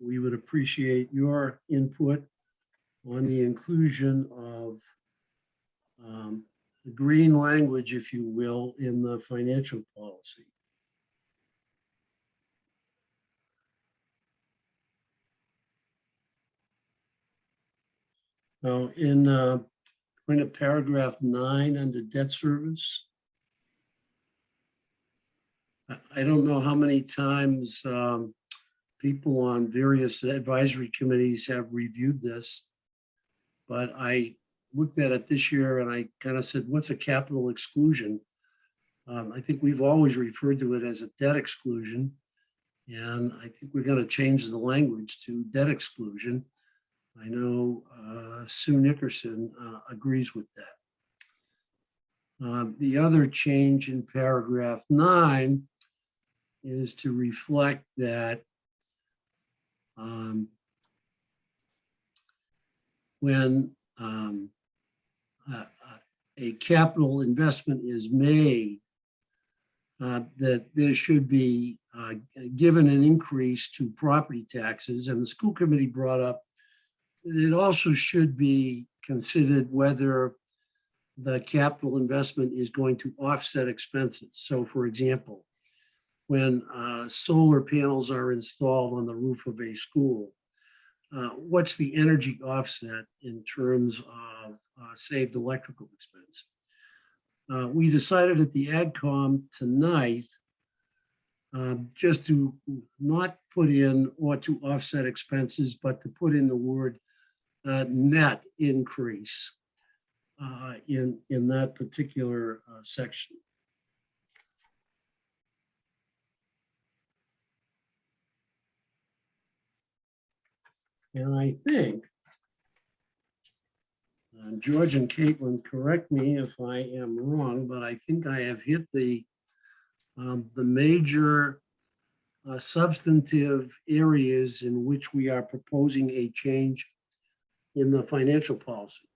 we would appreciate your input on the inclusion of green language, if you will, in the financial policy. Now, in going to paragraph 9 under debt service, I don't know how many times people on various advisory committees have reviewed this, but I looked at it this year and I kind of said, what's a capital exclusion? I think we've always referred to it as a debt exclusion, and I think we're going to change the language to debt exclusion. I know Sue Nickerson agrees with that. The other change in paragraph 9 is to reflect that when a capital investment is made, that there should be given an increase to property taxes. And the school committee brought up that it also should be considered whether the capital investment is going to offset expenses. So for example, when solar panels are installed on the roof of a school, what's the energy offset in terms of saved electrical expense? We decided at the AdCom tonight just to not put in or to offset expenses, but to put in the word net increase in that particular section. And I think George and Caitlin, correct me if I am wrong, but I think I have hit the major substantive areas in which we are proposing a change in the financial policy.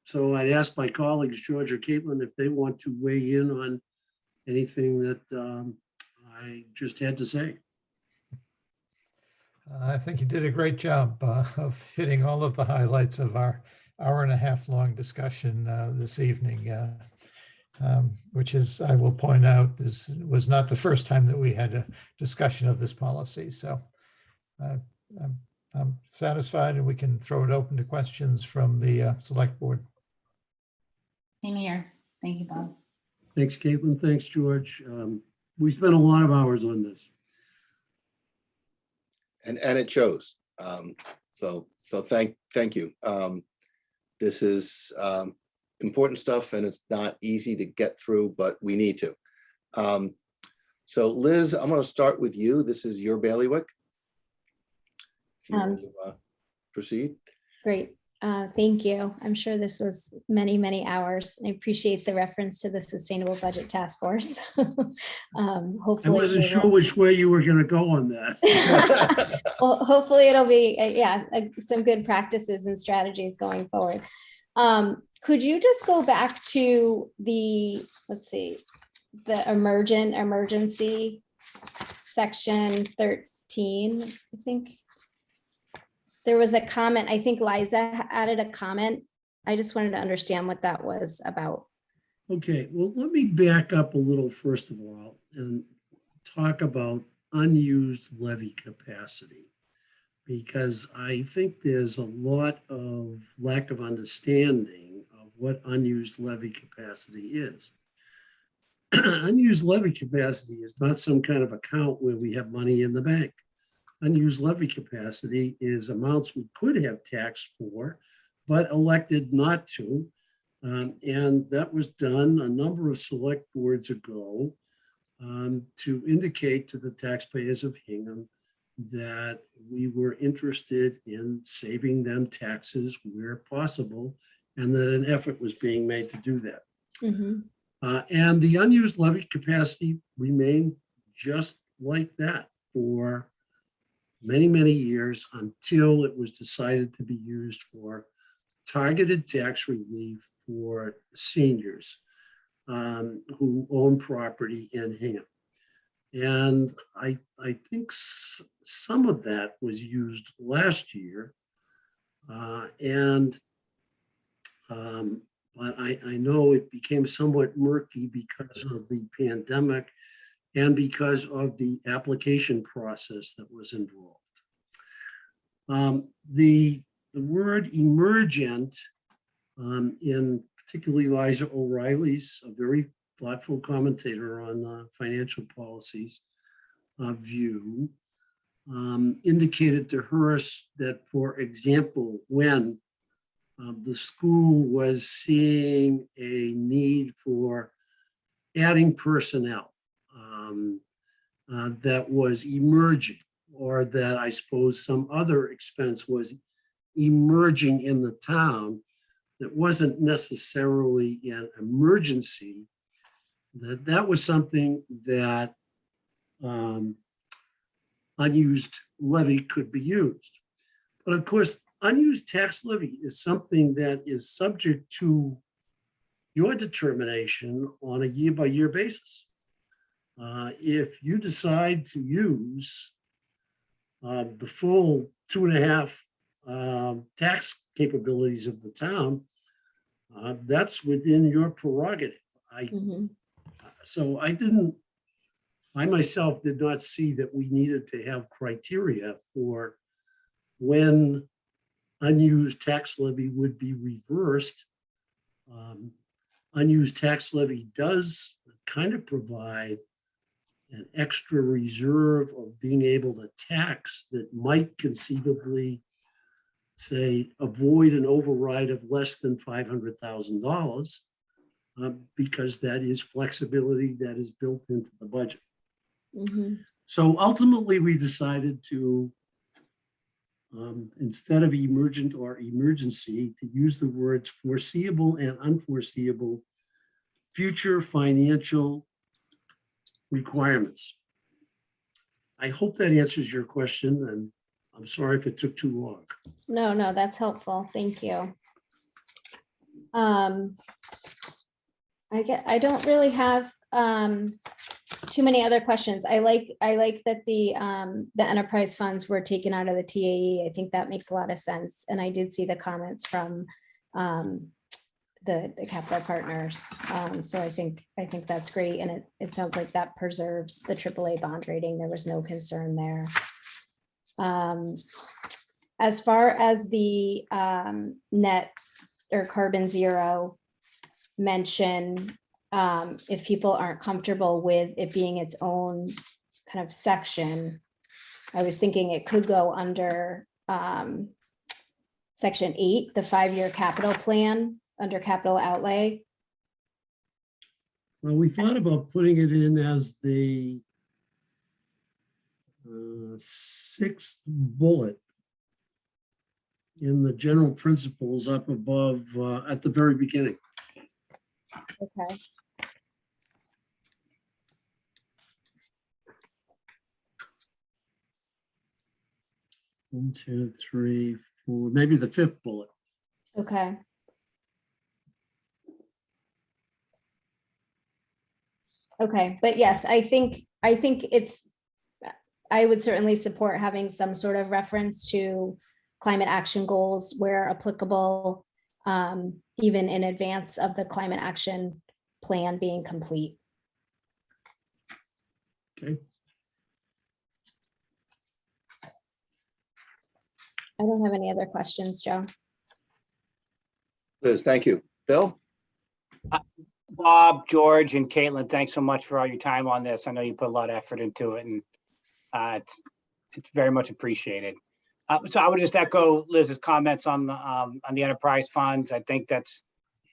So I'd ask my colleagues, George or Caitlin, if they want to weigh in on anything that I just had to say. I think you did a great job of hitting all of the highlights of our hour-and-a-half long discussion this evening, which is, I will point out, this was not the first time that we had a discussion of this policy. So I'm satisfied, and we can throw it open to questions from the select board. Same here. Thank you, Bob. Thanks, Caitlin. Thanks, George. We spent a lot of hours on this. And it shows. So thank you. This is important stuff, and it's not easy to get through, but we need to. So Liz, I'm going to start with you. This is your bailiwick. If you want to proceed. Great. Thank you. I'm sure this was many, many hours. I appreciate the reference to the Sustainable Budget Task Force. Hopefully, I wasn't sure which way you were going to go on that. Well, hopefully it'll be, some good practices and strategies going forward. Could you just go back to the, let's see, the emergency section 13, I think. There was a comment, I think Liza added a comment. I just wanted to understand what that was about. Okay, well, let me back up a little first of all and talk about unused levy capacity, because I think there's a lot of lack of understanding of what unused levy capacity is. Unused levy capacity is not some kind of account where we have money in the bank. Unused levy capacity is amounts we could have taxed for, but elected not to. And that was done a number of select boards ago to indicate to the taxpayers of Hingham that we were interested in saving them taxes where possible, and that an effort was being made to do that. And the unused levy capacity remained just like that for many, many years until it was decided to be used for targeted tax relief for seniors who own property in Hingham. And I think some of that was used last year. But I know it became somewhat murky because of the pandemic and because of the application process that was involved. The word emergent, in particularly Liza O'Reilly's, a very thoughtful commentator on financial policies view, indicated to her that, for example, when the school was seeing a need for adding personnel, that was emerging, or that I suppose some other expense was emerging in the town that wasn't necessarily an emergency, that was something that unused levy could be used. But of course, unused tax levy is something that is subject to your determination on a year-by-year basis. If you decide to use the full 2.5 tax capabilities of the town, that's within your prerogative. So I myself did not see that we needed to have criteria for when unused tax levy would be reversed. Unused tax levy does kind of provide an extra reserve of being able to tax that might conceivably, say, avoid an override of less than $500,000, because that is flexibility that is built into the budget. So ultimately, we decided to instead of emergent or emergency, to use the words foreseeable and unforeseeable future financial requirements. I hope that answers your question, and I'm sorry if it took too long. No, that's helpful. Thank you. I don't really have too many other questions. I like that the enterprise funds were taken out of the TAE. I think that makes a lot of sense. And I did see the comments from the capital partners. So I think that's great. And it sounds like that preserves the AAA bond rating. There was no concern there. As far as the net or carbon zero mention, if people aren't comfortable with it being its own kind of section, I was thinking it could go under section 8, the 5-year capital plan under capital outlay. Well, we thought about putting it in as the 6th bullet in the general principles up above at the very beginning. Okay. One, two, three, four, maybe the 5th bullet. Okay. Okay, but yes, I think I would certainly support having some sort of reference to climate action goals where applicable, even in advance of the climate action plan being complete. Okay. I don't have any other questions, Joe. Liz, thank you. Bill? Bob, George, and Caitlin, thanks so much for all your time on this. I know you put a lot of effort into it, and it's very much appreciated. So I would just echo Liz's comments on the enterprise funds. I think that's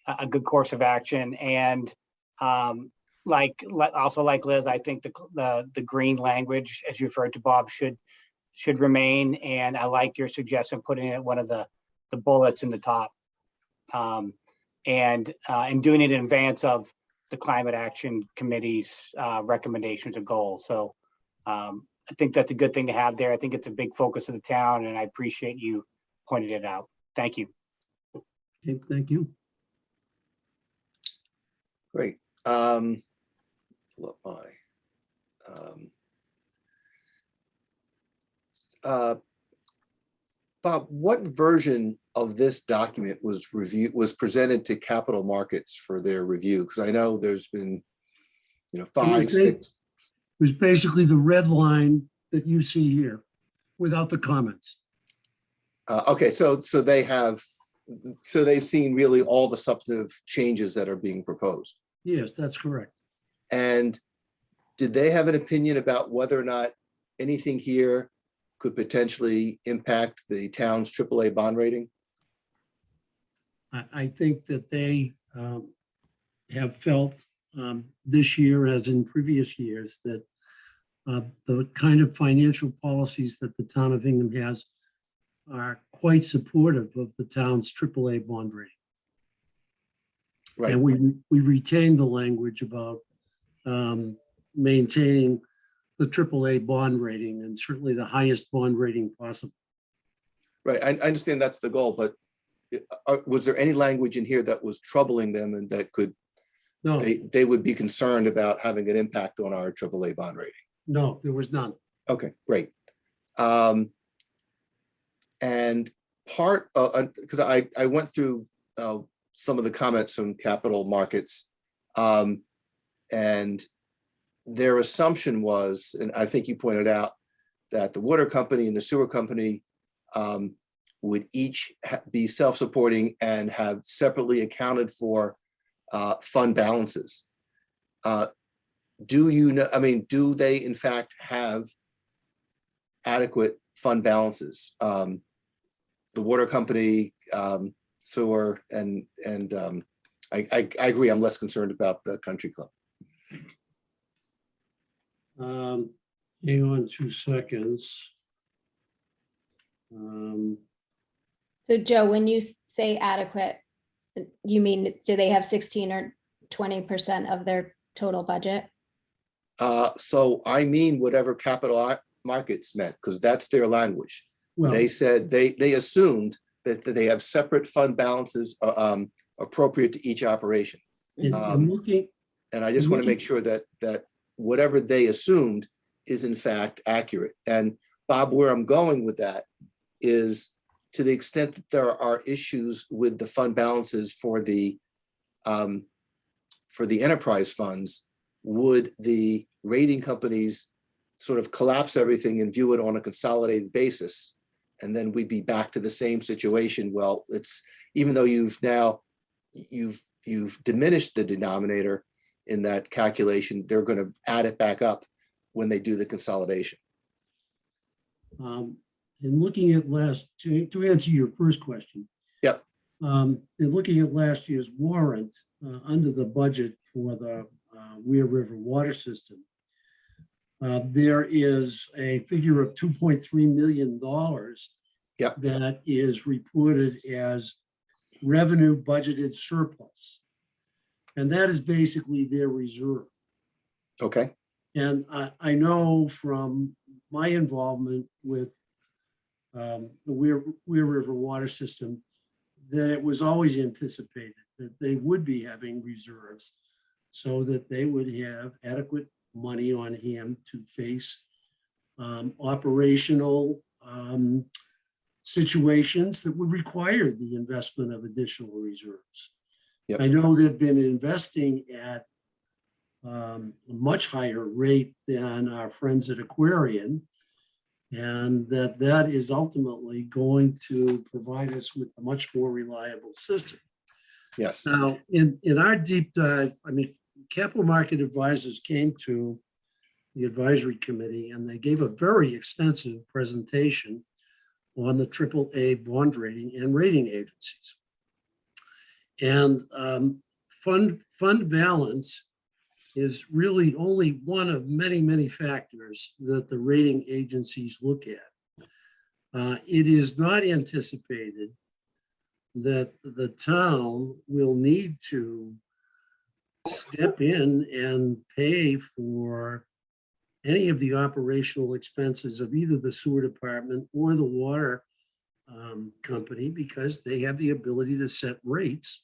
a good course of action, and also like Liz, I think the green language, as you referred to, Bob, should remain. And I like your suggestion putting it one of the bullets in the top. And doing it in advance of the Climate Action Committee's recommendations or goals. So I think that's a good thing to have there. I think it's a big focus of the town, and I appreciate you pointing it out. Thank you. Okay, thank you. Great. Bob, what version of this document was presented to capital markets for their review? Because I know there's been, 5, 6. It was basically the red line that you see here without the comments. Okay, so they've seen really all the substantive changes that are being proposed. Yes, that's correct. And did they have an opinion about whether or not anything here could potentially impact the town's AAA bond rating? I think that they have felt this year, as in previous years, that the kind of financial policies that the town of Hingham has are quite supportive of the town's AAA bond rating. Right. And we retained the language about maintaining the AAA bond rating, and certainly the highest bond rating possible. Right, I understand that's the goal, but was there any language in here that was troubling them and that could, No, they would be concerned about having an impact on our AAA bond rating? no, there was none. Okay, great. And part of, because I went through some of the comments from capital markets, and their assumption was, and I think you pointed out, that the water company and the sewer company would each be self-supporting and have separately accounted for fund balances. Do you know, do they in fact have adequate fund balances? The water company, sewer, and I agree, I'm less concerned about the country club. Hang on 2 seconds. So Joe, when you say adequate, you mean, do they have 16 or 20% of their total budget? So I mean, whatever capital markets meant, because that's their language. Well, They said they assumed that they have separate fund balances appropriate to each operation. in looking, And I just want to make sure that whatever they assumed is in fact accurate. And Bob, where I'm going with that is to the extent that there are issues with the fund balances for the enterprise funds, would the rating companies sort of collapse everything and view it on a consolidated basis? And then we'd be back to the same situation. Well, it's, even though you've diminished the denominator in that calculation, they're going to add it back up when they do the consolidation. in looking at to answer your first question. Yep. In looking at last year's warrant under the budget for the Weir River water system, there is a figure of $2.3 million that is reported as revenue budgeted surplus. And that is basically their reserve. Okay. And I know from my involvement with the Weir River water system that it was always anticipated that they would be having reserves so that they would have adequate money on hand to face operational situations that would require the investment of additional reserves. Yep. I know they've been investing at a much higher rate than our friends at Aquarian, and that is ultimately going to provide us with a much more reliable system. Yes. Now, in our deep dive, I mean, capital market advisors came to the advisory committee and they gave a very extensive presentation on the AAA bond rating and rating agencies. And fund balance is really only one of many, many factors that the rating agencies look at. It is not anticipated that the town will need to step in and pay for any of the operational expenses of either the sewer department or the water company, because they have the ability to set rates.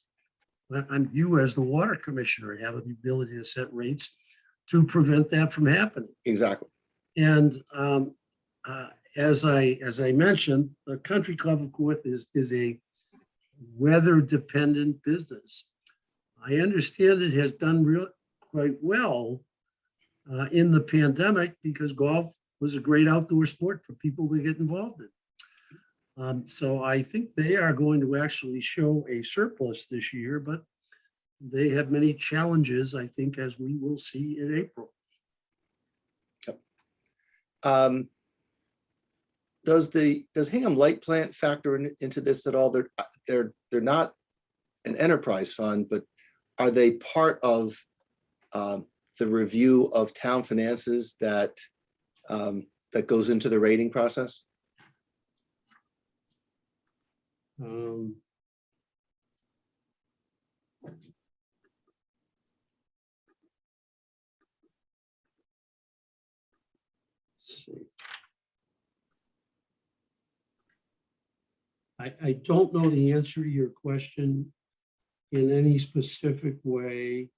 You as the water commissioner have the ability to set rates to prevent that from happening. Exactly. And as I mentioned, the country club, of course, is a weather dependent business. I understand it has done quite well in the pandemic because golf was a great outdoor sport for people to get involved in. So I think they are going to actually show a surplus this year, but they have many challenges, I think, as we will see in April. Yep. Does Hingham Light Plant factor into this at all? They're not an enterprise fund, but are they part of the review of town finances that goes into the rating process? I don't know the answer to your question in any specific way.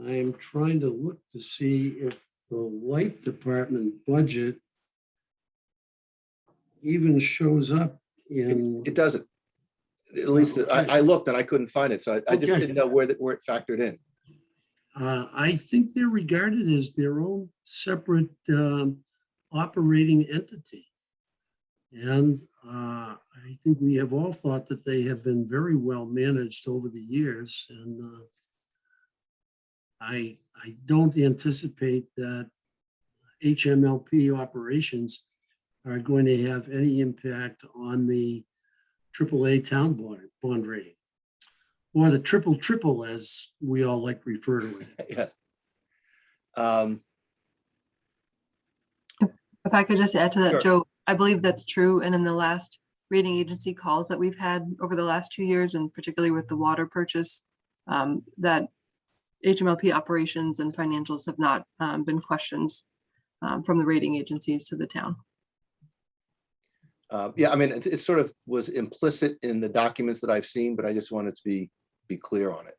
I am trying to look to see if the light department budget even shows up in. It doesn't. At least I looked and I couldn't find it. So I just didn't know where it factored in. I think they're regarded as their own separate operating entity. And I think we have all thought that they have been very well managed over the years. And I don't anticipate that HMLP operations are going to have any impact on the AAA town bond rating, or the triple, as we all like to refer to it. Yes. If I could just add to that, Sure. Joe, I believe that's true. And in the last rating agency calls that we've had over the last 2 years, and particularly with the water purchase, that HMLP operations and financials have not been questions from the rating agencies to the town. Yeah, I mean, it sort of was implicit in the documents that I've seen, but I just wanted to be clear on it.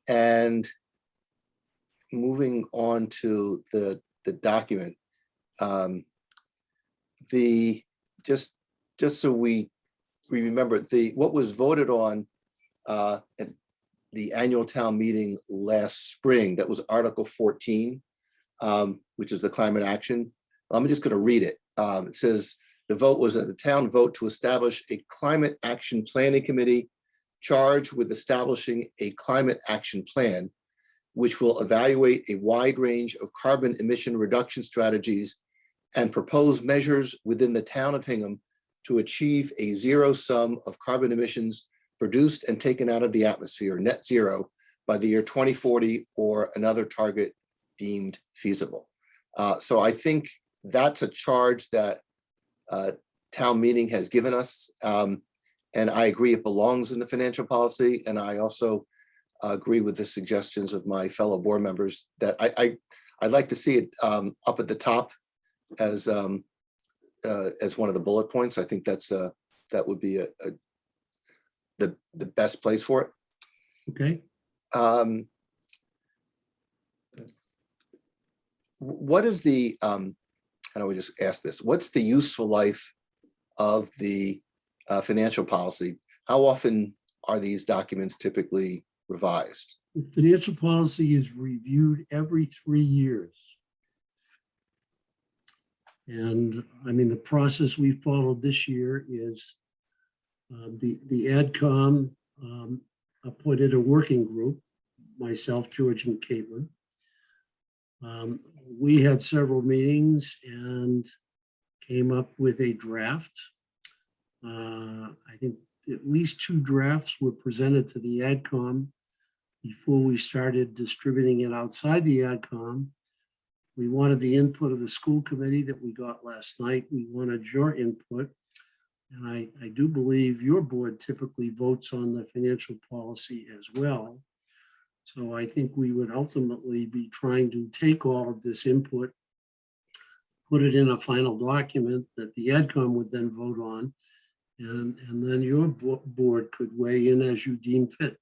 And moving on to the document, just so we remember, what was voted on at the annual town meeting last spring, that was Article 14, which is the climate action. I'm just going to read it. It says the vote was the town vote to establish a climate action planning committee charged with establishing a climate action plan, which will evaluate a wide range of carbon emission reduction strategies and propose measures within the town of Hingham to achieve a zero sum of carbon emissions produced and taken out of the atmosphere, net zero, by the year 2040 or another target deemed feasible. So I think that's a charge that town meeting has given us. And I agree it belongs in the financial policy. And I also agree with the suggestions of my fellow board members that I'd like to see it up at the top as one of the bullet points. I think that's that would be the best place for it. Okay. What is the how do we just ask this? What's the useful life of the financial policy? How often are these documents typically revised? The financial policy is reviewed every 3 years. And I mean, the process we followed this year is the AdCom appointed a working group, myself, George, and Caitlin. We had several meetings and came up with a draft. I think at least 2 drafts were presented to the AdCom before we started distributing it outside the AdCom. We wanted the input of the school committee that we got last night. We wanted your input. And I do believe your board typically votes on the financial policy as well. So I think we would ultimately be trying to take all of this input, put it in a final document that the AdCom would then vote on, and then your board could weigh in as you deem fit.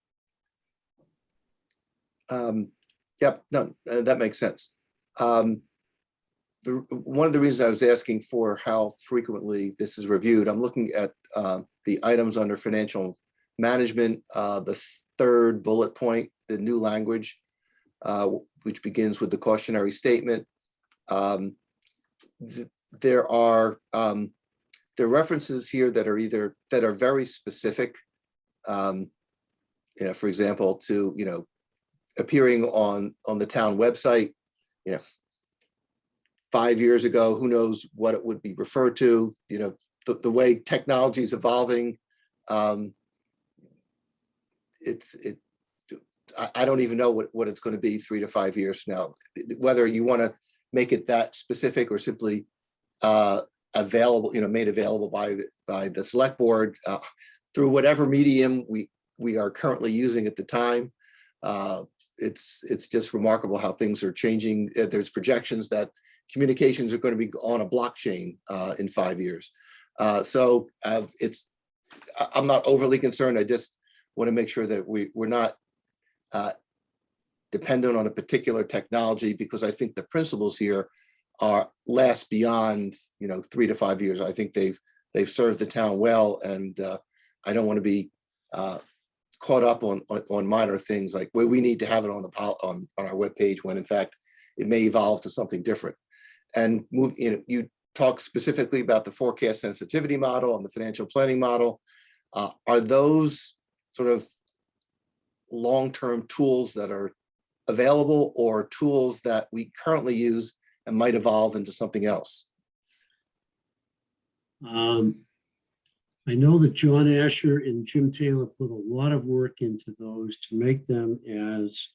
Yep, no, that makes sense. One of the reasons I was asking for how frequently this is reviewed, I'm looking at the items under financial management, the 3rd bullet point, the new language, which begins with the cautionary statement. There are references here that are very specific. For example, to appearing on the town website. 5 years ago, who knows what it would be referred to. The way technology is evolving. I don't even know what it's going to be 3 to 5 years from now. Whether you want to make it that specific or simply available, made available by the select board through whatever medium we are currently using at the time. It's just remarkable how things are changing. There's projections that communications are going to be on a blockchain in 5 years. So I'm not overly concerned. I just want to make sure that we're not dependent on a particular technology, because I think the principles here last beyond 3 to 5 years. I think they've served the town well, and I don't want to be caught up on minor things like where we need to have it on our webpage when in fact it may evolve to something different. And you talk specifically about the forecast sensitivity model and the financial planning model. Are those sort of long-term tools that are available, or tools that we currently use and might evolve into something else? I know that John Asher and Jim Taylor put a lot of work into those to make them as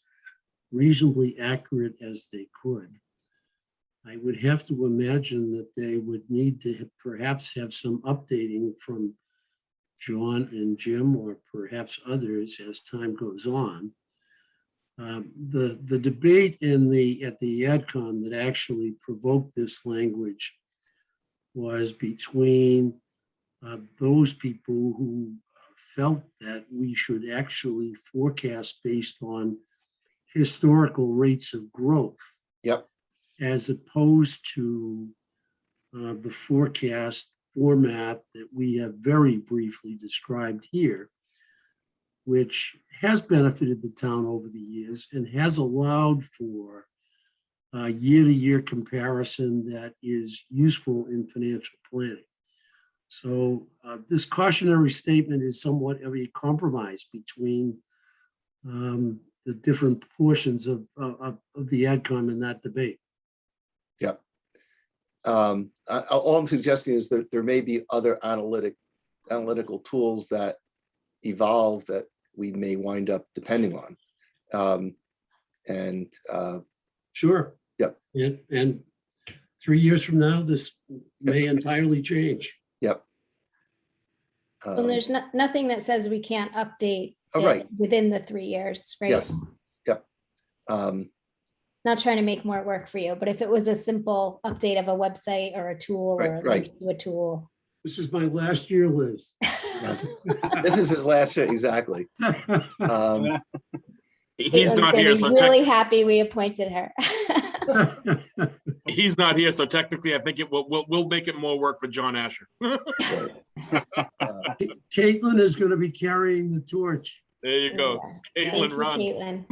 reasonably accurate as they could. I would have to imagine that they would need to perhaps have some updating from John and Jim, or perhaps others as time goes on. The debate at the AdCom that actually provoked this language was between those people who felt that we should actually forecast based on historical rates of growth. Yep. As opposed to the forecast format that we have very briefly described here, which has benefited the town over the years and has allowed for year-to-year comparison that is useful in financial planning. So this cautionary statement is somewhat of a compromise between the different portions of the AdCom in that debate. Yep. All I'm suggesting is that there may be other analytical tools that evolve that we may wind up depending on. Sure. Yep. And 3 years from now, this may entirely change. Yep. And there's nothing that says we can't update Oh, it right. within the 3 years, right? Yes. Yep. Not trying to make more work for you, but if it was a simple update of a website or a tool or a link to a tool. This is my last year, Liz. This is his last year, exactly. He's not here, so really happy we appointed her. he's not here, so technically, I think it will make it more work for John Asher. Caitlin is going to be carrying the torch. There you go, Yes. Caitlin, run. Caitlin.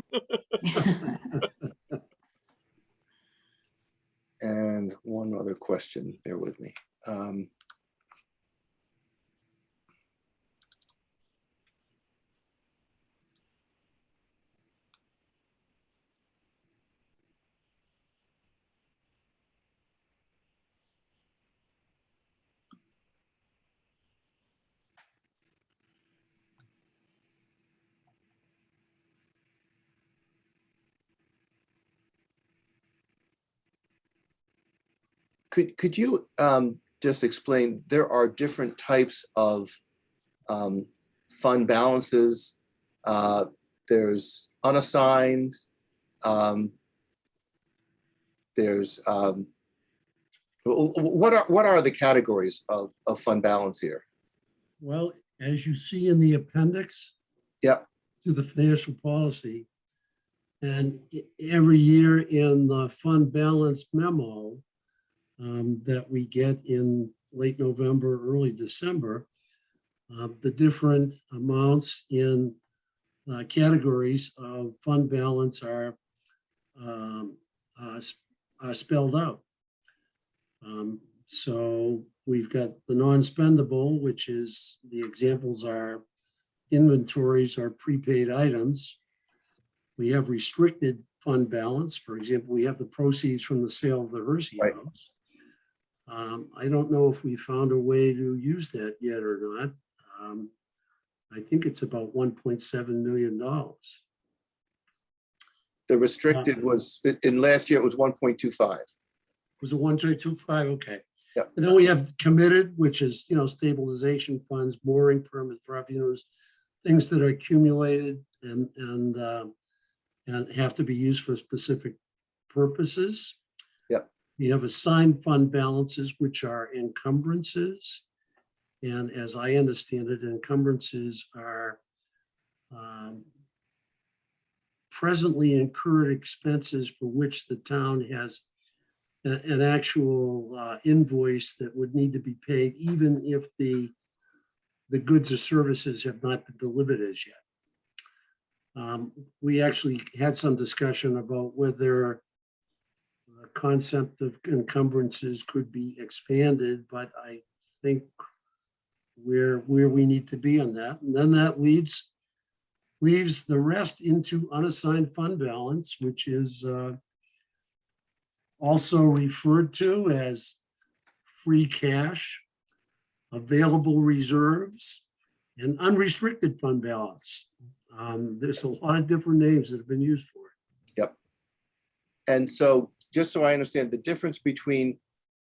And one other question, bear with me. Could you just explain, there are different types of fund balances. There's unassigned, there's, what are the categories of fund balance here? Well, as you see in the appendix to the financial policy, and every year in the fund balance memo that we get in late November, early December, the different amounts in categories of fund balance are spelled out. So we've got the non-spendable, which is, the examples are inventories or prepaid items. We have restricted fund balance. For example, we have the proceeds from the sale of the Hersey house. I don't know if we found a way to use that yet or not. I think it's about $1.7 million. The restricted was, in last year, it was 1.25. Was it 1.25? Okay. Yep. And then we have committed, which is, stabilization funds, mooring permits, revenues, things that are accumulated and have to be used for specific purposes. Yep. We have assigned fund balances, which are encumbrances. And as I understand it, encumbrances are presently incurred expenses for which the town has an actual invoice that would need to be paid, even if the goods or services have not been delivered as yet. We actually had some discussion about whether the concept of encumbrances could be expanded, but I think where we need to be on that. And then that leaves the rest into unassigned fund balance, which is also referred to as free cash, available reserves, and unrestricted fund balance. There's a lot of different names that have been used for it. Yep. And so just so I understand, the difference between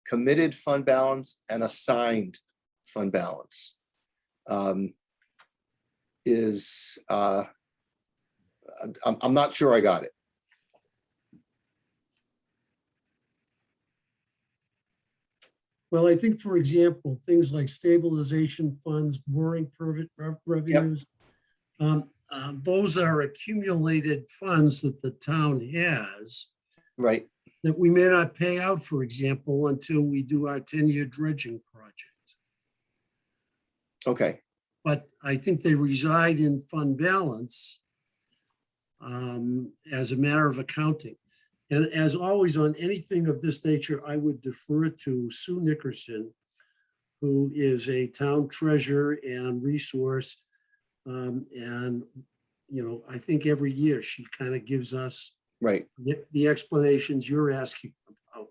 committed fund balance and assigned fund balance is, I'm not sure I got it. Well, I think, for example, things like stabilization funds, mooring permit revenues, those are accumulated funds that the town has. Right. That we may not pay out, for example, until we do our 10-year dredging project. Okay. But I think they reside in fund balance as a matter of accounting. And as always, on anything of this nature, I would defer to Sue Nickerson, who is a town treasurer and resource. And, you know, I think every year she kind of gives us the explanations you're asking about.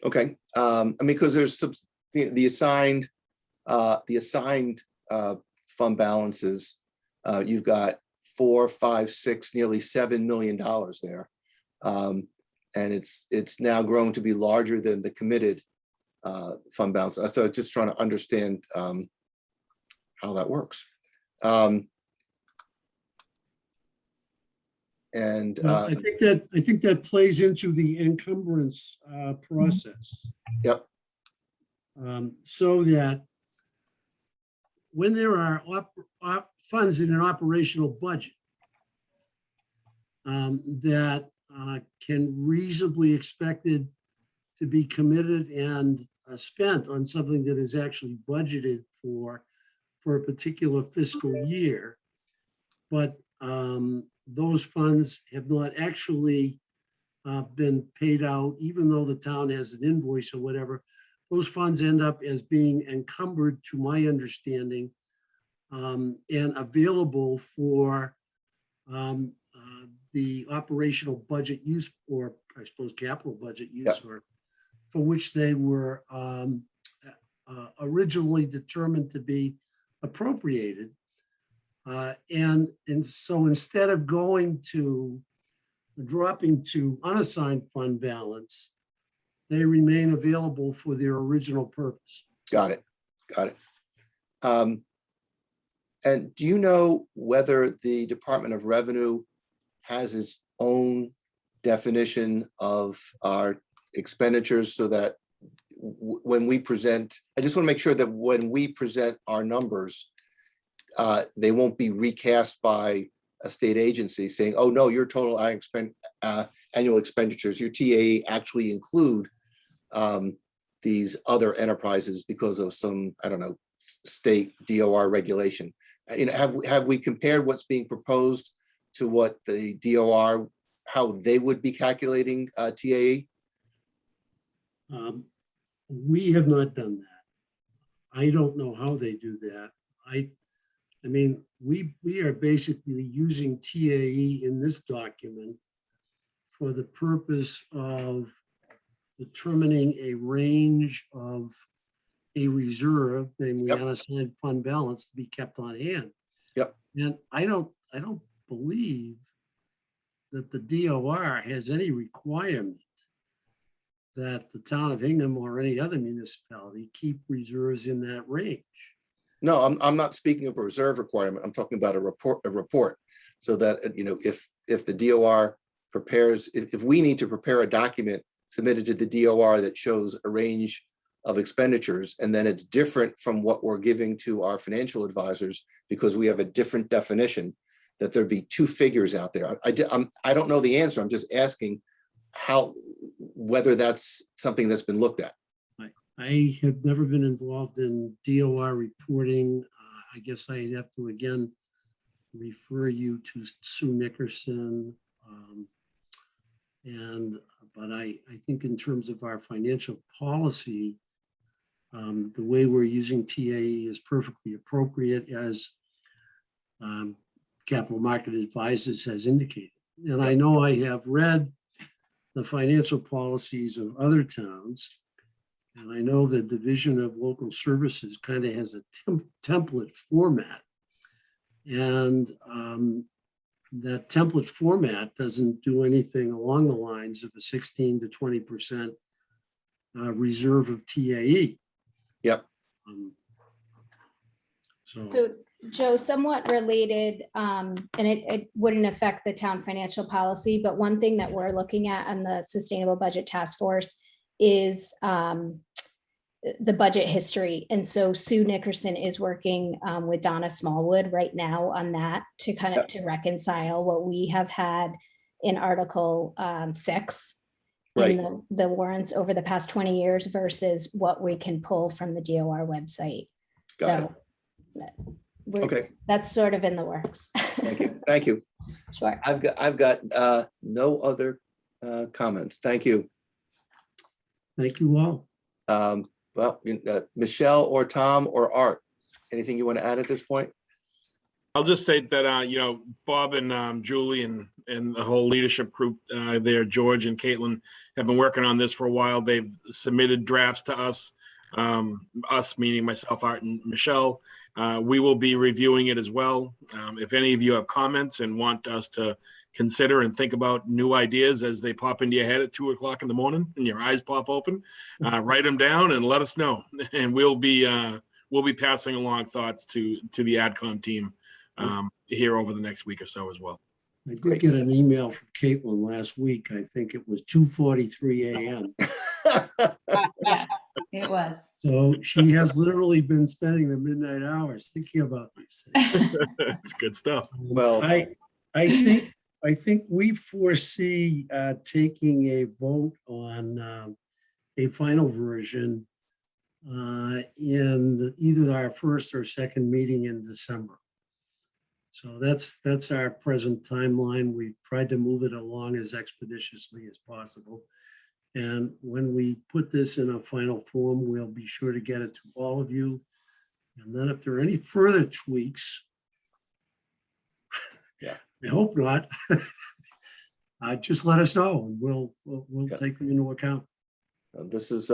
Okay. I mean, because there's some, the assigned fund balances, you've got 4, 5, 6, nearly $7 million there. And it's now grown to be larger than the committed fund balance. So just trying to understand how that works. I think that plays into the encumbrance process. Yep. So that when there are funds in an operational budget that can reasonably expected to be committed and spent on something that is actually budgeted for a particular fiscal year, but those funds have not actually been paid out, even though the town has an invoice or whatever. Those funds end up as being encumbered, to my understanding, and available for the operational budget use, or I suppose capital budget use, or for which they were originally determined to be appropriated. And so instead of dropping to unassigned fund balance, they remain available for their original purpose. Got it. Got it. And do you know whether the Department of Revenue has its own definition of our expenditures, so that when we present, I just want to make sure that when we present our numbers, they won't be recast by a state agency saying, oh no, your total annual expenditures, your TAE actually include these other enterprises because of some, I don't know, state DOR regulation. You know, have we compared what's being proposed to what the DOR, how they would be calculating TAE? We have not done that. I don't know how they do that. I mean, we are basically using TAE in this document for the purpose of determining a range of a reserve, namely unassigned fund balance, to be kept on hand. Yep. And I don't believe that the DOR has any requirement that the town of Hingham or any other municipality keep reserves in that range. No, I'm not speaking of a reserve requirement. I'm talking about a report, so that, you know, if the DOR prepares, if we need to prepare a document submitted to the DOR that shows a range of expenditures, and then it's different from what we're giving to our financial advisors because we have a different definition, that there'd be two figures out there. I don't know the answer. I'm just asking whether that's something that's been looked at. I have never been involved in DOR reporting. I guess I have to again refer you to Sue Nickerson. But I think in terms of our financial policy, the way we're using TAE is perfectly appropriate, as Capital Market Advisors has indicated. And I know I have read the financial policies of other towns, and I know the Division of Local Services kind of has a template format. And that template format doesn't do anything along the lines of a 16 to 20% reserve of TAE. Yep. So Joe, somewhat related, and it wouldn't affect the town financial policy, but one thing that we're looking at on the Sustainable Budget Task Force is the budget history. And so Sue Nickerson is working with Donna Smallwood right now on that to kind of to reconcile what we have had in Article 6 in the warrants over the past 20 years versus what we can pull from the DOR website. Okay. That's sort of in the works. Thank you. Thank you. Sure. I've got no other comments. Thank you. Thank you all. Well, Michelle or Tom or Art, anything you want to add at this point? I'll just say that, you know, Bob and Julie and the whole leadership group there, George and Caitlin, have been working on this for a while. They've submitted drafts to us, us meaning myself, Art, and Michelle. We will be reviewing it as well. If any of you have comments and want us to consider and think about new ideas as they pop into your head at 2 o'clock in the morning and your eyes pop open, write them down and let us know. And we'll be passing along thoughts to the AdCom team here over the next week or so as well. I did get an email from Caitlin last week. I think it was 2:43 a.m. Yeah, it was. So she has literally been spending the midnight hours thinking about these things. It's good stuff. Well, I think we foresee taking a vote on a final version in either our first or second meeting in December. So that's our present timeline. We've tried to move it along as expeditiously as possible. And when we put this in a final form, we'll be sure to get it to all of you. And then if there are any further tweaks, I hope not, just let us know and we'll take them into account. This is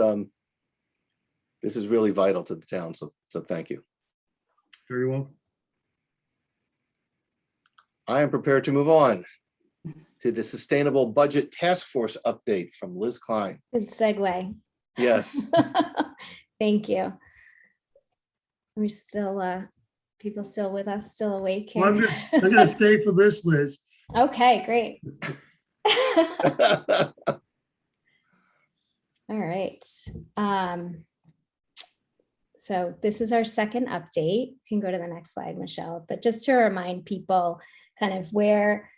really vital to the town. So thank you. Very well. I am prepared to move on to the Sustainable Budget Task Force update from Liz Klein. Good segue. Yes. Thank you. Are we still, people still with us, still awake here? Well, I'm gonna stay for this, Liz. Okay, great. All right. So this is our second update. You can go to the next slide, Michelle, but just to remind people kind of where,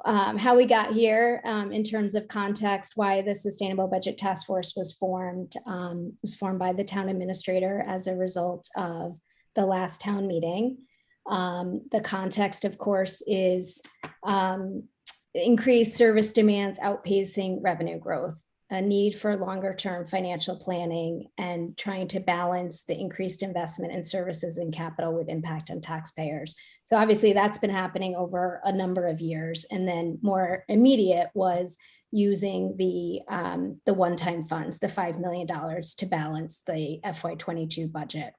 how we got here in terms of context, why the Sustainable Budget Task Force was formed by the town administrator as a result of the last town meeting. The context, of course, is increased service demands outpacing revenue growth, a need for longer term financial planning, and trying to balance the increased investment in services and capital with impact on taxpayers. So obviously that's been happening over a number of years. And then more immediate was using the one-time funds, the $5 million to balance the FY22 budget.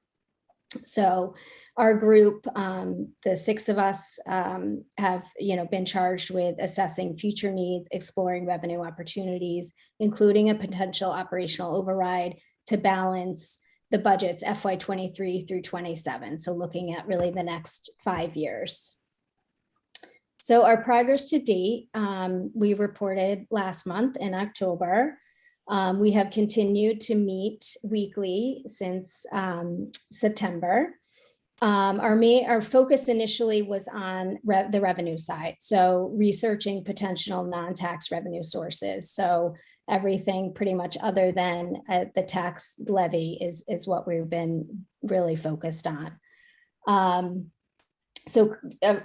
So our group, the 6 of us have been charged with assessing future needs, exploring revenue opportunities, including a potential operational override to balance the budgets FY23 through 27. So looking at really the next 5 years. So our progress to date, we reported last month in October. We have continued to meet weekly since September. Our focus initially was on the revenue side, so researching potential non-tax revenue sources. So everything pretty much other than the tax levy is what we've been really focused on. So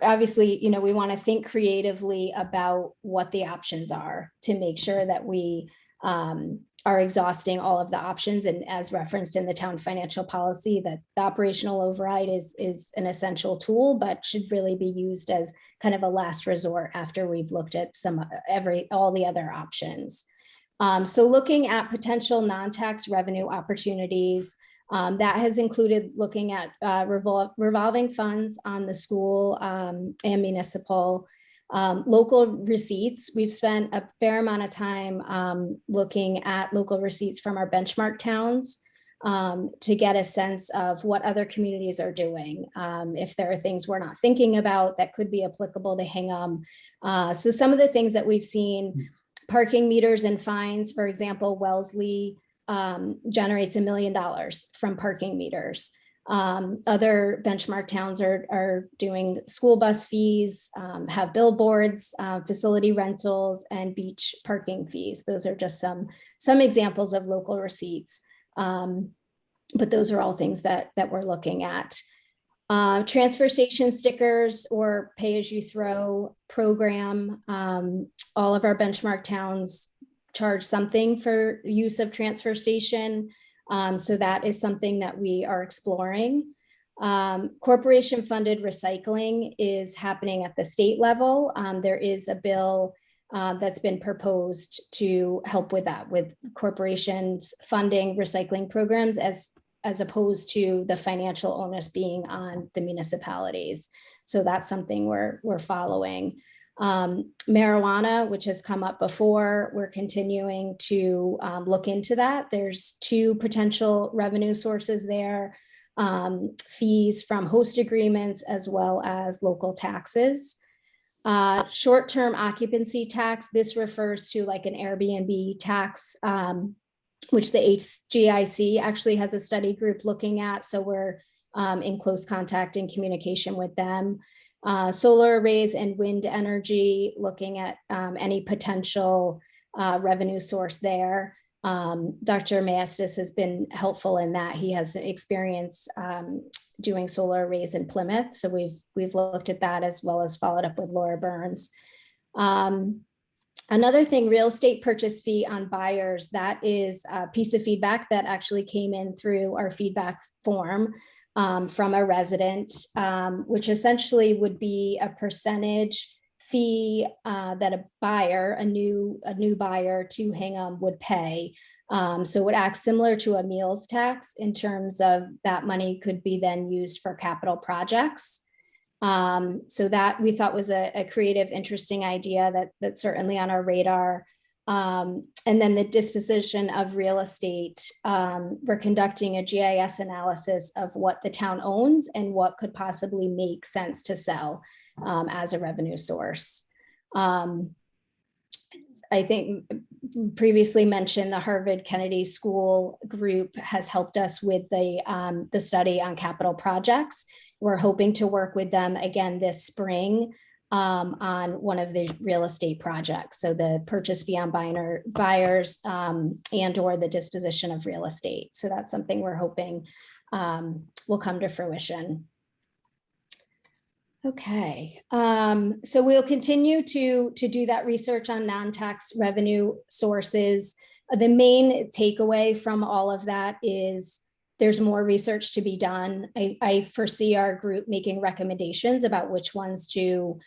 obviously, we want to think creatively about what the options are to make sure that we are exhausting all of the options. And as referenced in the town financial policy, that the operational override is an essential tool, but should really be used as kind of a last resort after we've looked at all the other options. So looking at potential non-tax revenue opportunities, that has included looking at revolving funds on the school and municipal. Local receipts, we've spent a fair amount of time looking at local receipts from our benchmark towns to get a sense of what other communities are doing. If there are things we're not thinking about that could be applicable to Hingham. So some of the things that we've seen, parking meters and fines, for example, Wellesley generates $1 million from parking meters. Other benchmark towns are doing school bus fees, have billboards, facility rentals, and beach parking fees. Those are just some examples of local receipts. But those are all things that we're looking at. Transfer station stickers or pay-as-you-throw program. All of our benchmark towns charge something for use of transfer station. So that is something that we are exploring. Corporation funded recycling is happening at the state level. There is a bill that's been proposed to help with that, with corporations funding recycling programs as opposed to the financial onus being on the municipalities. So that's something we're following. Marijuana, which has come up before, we're continuing to look into that. There's 2 potential revenue sources there, fees from host agreements as well as local taxes. Short-term occupancy tax, this refers to like an Airbnb tax, which the HGIC actually has a study group looking at. So we're in close contact and communication with them. Solar arrays and wind energy, looking at any potential revenue source there. Dr. Maestas has been helpful in that. He has experience doing solar arrays in Plymouth. So we've looked at that as well as followed up with Laura Burns. Another thing, real estate purchase fee on buyers, that is a piece of feedback that actually came in through our feedback form from a resident, which essentially would be a percentage fee that a buyer, a new buyer to Hingham would pay. So it would act similar to a meals tax in terms of that money could be then used for capital projects. So that we thought was a creative, interesting idea that's certainly on our radar. And then the disposition of real estate, we're conducting a GIS analysis of what the town owns and what could possibly make sense to sell as a revenue source. I think previously mentioned the Harvard Kennedy School group has helped us with the study on capital projects. We're hoping to work with them again this spring on one of the real estate projects. So the purchase fee on buyers and or the disposition of real estate. So that's something we're hoping will come to fruition. Okay, so we'll continue to do that research on non-tax revenue sources. The main takeaway from all of that is there's more research to be done. I foresee our group making recommendations about which ones to,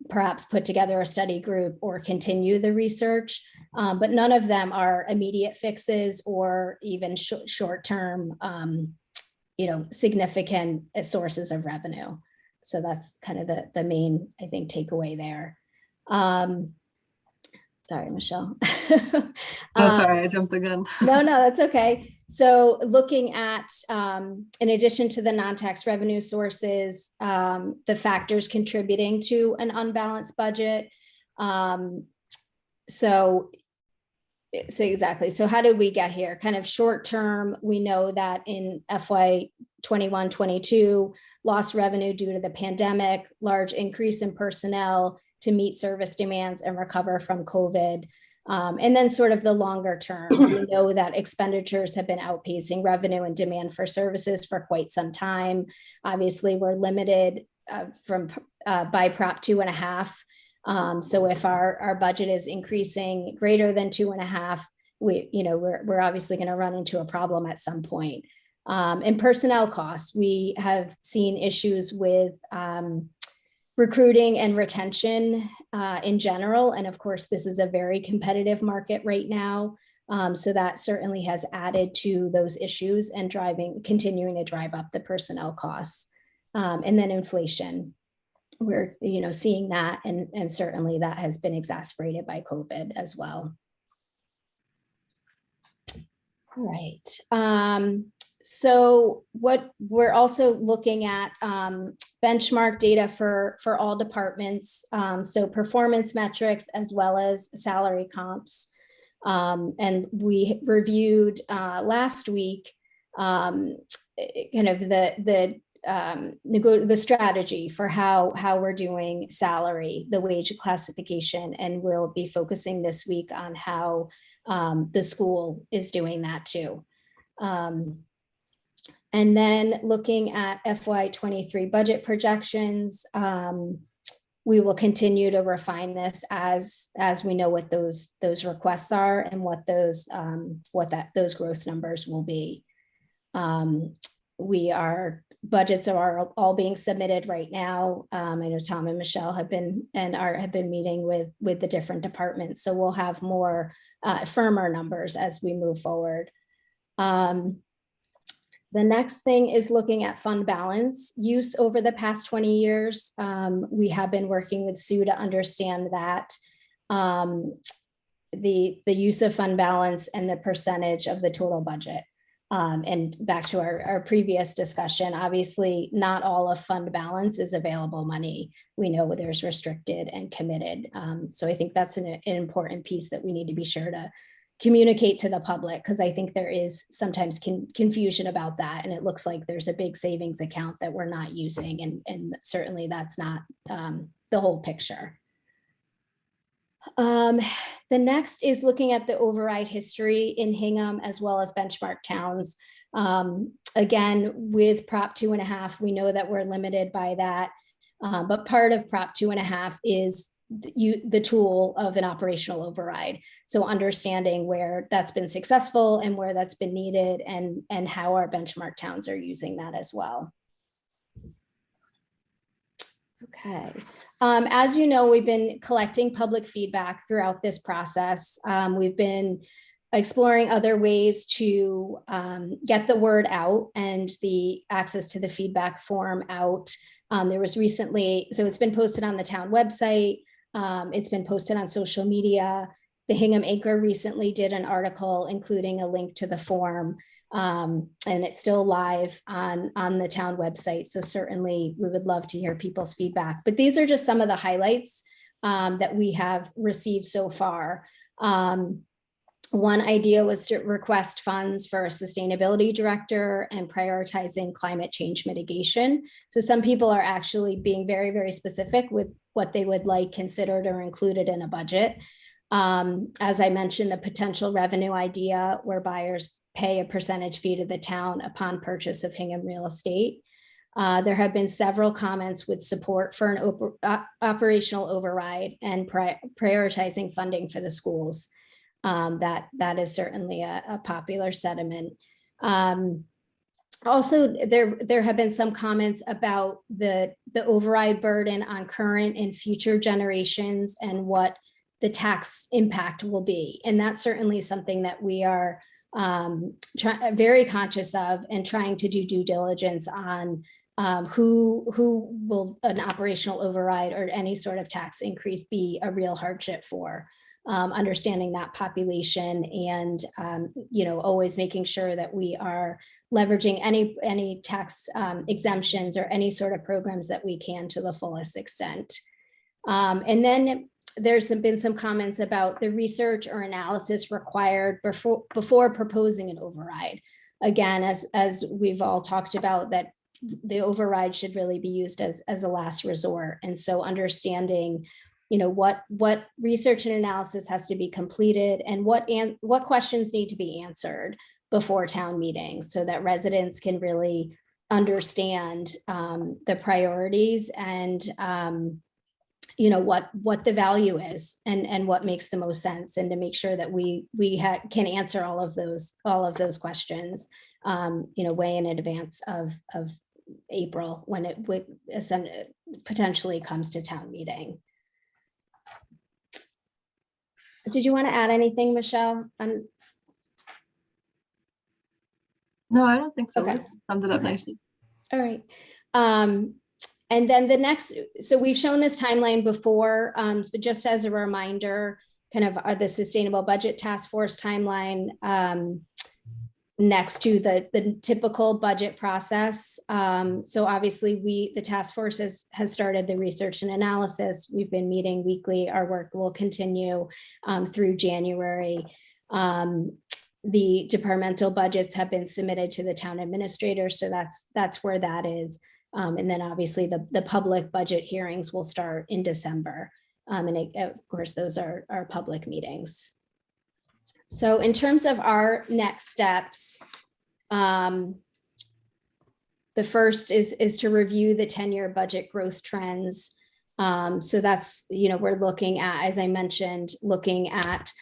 perhaps put together a study group or continue the research, but none of them are immediate fixes or even short-term, significant sources of revenue. So that's kind of the main, I think, takeaway there. Sorry, Michelle. Oh, sorry, I jumped the gun. No, that's okay. So looking at, in addition to the non-tax revenue sources, the factors contributing to an unbalanced budget. So exactly. So how did we get here? Kind of short term, we know that in FY 21-22, lost revenue due to the pandemic, large increase in personnel to meet service demands and recover from COVID. And then sort of the longer term, we know that expenditures have been outpacing revenue and demand for services for quite some time. Obviously, we're limited by Prop 2.5. So if our budget is increasing greater than 2.5, we're obviously going to run into a problem at some point. And personnel costs, we have seen issues with recruiting and retention in general. And of course, this is a very competitive market right now. So that certainly has added to those issues and continuing to drive up the personnel costs. And then inflation. we're, you know, seeing that, and certainly that has been exacerbated by COVID as well. All right. So what we're also looking at benchmark data for all departments. So performance metrics as well as salary comps. And we reviewed last week kind of the strategy for how we're doing salary, the wage classification, and we'll be focusing this week on how the school is doing that too. And then looking at FY23 budget projections, we will continue to refine this as we know what those requests are and what those growth numbers will be. Budgets are all being submitted right now. I know Tom and Michelle have been meeting with the different departments, so we'll have more firmer numbers as we move forward. The next thing is looking at fund balance use over the past 20 years. We have been working with Sue to understand that the use of fund balance and the percentage of the total budget. And back to our previous discussion, obviously not all of fund balance is available money. We know there's restricted and committed. So I think that's an important piece that we need to be sure to communicate to the public, because I think there is sometimes confusion about that. And it looks like there's a big savings account that we're not using. And certainly that's not the whole picture. The next is looking at the override history in Hingham as well as benchmark towns. Again, with Prop 2.5, we know that we're limited by that. But part of Prop 2.5 is the tool of an operational override. So understanding where that's been successful and where that's been needed, and how our benchmark towns are using that as well. Okay. As you know, we've been collecting public feedback throughout this process. We've been exploring other ways to get the word out and the access to the feedback form out. There was recently, so it's been posted on the town website. It's been posted on social media. The Hingham Anchor recently did an article including a link to the form, and it's still live on the town website. So certainly we would love to hear people's feedback, but these are just some of the highlights that we have received so far. One idea was to request funds for a sustainability director and prioritizing climate change mitigation. So some people are actually being very, very specific with what they would like considered or included in a budget. As I mentioned, the potential revenue idea where buyers pay a percentage fee to the town upon purchase of Hingham real estate. There have been several comments with support for an operational override and prioritizing funding for the schools. That is certainly a popular sentiment. Also, there have been some comments about the override burden on current and future generations and what the tax impact will be. And that's certainly something that we are very conscious of and trying to do due diligence on. Who will an operational override or any sort of tax increase be a real hardship for? Understanding that population and always making sure that we are leveraging any tax exemptions or any sort of programs that we can to the fullest extent. And then there's been some comments about the research or analysis required before proposing an override. Again, as we've all talked about, that the override should really be used as a last resort. And so understanding, what research and analysis has to be completed and what questions need to be answered before town meetings so that residents can really understand the priorities and what the value is and what makes the most sense, and to make sure that we can answer all of those questions way in advance of April when it potentially comes to town meeting. Did you want to add anything, Michelle? No, I don't think so. Okay. That sums it up nicely. All right. And then the next, so we've shown this timeline before, but just as a reminder, kind of the Sustainable Budget Task Force timeline next to the typical budget process. So obviously the task force has started the research and analysis. We've been meeting weekly. Our work will continue through January. The departmental budgets have been submitted to the town administrator. So that's where that is. And then obviously the public budget hearings will start in December. Of course, those are public meetings. So in terms of our next steps, the first is to review the 10-year budget growth trends. So that's, we're looking at, as I mentioned, looking at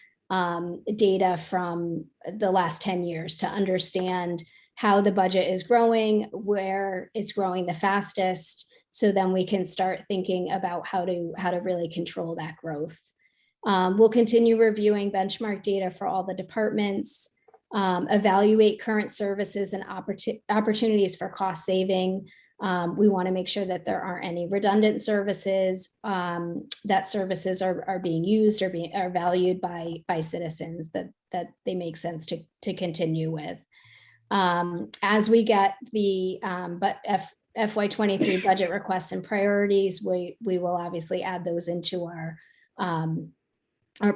data from the last 10 years to understand how the budget is growing, where it's growing the fastest. So then we can start thinking about how to really control that growth. We'll continue reviewing benchmark data for all the departments, evaluate current services and opportunities for cost saving. We want to make sure that there aren't any redundant services, that services are being used or are valued by citizens, that they make sense to continue with. As we get the FY23 budget requests and priorities, we will obviously add those into our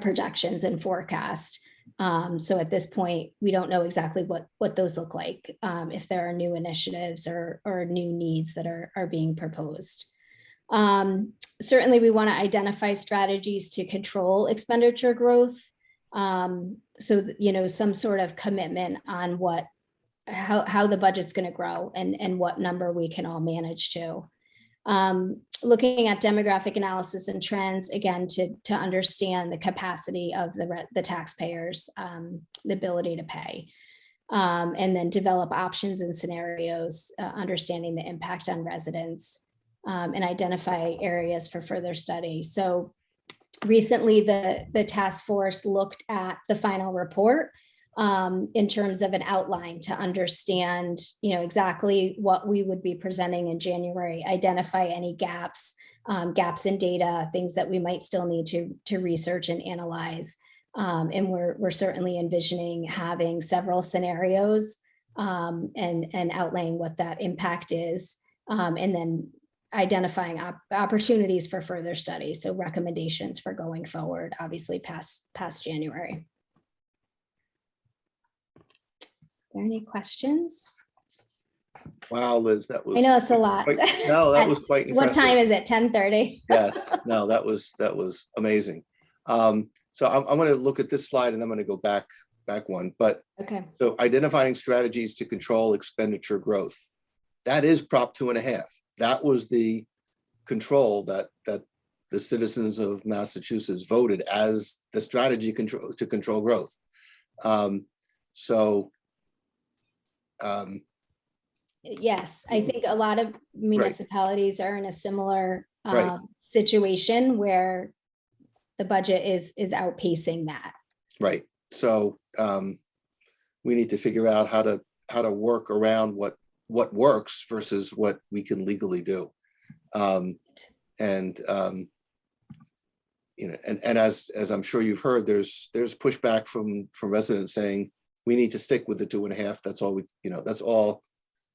projections and forecast. So at this point, we don't know exactly what those look like, if there are new initiatives or new needs that are being proposed. Certainly, we want to identify strategies to control expenditure growth. So, some sort of commitment on how the budget's going to grow and what number we can all manage to. Looking at demographic analysis and trends, again, to understand the capacity of the taxpayers, the ability to pay, and then develop options and scenarios, understanding the impact on residents, and identify areas for further study. So recently, the task force looked at the final report in terms of an outline to understand, exactly what we would be presenting in January, identify any gaps in data, things that we might still need to research and analyze. And we're certainly envisioning having several scenarios and outlaying what that impact is, and then identifying opportunities for further study. So recommendations for going forward, obviously past January. Are there any questions? Wow, Liz, that was. I know it's a lot. No, that was quite impressive. What time is it? 10:30? Yes, no, that was amazing. So I'm going to look at this slide and I'm going to go back one. But okay. So identifying strategies to control expenditure growth. That is Prop 2.5. That was the control that the citizens of Massachusetts voted as the strategy to control growth. Yes, I think a lot of municipalities are in a similar situation where the budget is outpacing that. Right. So we need to figure out how to work around what works versus what we can legally do. And as I'm sure you've heard, there's pushback from residents saying we need to stick with the 2.5. That's all that's all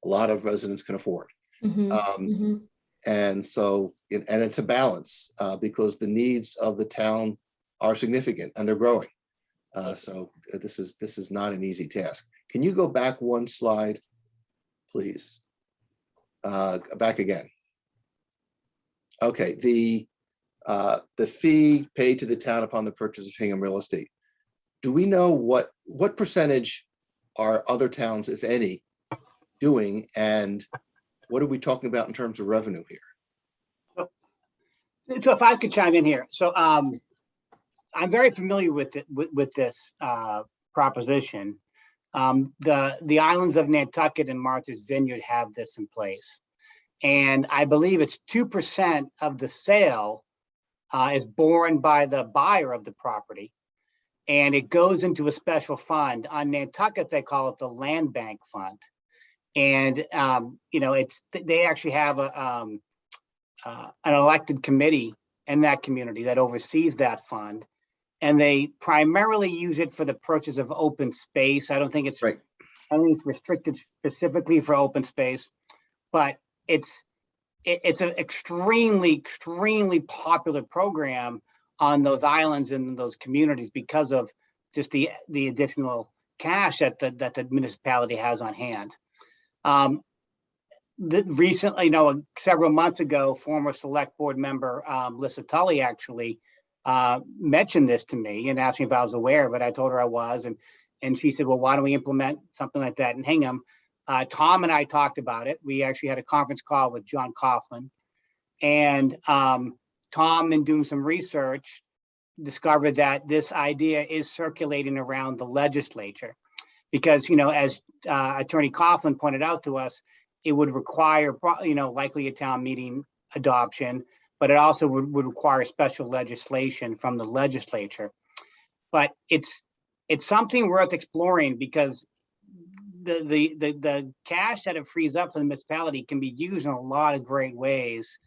a lot of residents can afford. Mm-hmm. And so, and it's a balance because the needs of the town are significant and they're growing. So this is not an easy task. Can you go back one slide, please? Back again. Okay, the fee paid to the town upon the purchase of Hingham real estate. Do we know what percentage are other towns, if any, doing, and what are we talking about in terms of revenue here? So if I could chime in here. So I'm very familiar with this proposition. The islands of Nantucket and Martha's Vineyard have this in place. And I believe it's 2% of the sale is borne by the buyer of the property. And it goes into a special fund. On Nantucket, they call it the Land Bank Fund. And, they actually have an elected committee in that community that oversees that fund. And they primarily use it for the purchase of open space. I don't think it's Right. I don't think it's restricted specifically for open space, but it's an extremely popular program on those islands and in those communities because of just the additional cash that the municipality has on hand. Recently, several months ago, former select board member Lissa Tully actually mentioned this to me and asked me if I was aware of it. I told her I was, and she said, well, why don't we implement something like that in Hingham? Tom and I talked about it. We actually had a conference call with John Coughlin, and Tom, in doing some research, discovered that this idea is circulating around the legislature because, as Attorney Coughlin pointed out to us, it would require, likely a town meeting adoption, but it also would require special legislation from the legislature. But it's something worth exploring because the cash that it frees up for the municipality can be used in a lot of great ways.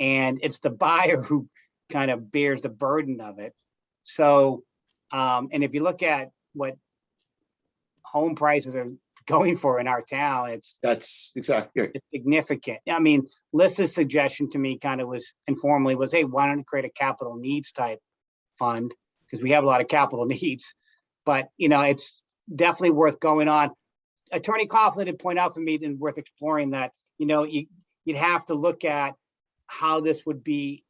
And it's the buyer who kind of bears the burden of it. So, and if you look at what home prices are going for in our town, that's exactly it's significant. I mean, Lissa's suggestion to me kind of was informally was, hey, why don't you create a capital needs type fund? Because we have a lot of capital needs, but it's definitely worth going on. Attorney Coughlin did point out for me and worth exploring that, you'd have to look at how the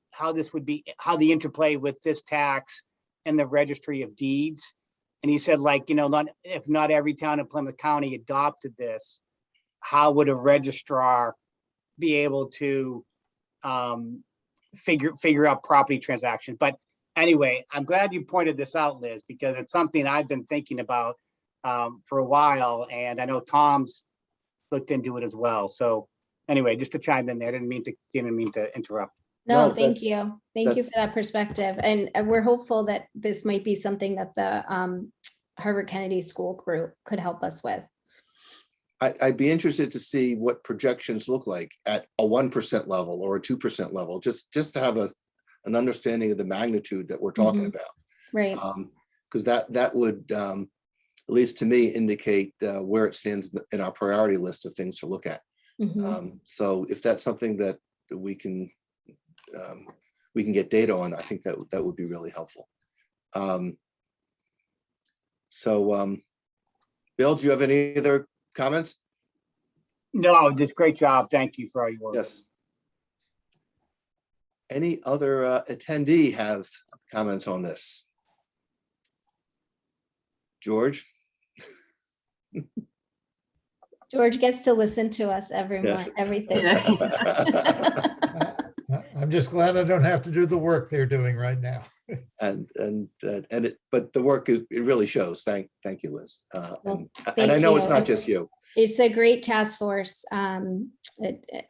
interplay with this tax and the registry of deeds. And he said, if not every town in Plymouth County adopted this, how would a registrar be able to figure out property transactions? But anyway, I'm glad you pointed this out, Liz, because it's something I've been thinking about for a while, and I know Tom's looked into it as well. So anyway, just to chime in there, didn't mean to interrupt. No, thank you. Thank you for that perspective. And we're hopeful that this might be something that the Harvard Kennedy School group could help us with. I'd be interested to see what projections look like at a 1% level or a 2% level, just to have an understanding of the magnitude that we're talking about. Right. Because that would, at least to me, indicate where it stands in our priority list of things to look at. So if that's something that we can get data on, I think that would be really helpful. Bill, do you have any other comments? No, just great job. Thank you for all your work. Yes. Any other attendee have comments on this? George? George gets to listen to us every Thursday. I'm just glad I don't have to do the work they're doing right now. But the work it really shows. Thank you, Liz. And I know it's not just you. It's a great task force.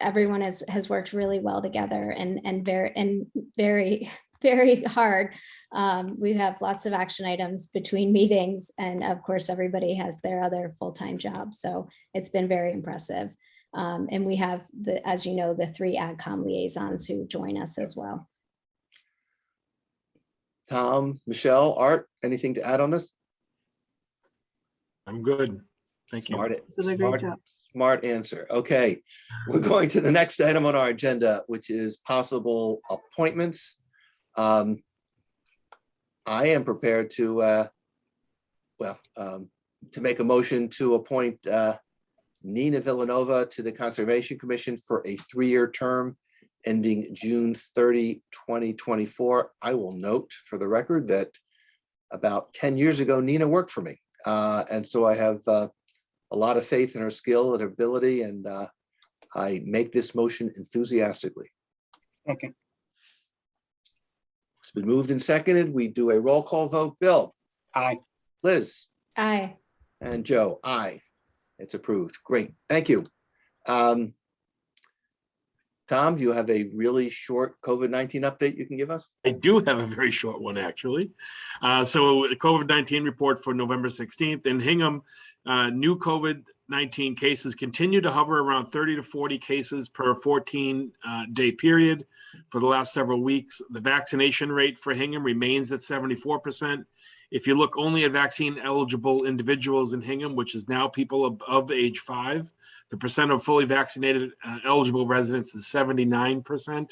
Everyone has worked really well together and very hard. We have lots of action items between meetings, and of course, everybody has their other full-time jobs. So it's been very impressive. And we have as you know, the 3 AdCom liaisons who join us as well. Tom, Michelle, Art, anything to add on this? I'm good. Thank you. Smart answer. Okay, we're going to the next item on our agenda, which is possible appointments. I am prepared to make a motion to appoint Nina Villanova to the Conservation Commission for a 3-year term ending June 30, 2024. I will note for the record that about 10 years ago, Nina worked for me. And so I have a lot of faith in her skill and ability, and I make this motion enthusiastically. Okay. It's been moved and seconded. We do a roll call vote. Bill? Aye. Liz? Aye. And Joe? Aye. It's approved. Great. Thank you. Tom, do you have a really short COVID-19 update you can give us? I do have a very short one, actually. So the COVID-19 report for November 16th in Hingham, new COVID COVID-19 cases continue to hover around 30 to 40 cases per 14-day period for the last several weeks. The vaccination rate for Hingham remains at 74%. If you look only at vaccine eligible individuals in Hingham, which is now people of age 5, the percent of fully vaccinated eligible residents is 79%.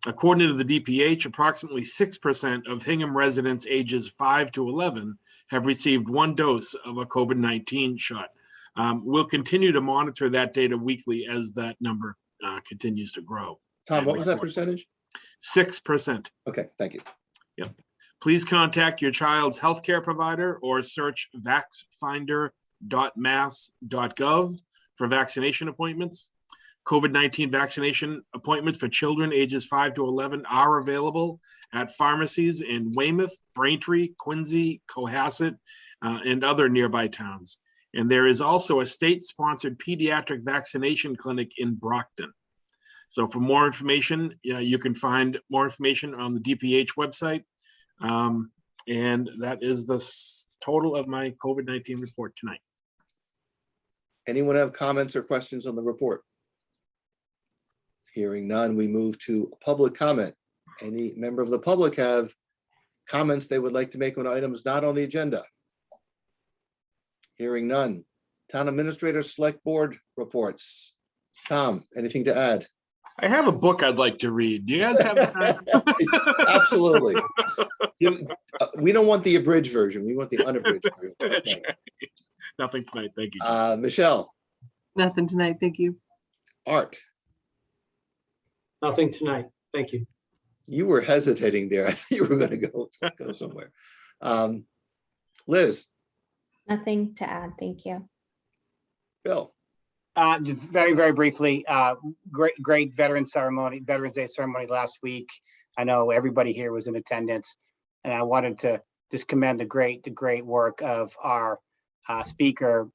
According to the DPH, approximately 6% of Hingham residents ages 5 to 11 have received 1 dose of a COVID-19 shot. We'll continue to monitor that data weekly as that number continues to grow. Tom, what was that percentage? 6%. Okay, thank you. Yep. Please contact your child's healthcare provider or search vaxfinder.mass.gov for vaccination appointments. COVID-19 vaccination appointments for children ages 5 to 11 are available at pharmacies in Weymouth, Braintree, Quincy, Cohasset, and other nearby towns. And there is also a state-sponsored pediatric vaccination clinic in Brockton. So for more information, you can find more information on the DPH website. And that is the total of my COVID-19 report tonight. Anyone have comments or questions on the report? Hearing none, we move to public comment. Any member of the public have comments they would like to make on items not on the agenda? Hearing none. Town Administrator Select Board reports. Tom, anything to add? I have a book I'd like to read. Do you guys have time? Absolutely. We don't want the abridged version. We want the unabridged version. Okay. Nothing tonight. Thank you. Michelle. Nothing tonight. Thank you. Art. Nothing tonight. Thank you. You were hesitating there. I thought you were going to go somewhere. Liz. Nothing to add. Thank you. Bill. Just very, very briefly, great Veterans Day ceremony last week. I know everybody here was in attendance, and I wanted to just commend the great work of our speaker,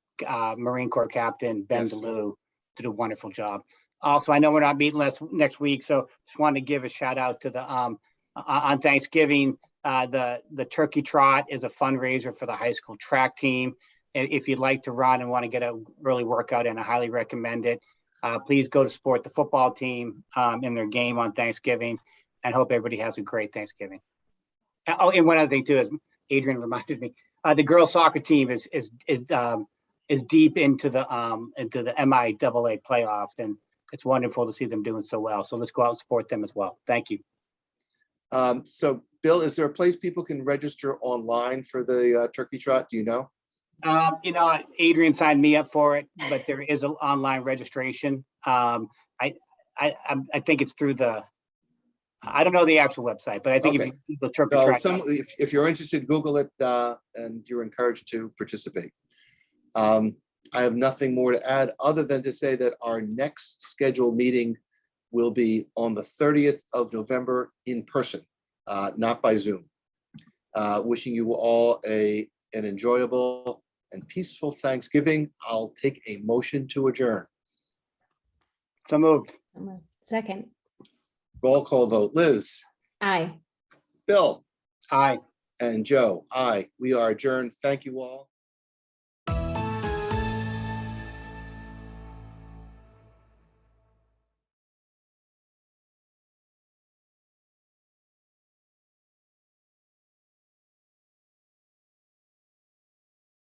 Marine Corps Captain Ben DeLue, did a wonderful job. Also, I know we're not meeting next week, so just wanted to give a shout out to the on Thanksgiving. The turkey trot is a fundraiser for the high school track team. And if you'd like to run and want to get a early workout in, I highly recommend it. Please go to support the football team in their game on Thanksgiving, and hope everybody has a great Thanksgiving. Oh, and one other thing too, as Adrian reminded me, the girls soccer team is deep into the MIAA playoffs, and it's wonderful to see them doing so well. So let's go out and support them as well. Thank you. So Bill, is there a place people can register online for the turkey trot? Do you know? Adrian signed me up for it, but there is an online registration. I think it's through I don't know the actual website, but I think if you Google turkey trot. If you're interested, Google it, and you're encouraged to participate. I have nothing more to add other than to say that our next scheduled meeting will be on the 30th of November in person, not by Zoom. Wishing you all an enjoyable and peaceful Thanksgiving. I'll take a motion to adjourn. So moved. Second. Roll call vote. Liz. Aye. Bill. Aye. And Joe. Aye. We are adjourned. Thank you all.